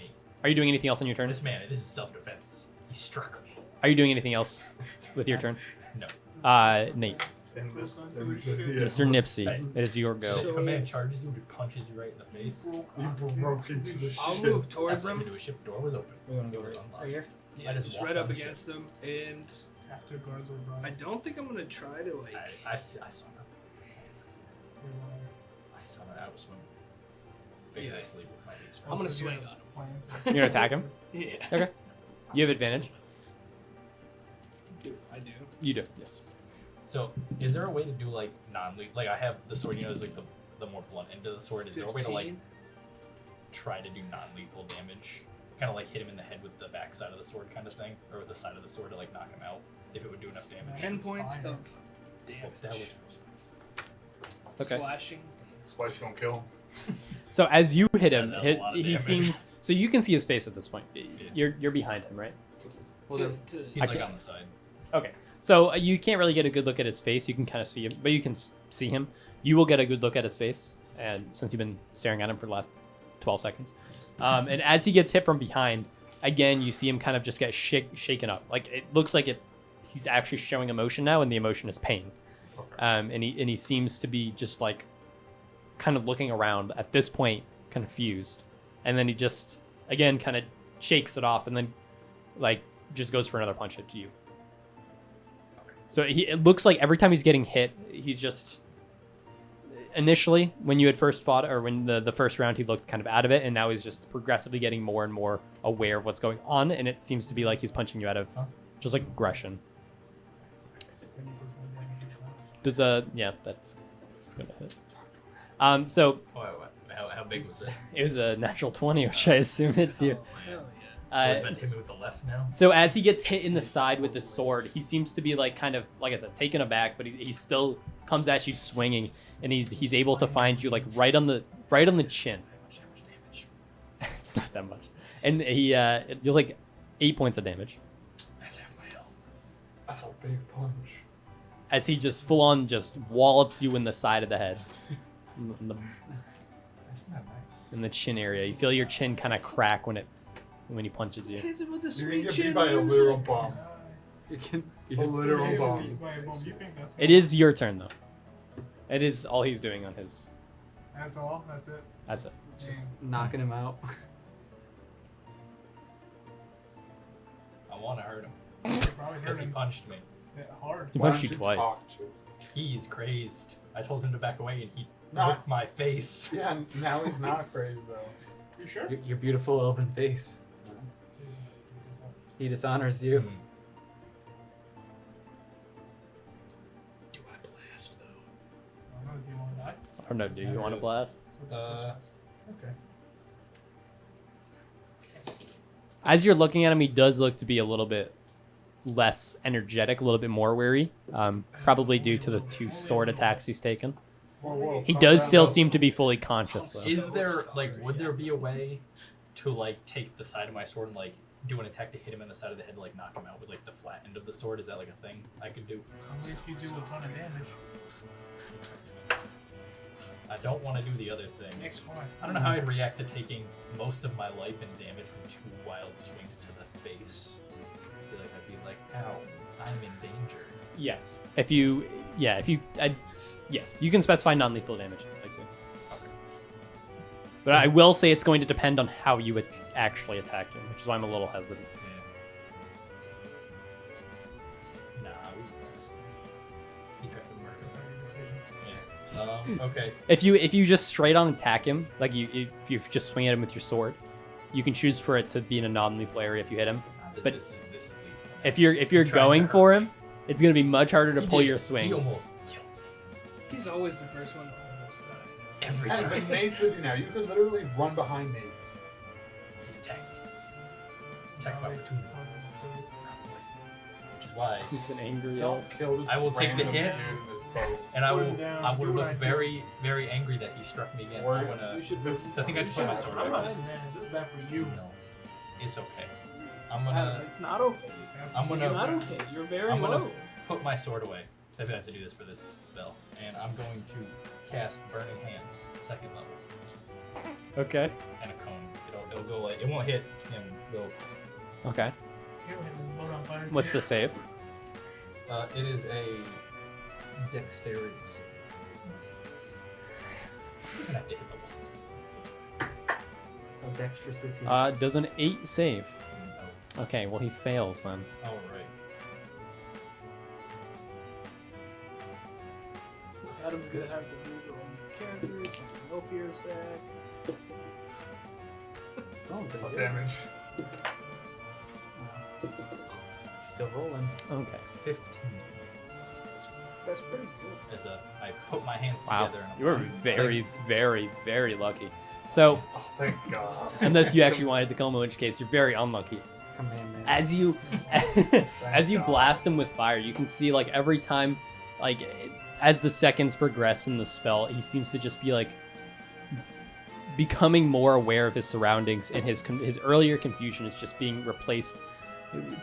you doing anything else on your turn? This man, this is self-defense. He struck me. Are you doing anything else with your turn? No. Nate. Yeah. Mr. Nipsey, it is your go. So if a man charges you, he punches you right in the face. You broke into the I'll ship. move towards That's what him. you do. A ship door was open. It was Right unlocked. here. Yeah, I just just walked right up on the ship. against him, and After guards were brought. I don't think I'm gonna try to like. I saw him. I saw him. I was swimming. Vigorously with my legs. I'm gonna swing on him. You're gonna attack him? Yeah. Okay. You have advantage. I do. You do. Yes. So, is there a way to do like non-lethal? Like I have the sword, you know, there's like the more blunt end of the sword. Is there a way to like 15? try to do non-lethal damage? Kind of like hit him in the head with the back side of the sword, kind of thing, or with the side of the sword to like knock him out, if it would do enough damage. 10 It's points fine. of Oh, that damage. was Okay. Slashing. Splash gonna kill him. So as you hit him, That's a lot of he damage. seems. So you can see his face at this point. You're behind him, right? He's like can't- on the side. Okay. So you can't really get a good look at his face. You can kind of see him, but you can see him. You will get a good look at his face, and since you've been staring at him for the last 12 seconds, and as he gets hit from behind, again you see him kind of just get shaken up. Like it looks like he's actually showing emotion now, and the emotion is pain. Okay. And he seems to be just like kind of looking around at this point, confused, and then he just again kind of shakes it off, and then like just goes for another punch at you. So it looks like every time he's getting hit, he's just initially when you had first fought, or when the first round, he looked kind of out of it, and now he's just progressively getting more and more aware of what's going on, and it seems to be like he's punching you out of just like aggression. Does yeah, that's gonna hit. So Oh, how big was it? it was a natural 20, which I assume hits you. Oh, hell yeah. Let's hit me with the left now. So as he gets hit in the side with the sword, he seems to be like kind of, like I said, taken aback, but he still comes at you swinging, and he's able to find you like right on the chin. How much damage? It's not that much, and he you're like 8 points of damage That's half my health. That's a big punch. as he just full on just wallops you in the side of the head, That's not nice. in the chin area. You feel your chin kind of crack when he punches you. Hits him with the You're sweet gonna get chin beat by a music. literal bomb. You can. A literal bomb. You think that's It is your turn though. It is all he's doing on his. That's all? That's it? That's it. Just knocking him out. I want to hurt him Probably hurt because he him punched me. hard. He Why punched don't you twice. talk to- He's crazed. I told him to back away, and he Not- broke my face. Yeah, now he's not crazy though. You sure? Your beautiful elven face. He dishonors you. Hmm. Do I blast though? I don't know. Do you want to die? I don't know. Do you want to blast? That's what this Uh, question is. Okay. As you're looking at him, he does look to be a little bit less energetic, a little bit more weary, probably due to the 2 sword attacks he's taken. Whoa, whoa, He calm does down, still though. seem to be fully conscious, though. Is there like, would there be a way to like take the side of my sword and like do an attack to hit him in the side of the head to like knock him out with like the flat end of the sword? Is that like a thing I could do? Only if you do a ton of damage. I don't want to do the other thing. Next one. I don't know how I'd react to taking most of my life and damage from 2 wild swings to the face. I feel like I'd be like, ow, I'm in danger. Yes. Yes, you can specify non-lethal damage if you'd like to. Okay. But I will say it's going to depend on how you would actually attack him, which is why I'm a little hesitant. Yeah. Nah, we blast. Keep it with murder. Your decision. Yeah. Okay. If you just straight on attack him, like if you just swing at him with your sword, you can choose for it to be in a non-lethal area if you hit him. But this is lethal. If you're Trying to going hurt for me. him, it's gonna be much harder to He pull did. your He swings. almost killed me He's always the first one to almost die. every Hey, time. but Nate's with you now. You could literally run behind Nate. attack of No, opportunity. that's good. Which is why, He's an angry elf. Don't kill this I will take the random hit. dude in this boat. and I Put will him down, I will do what look I do. very, very angry that he struck me again. Or I'm gonna. You should. This is So I think I should put my sword I'm away. not mad. This is bad for you. No, it's okay. I'm Adam, gonna it's not okay. I'm It's gonna not okay. You're very I'm gonna low. put my sword away. So I have to do this for this spell, and I'm going to cast Burning Hands, 2nd level, Okay. and a cone. It'll go like it won't hit him. It'll, Okay. He'll hit this boat on fire. What's the save? it is a dexterity save. He doesn't have to hit the walls and stuff. Oh, dexterous is he? Does an 8 save? No. Okay, well he fails then. Oh right. Adam's gonna have to reroll characters. So there's no fears back. Oh, What very good. damage? Still rolling. Okay. 15. That's pretty good. As I put my hands Wow. together. And You were I'm very, very, very lucky. So, Oh, thank God. unless you actually wanted to kill him, in which case you're very unlucky. Commandment. As you as you God. blast him with fire, you can see like every time, like as the seconds progress in the spell, he seems to just be like becoming more aware of his surroundings, and his earlier confusion is just being replaced.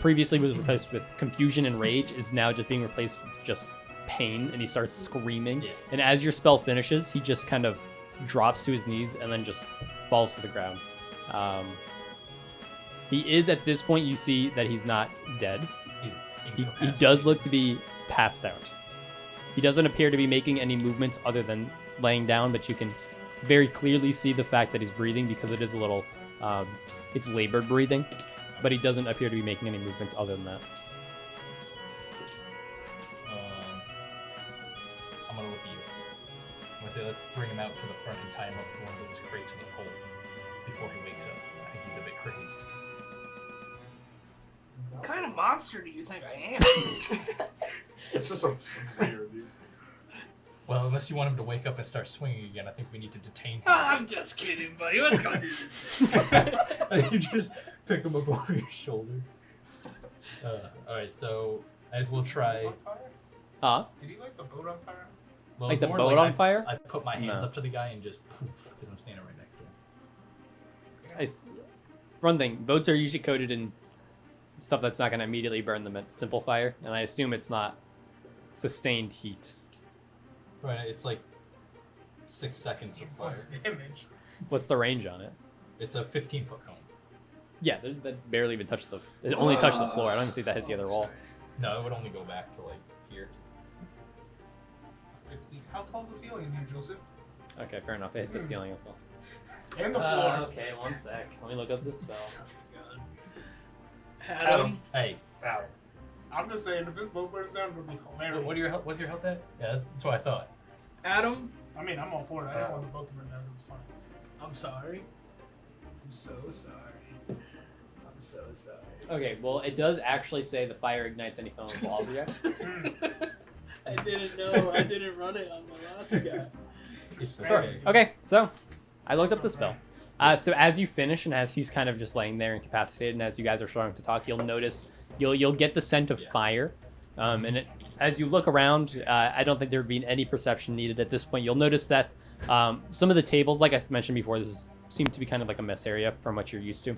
Previously was replaced with confusion and rage, is now just being replaced with just pain, and he starts screaming. Yeah. And as your spell finishes, he just kind of drops to his knees and then just falls to the ground. He is at this point, you see that he's not dead. He's He incapacitated. does look to be passed out. He doesn't appear to be making any movements other than laying down, but you can very clearly see the fact that he's breathing because it is a little, it's labored breathing, but he doesn't appear to be making any movements other than that. I'm gonna look at you. I'm gonna say, let's bring him out to the front and tie him up to one of those crates with a pole before he wakes up. I think he's a bit crazed. What kind of monster do you think I am? It's just a weird dude. Well, unless you want him to wake up and start swinging again, I think we need to detain him. I'm just kidding, buddy. Let's go do this thing. You just pick him up over your shoulder. Alright, so as we'll try. On fire? Huh? Did he light the boat on fire? Well, Like the more boat on fire? I put my hands No. up to the guy and just poof, because I'm standing right next to him. One thing, boats are usually coated in stuff that's not going to immediately burn them at simple fire, and I assume it's not sustained heat. Right, it's like 6 seconds of fire. What's damage? What's the range on it? It's a 15-foot cone. Yeah, that barely even touched the. It only touched the floor. I don't even think that hit the other wall. No, it would only go back to like here. 50. How tall's the ceiling in here, Joseph? Okay, fair enough. It hit the ceiling as well. And the floor. Okay, one sec. Let me look up this spell. Adam, Hey, Ow. I'm just saying, if this boat burns down, it'll be hilarious. what's your health at? Yeah, that's what I thought. Adam, I mean, I'm all for it. I just want the boat to burn down. It's fine. I'm sorry. I'm so sorry. I'm so sorry. Okay, well, it does actually say the fire ignites any flammable object. I didn't know. I didn't run it on my last guy. It's Sure. okay. Okay, so I looked up the spell. So as you finish and as he's kind of just laying there incapacitated, and as you guys are starting to talk, you'll notice you'll get the scent of fire, and as you look around, I don't think there would be any perception needed at this point. You'll notice that some of the tables, like I mentioned before, seem to be kind of like a mess area from what you're used to.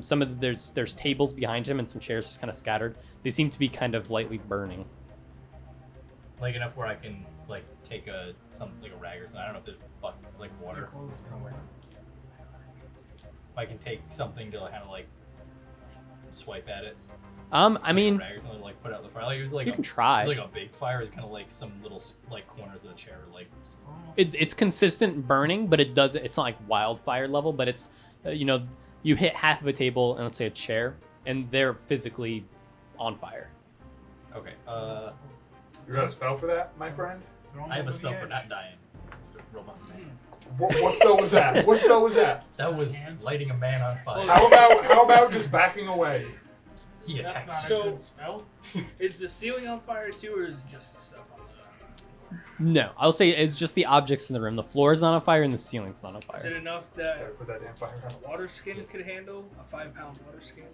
Some of there's tables behind him and some chairs just kind of scattered. They seem to be kind of lightly burning. Like enough where I can like take a rag or something. I don't know if there's like You're water. close. If I can take something to kind of like swipe at it. I mean, Like a rag or something, like put out the fire. Like it was like you can try. It's like a big fire. It's kind of like some little like corners of the chair, like just It's consistent burning, but it's not like wildfire level, but it's you hit half of a table and let's say a chair, and they're physically on fire. okay. You got a spell for that, my friend? I have a spell for not dying. It's the robot man. What spell was that? What spell was that? That was Hands. lighting a man on fire. How about just backing away? He That's attacks. not So- a good spell. Is the ceiling on fire too, or is it just the stuff on the floor? No, I'll say it's just the objects in the room. The floor is not on fire and the ceiling's not on Is it fire. enough Gotta that put that damn fire out. a water skin could handle? A 5-pound water skin?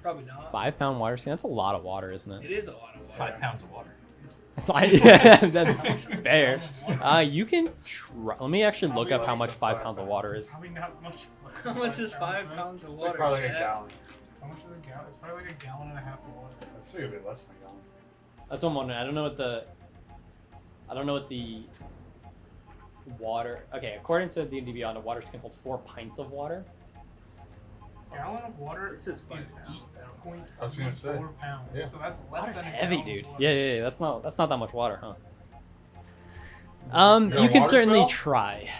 Probably not. 5 pound water skin. That's a lot of water, isn't it? It is a lot of water. 5 pounds of water. It's like, yeah, that's fair. You can try. Let me actually look up how much 5 pounds of water is. Probably not much. How much is 5 pounds of It's water? like probably like a Chad? gallon. How much is a gallon? It's probably like a gallon and a half of water. I figured it'd be less than a gallon. That's what I'm wondering. I don't know what the water. Okay, according to D&D Beyond, a water skin holds 4 pints of water. A gallon of water This is 5 is pounds. I don't know. I was gonna say. 4 pounds. Yeah. So that's less Water's than a heavy, gallon of dude. water. Yeah. That's not that much water, huh? You got You a can water certainly spell? try,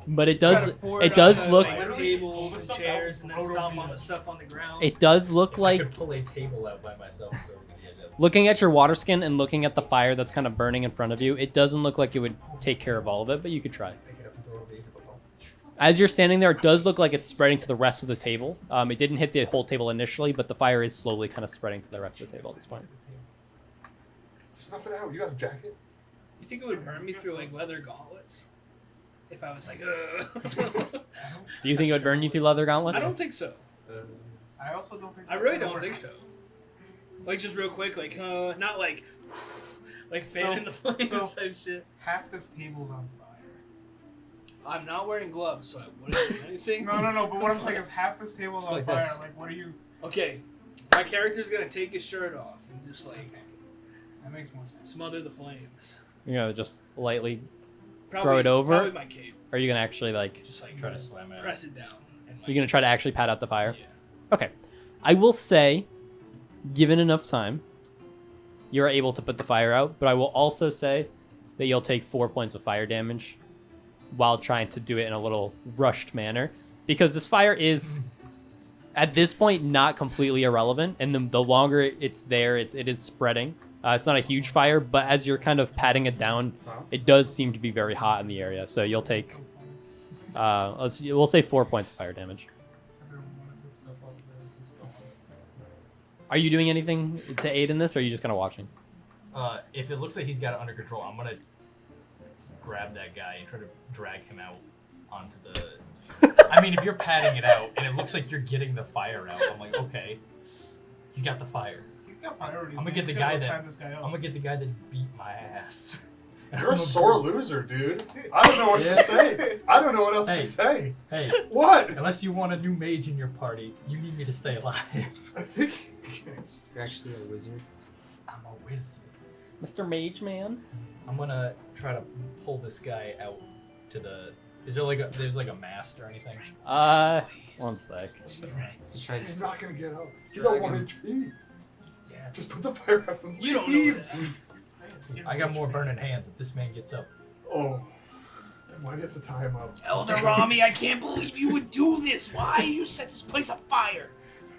but it Try does to pour it on does the, look like, Literally tables pull the and stuff chairs out, and then roll it stomp over on the the- stuff on the ground. it does look If like I could pull a table out by myself, so we can get it. looking at your water skin and looking at the fire that's kind of burning in front of you. It doesn't look like it would take care of all of it, but you could try. Pick it up and throw it over the end of a ball. As you're standing there, it does look like it's spreading to the rest of the table. It didn't hit the whole table initially, but the fire is slowly kind of spreading to the rest of the table at this point. Snuff it out. You got a jacket? You think it would burn me through like leather gauntlets? If I was like, Do you think it would burn you through leather gauntlets? I don't think so. I also don't think. I that's really gonna don't work. think so. Like just real quick, like not like fanning the flames so- type shit. Half this table's on fire. I'm not wearing gloves, so I wouldn't do anything. No. But what I'm saying is half this table's It's on like fire. this. Like, what are you? Okay, my character's gonna take his shirt off and just like That makes more sense. smother the flames. You're gonna just lightly, Probably, it over? Probably my cape. or are you gonna actually like? Just like Try to slam it. press it down. And, like, You're gonna try to actually pat out the fire. Yeah. Okay, I will say, given enough time, you're able to put the fire out. But I will also say that you'll take 4 points of fire damage while trying to do it in a little rushed manner, because this fire is, at this point, not completely irrelevant. And the longer it's there, it is spreading. It's not a huge fire, but as you're kind of patting it down, it does seem to be very hot in the area. So you'll take, So funny. we'll say 4 points of fire damage. Everyone wanted this stuff up there. This is gone. Are you doing anything to aid in this, or are you just kind of watching? If it looks like he's got it under control, I'm gonna grab that guy and try to drag him out onto the. I mean, if you're patting it out and it looks like you're getting the fire out, I'm like, okay, he's got the fire. He's got priorities. I'm gonna man. get the He's guy gotta go that- tie this guy up. I'm gonna get the guy that beat my ass. You're a sore loser, dude. I don't know what to say. I don't know what else Hey. to say. Hey, What? unless you want a new mage in your party, you need me to stay alive. I think. You're actually a wizard. I'm a wizard. Mr. Mage Man? I'm gonna try to pull this guy out to the. Is there like there's like a mast or anything? One sec. Let's try He's to not gonna get up. He's Drag at 1 him. HP. Yeah. Just put the fire out and You don't know leave. that. I got more burning hands if this man gets up. Oh. Then why do you have to tie him up? Eladamri, I can't believe you would do this. Why you set this place on fire?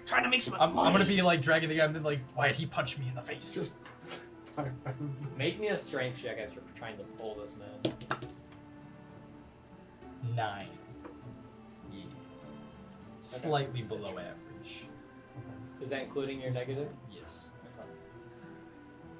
Trying to make some I'm money. gonna be like dragging the guy and be like, why did he punch me in the face? Just fire. Make me a strength check as you're trying to pull this man. 9. Yeah. Slightly below average. Is that including your negative? Yes.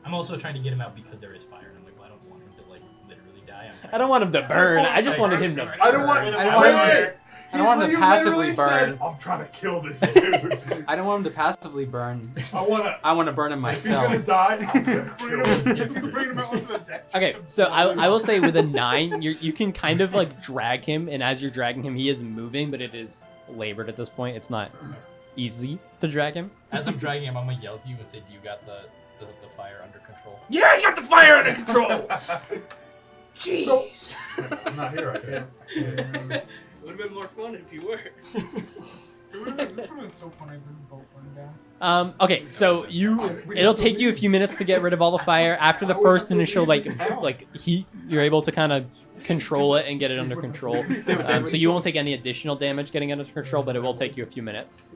I'm also trying to get him out because there is fire, and I'm like, well, I don't want him to like literally die. I don't want him to burn. I just wanted him to. I don't want. I don't want him to- Wait. I don't want him to You passively literally said, burn. I'm trying to kill this dude. I don't want him to passively burn. I wanna. I want to burn him If he's gonna myself. die, I'm gonna Bring kill him, him. bring him out onto the deck. Okay, just to so blow him I will up. say with a 9, you can kind of like drag him, and as you're dragging him, he is moving, but it is labored at this point. It's not easy to drag him. As I'm dragging him, I'm gonna yell to you and say, do you got the fire under control? Yeah, I got the fire under control. Jeez. I'm not here. I can't. Would have been more fun if you were. This would have been so funny if this boat went down. Okay, so it'll take you a few minutes to get rid of all the fire. After the first initial heat, you're able to kind of control it and get it under control. So you won't take any additional damage getting it under control, but it will take you a few minutes.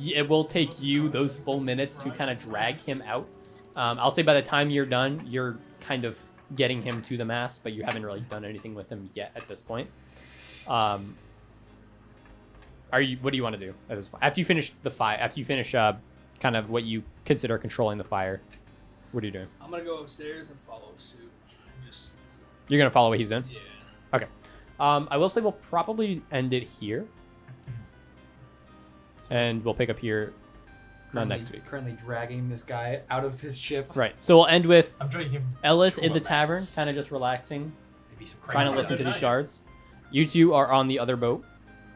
It will take you those full minutes to kind of drag him out. I'll say by the time you're done, you're kind of getting him to the mast, but you haven't really done anything with him yet at this point. What do you want to do at this point? After you finish the fire, after you finish kind of what you consider controlling the fire, what are you doing? I'm gonna go upstairs and follow suit. Just You're gonna follow what he's doing? yeah. Okay. I will say we'll probably end it here. And we'll pick up here next week. Currently dragging this guy out of his ship. Right. So we'll end with I'm dragging him. Ellis to in a the tavern, max. kind of just relaxing, Maybe some trying to crazy listen to shit. these guards. You two are on the other boat.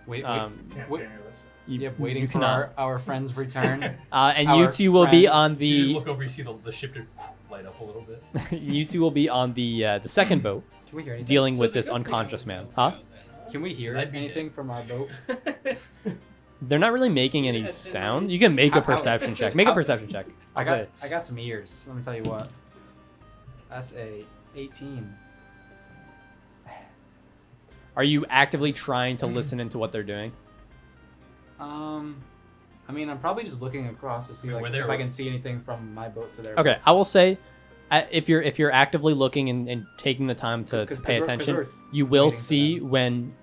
Wait, Can't Wait. see any of this. waiting you for cannot. our friend's return. And our you two will be friends. on You just the. look over, you see the ship just light up a little bit. You two will be on the second boat, Can we hear anything? dealing So with it's a this good thing unconscious I man. don't Huh? know that, Can we hear I'd be anything from our boat? They're not really making any Yeah, sound. You can make a How- perception check. Make a how- perception check. I'll say. I got some ears. Let me tell you what. That's a 18. Are you actively trying to listen into what they're doing? I mean, I'm probably just looking across to see Wait, like were if there- I can see anything from my boat to their. Okay, I will say, if you're actively looking and taking the time to 'Cause pay we're- 'cause attention, we're you will waiting for see when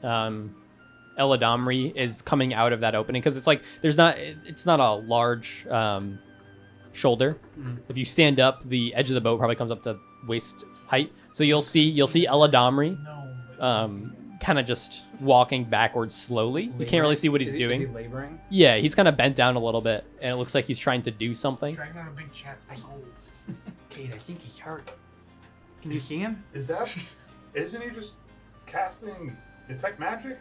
Eladamri is coming out of that opening, because it's like it's not a large shoulder. Mhm. If you stand up, the edge of the boat probably comes up to waist height. So you'll see Eladamri No. but kind of just walking backwards slowly. You can't really see what he's Is doing. he laboring? Yeah, he's kind of bent down a little bit, and it looks like he's trying to do he's something. dragging out a big chest of gold. Cayde, I think he's hurt. Can you see him? Isn't he just casting detect magic?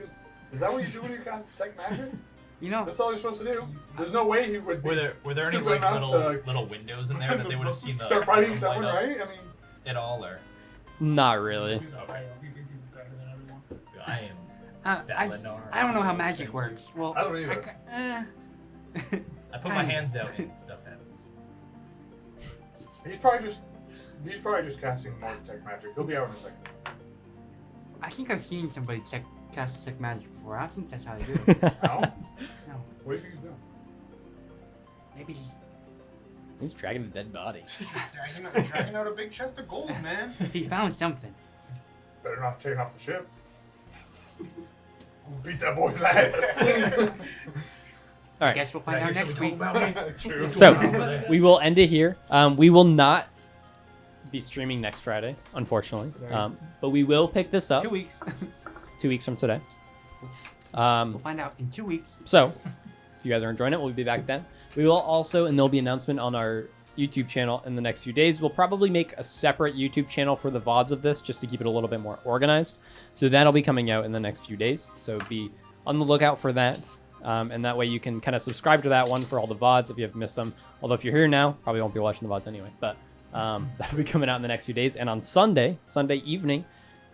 Is that what you do when you cast detect magic? You know, That's all you're supposed to do. There's no way he would be Were there any stupid like enough little windows in there that they would have seen the start fighting light someone, up right? I mean, at all, or Not really. He's right. He thinks he's better than everyone. I am. Valinor. I don't know how magic works. Well, I don't either. I put my Kinda. hands out and stuff happens. he's probably just casting more detect magic. He'll be out in a second. I think I've seen somebody cast detect magic before. I don't think that's how they do it. No? No, What do you think he's doing? maybe. He's dragging a dead body. dragging out a big chest of gold, man. He found something. Better not take off the ship. We'll beat that boy's ass. All right. Guess we'll find Did I out hear next something week. True. So we will end it here. We will not be streaming next Friday, unfortunately, but we will pick this up 2 weeks. 2 weeks from today. We'll find out in 2 weeks. So if you guys are enjoying it, we'll be back then. We will also, and there'll be an announcement on our YouTube channel in the next few days. We'll probably make a separate YouTube channel for the VODs of this, just to keep it a little bit more organized. So that'll be coming out in the next few days. So be on the lookout for that. And that way you can kind of subscribe to that one for all the VODs if you have missed them. Although if you're here now, probably won't be watching the VODs anyway. But that'll be coming out in the next few days. And on Sunday evening,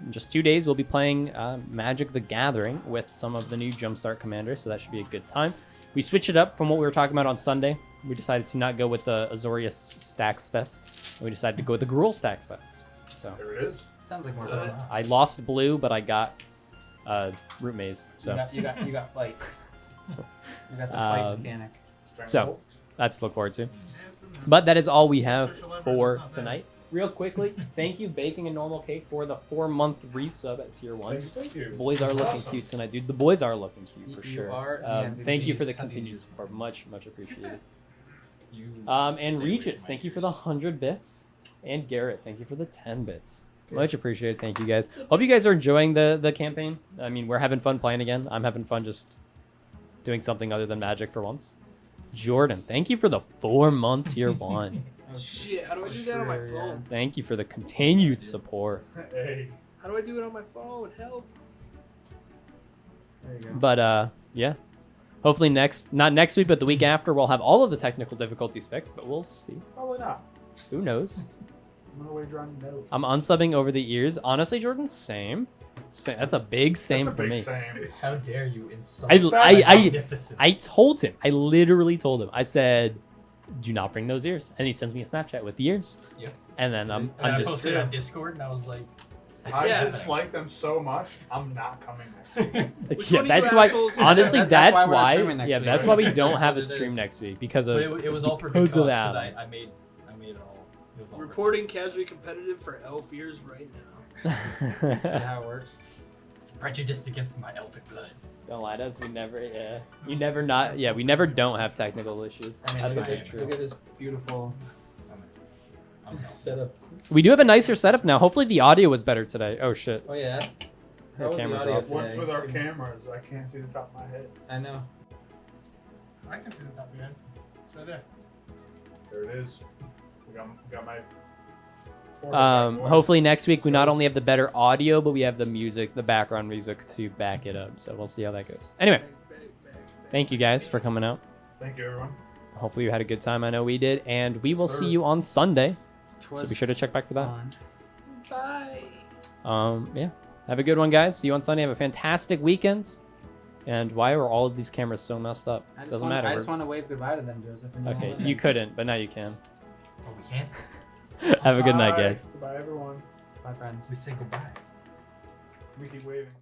in just 2 days, we'll be playing Magic the Gathering with some of the new Jumpstart commanders. So that should be a good time. We switched it up from what we were talking about on Sunday. We decided to not go with the Azorius Stacks Fest. And we decided to go with the Gruul Stacks Fest. So There it is. Sounds like more fun. I lost blue, but I got Root Maze. So You got fight. You got the fight mechanic. So that's to look forward to. But that is all we have for tonight. Real quickly, thank you, Baking a Normal Cake, for the 4-month resub at tier 1. Thank you. The boys are That's looking awesome. cute tonight, dude. The boys are looking cute for You sure. are the Thank you for the MVPs. How these continued use- support. Much appreciated. You And stay away Regis, from my thank you for the ears. 100 bits. And Garrett, thank you for the 10 bits. Much appreciated. Thank you guys. Hope you guys are enjoying the campaign. I mean, we're having fun playing again. I'm having fun just doing something other than Magic for once. Jordan, thank you for the 4-month tier 1. Shit, how do I do that on my Sure, yeah. phone? Thank you for the continued support. Hey. How do I do it on my phone? Help. There you go. But yeah. Hopefully not next week, but the week after, we'll have all of the technical difficulties fixed, but we'll see. Probably not. Who knows? I'm gonna wager on no. I'm unsubbing over the ears. Honestly, Jordan, same. That's a big same That's a for big me. same. How dare you insult I magnificence. told him. I literally told him. I said, "Do not bring those ears." And he sends me a Snapchat with the ears. Yep. And then I'm And I just posted it on Discord, and I was like, I Yeah. dislike them so much. I'm not coming next week. Which yeah. one of you That's why. assholes- Honestly, That's that's why we're not why. streaming next Yeah, week. that's why we don't That's have a what it stream is. next week because but of. it was all for good Because cause, of because that. I made it all. It was all for Reporting casually competitive for elf ears right now. Is that how it works? prejudiced against my elfic blood. Don't lie to us. We never. Yeah. You never not. Yeah. We never don't have technical issues. I mean, That's look, a at big this, true. look at this beautiful I'm setup. We do have a nicer setup now. Hopefully the audio was better today. Oh shit. Oh yeah. Our How was the cameras audio are off. Once today? with our cameras, I can't see the top of my head. I know. I can see the top of your head. It's right there. There it is. We got my. quarterback, boys. Hopefully next week we not only have the better audio, but we have the music, the background music to back it up. So we'll see how that goes. Anyway, thank you guys for coming out. Thank you, everyone. Hopefully you had a good time. I know we did, and we will Sir. see you on Sunday. So Twas be sure to check back for that. fun. Bye. Yeah. Have a good one, guys. See you on Sunday. Have a fantastic weekend. And why are all of these cameras so messed up? Doesn't matter. I just want to wave goodbye to them, Joseph. And Okay, won't. you couldn't, but now you can. Oh, we can't. Have a good night, Bye. guys. Goodbye, everyone. Bye, friends. We say goodbye. We keep waving.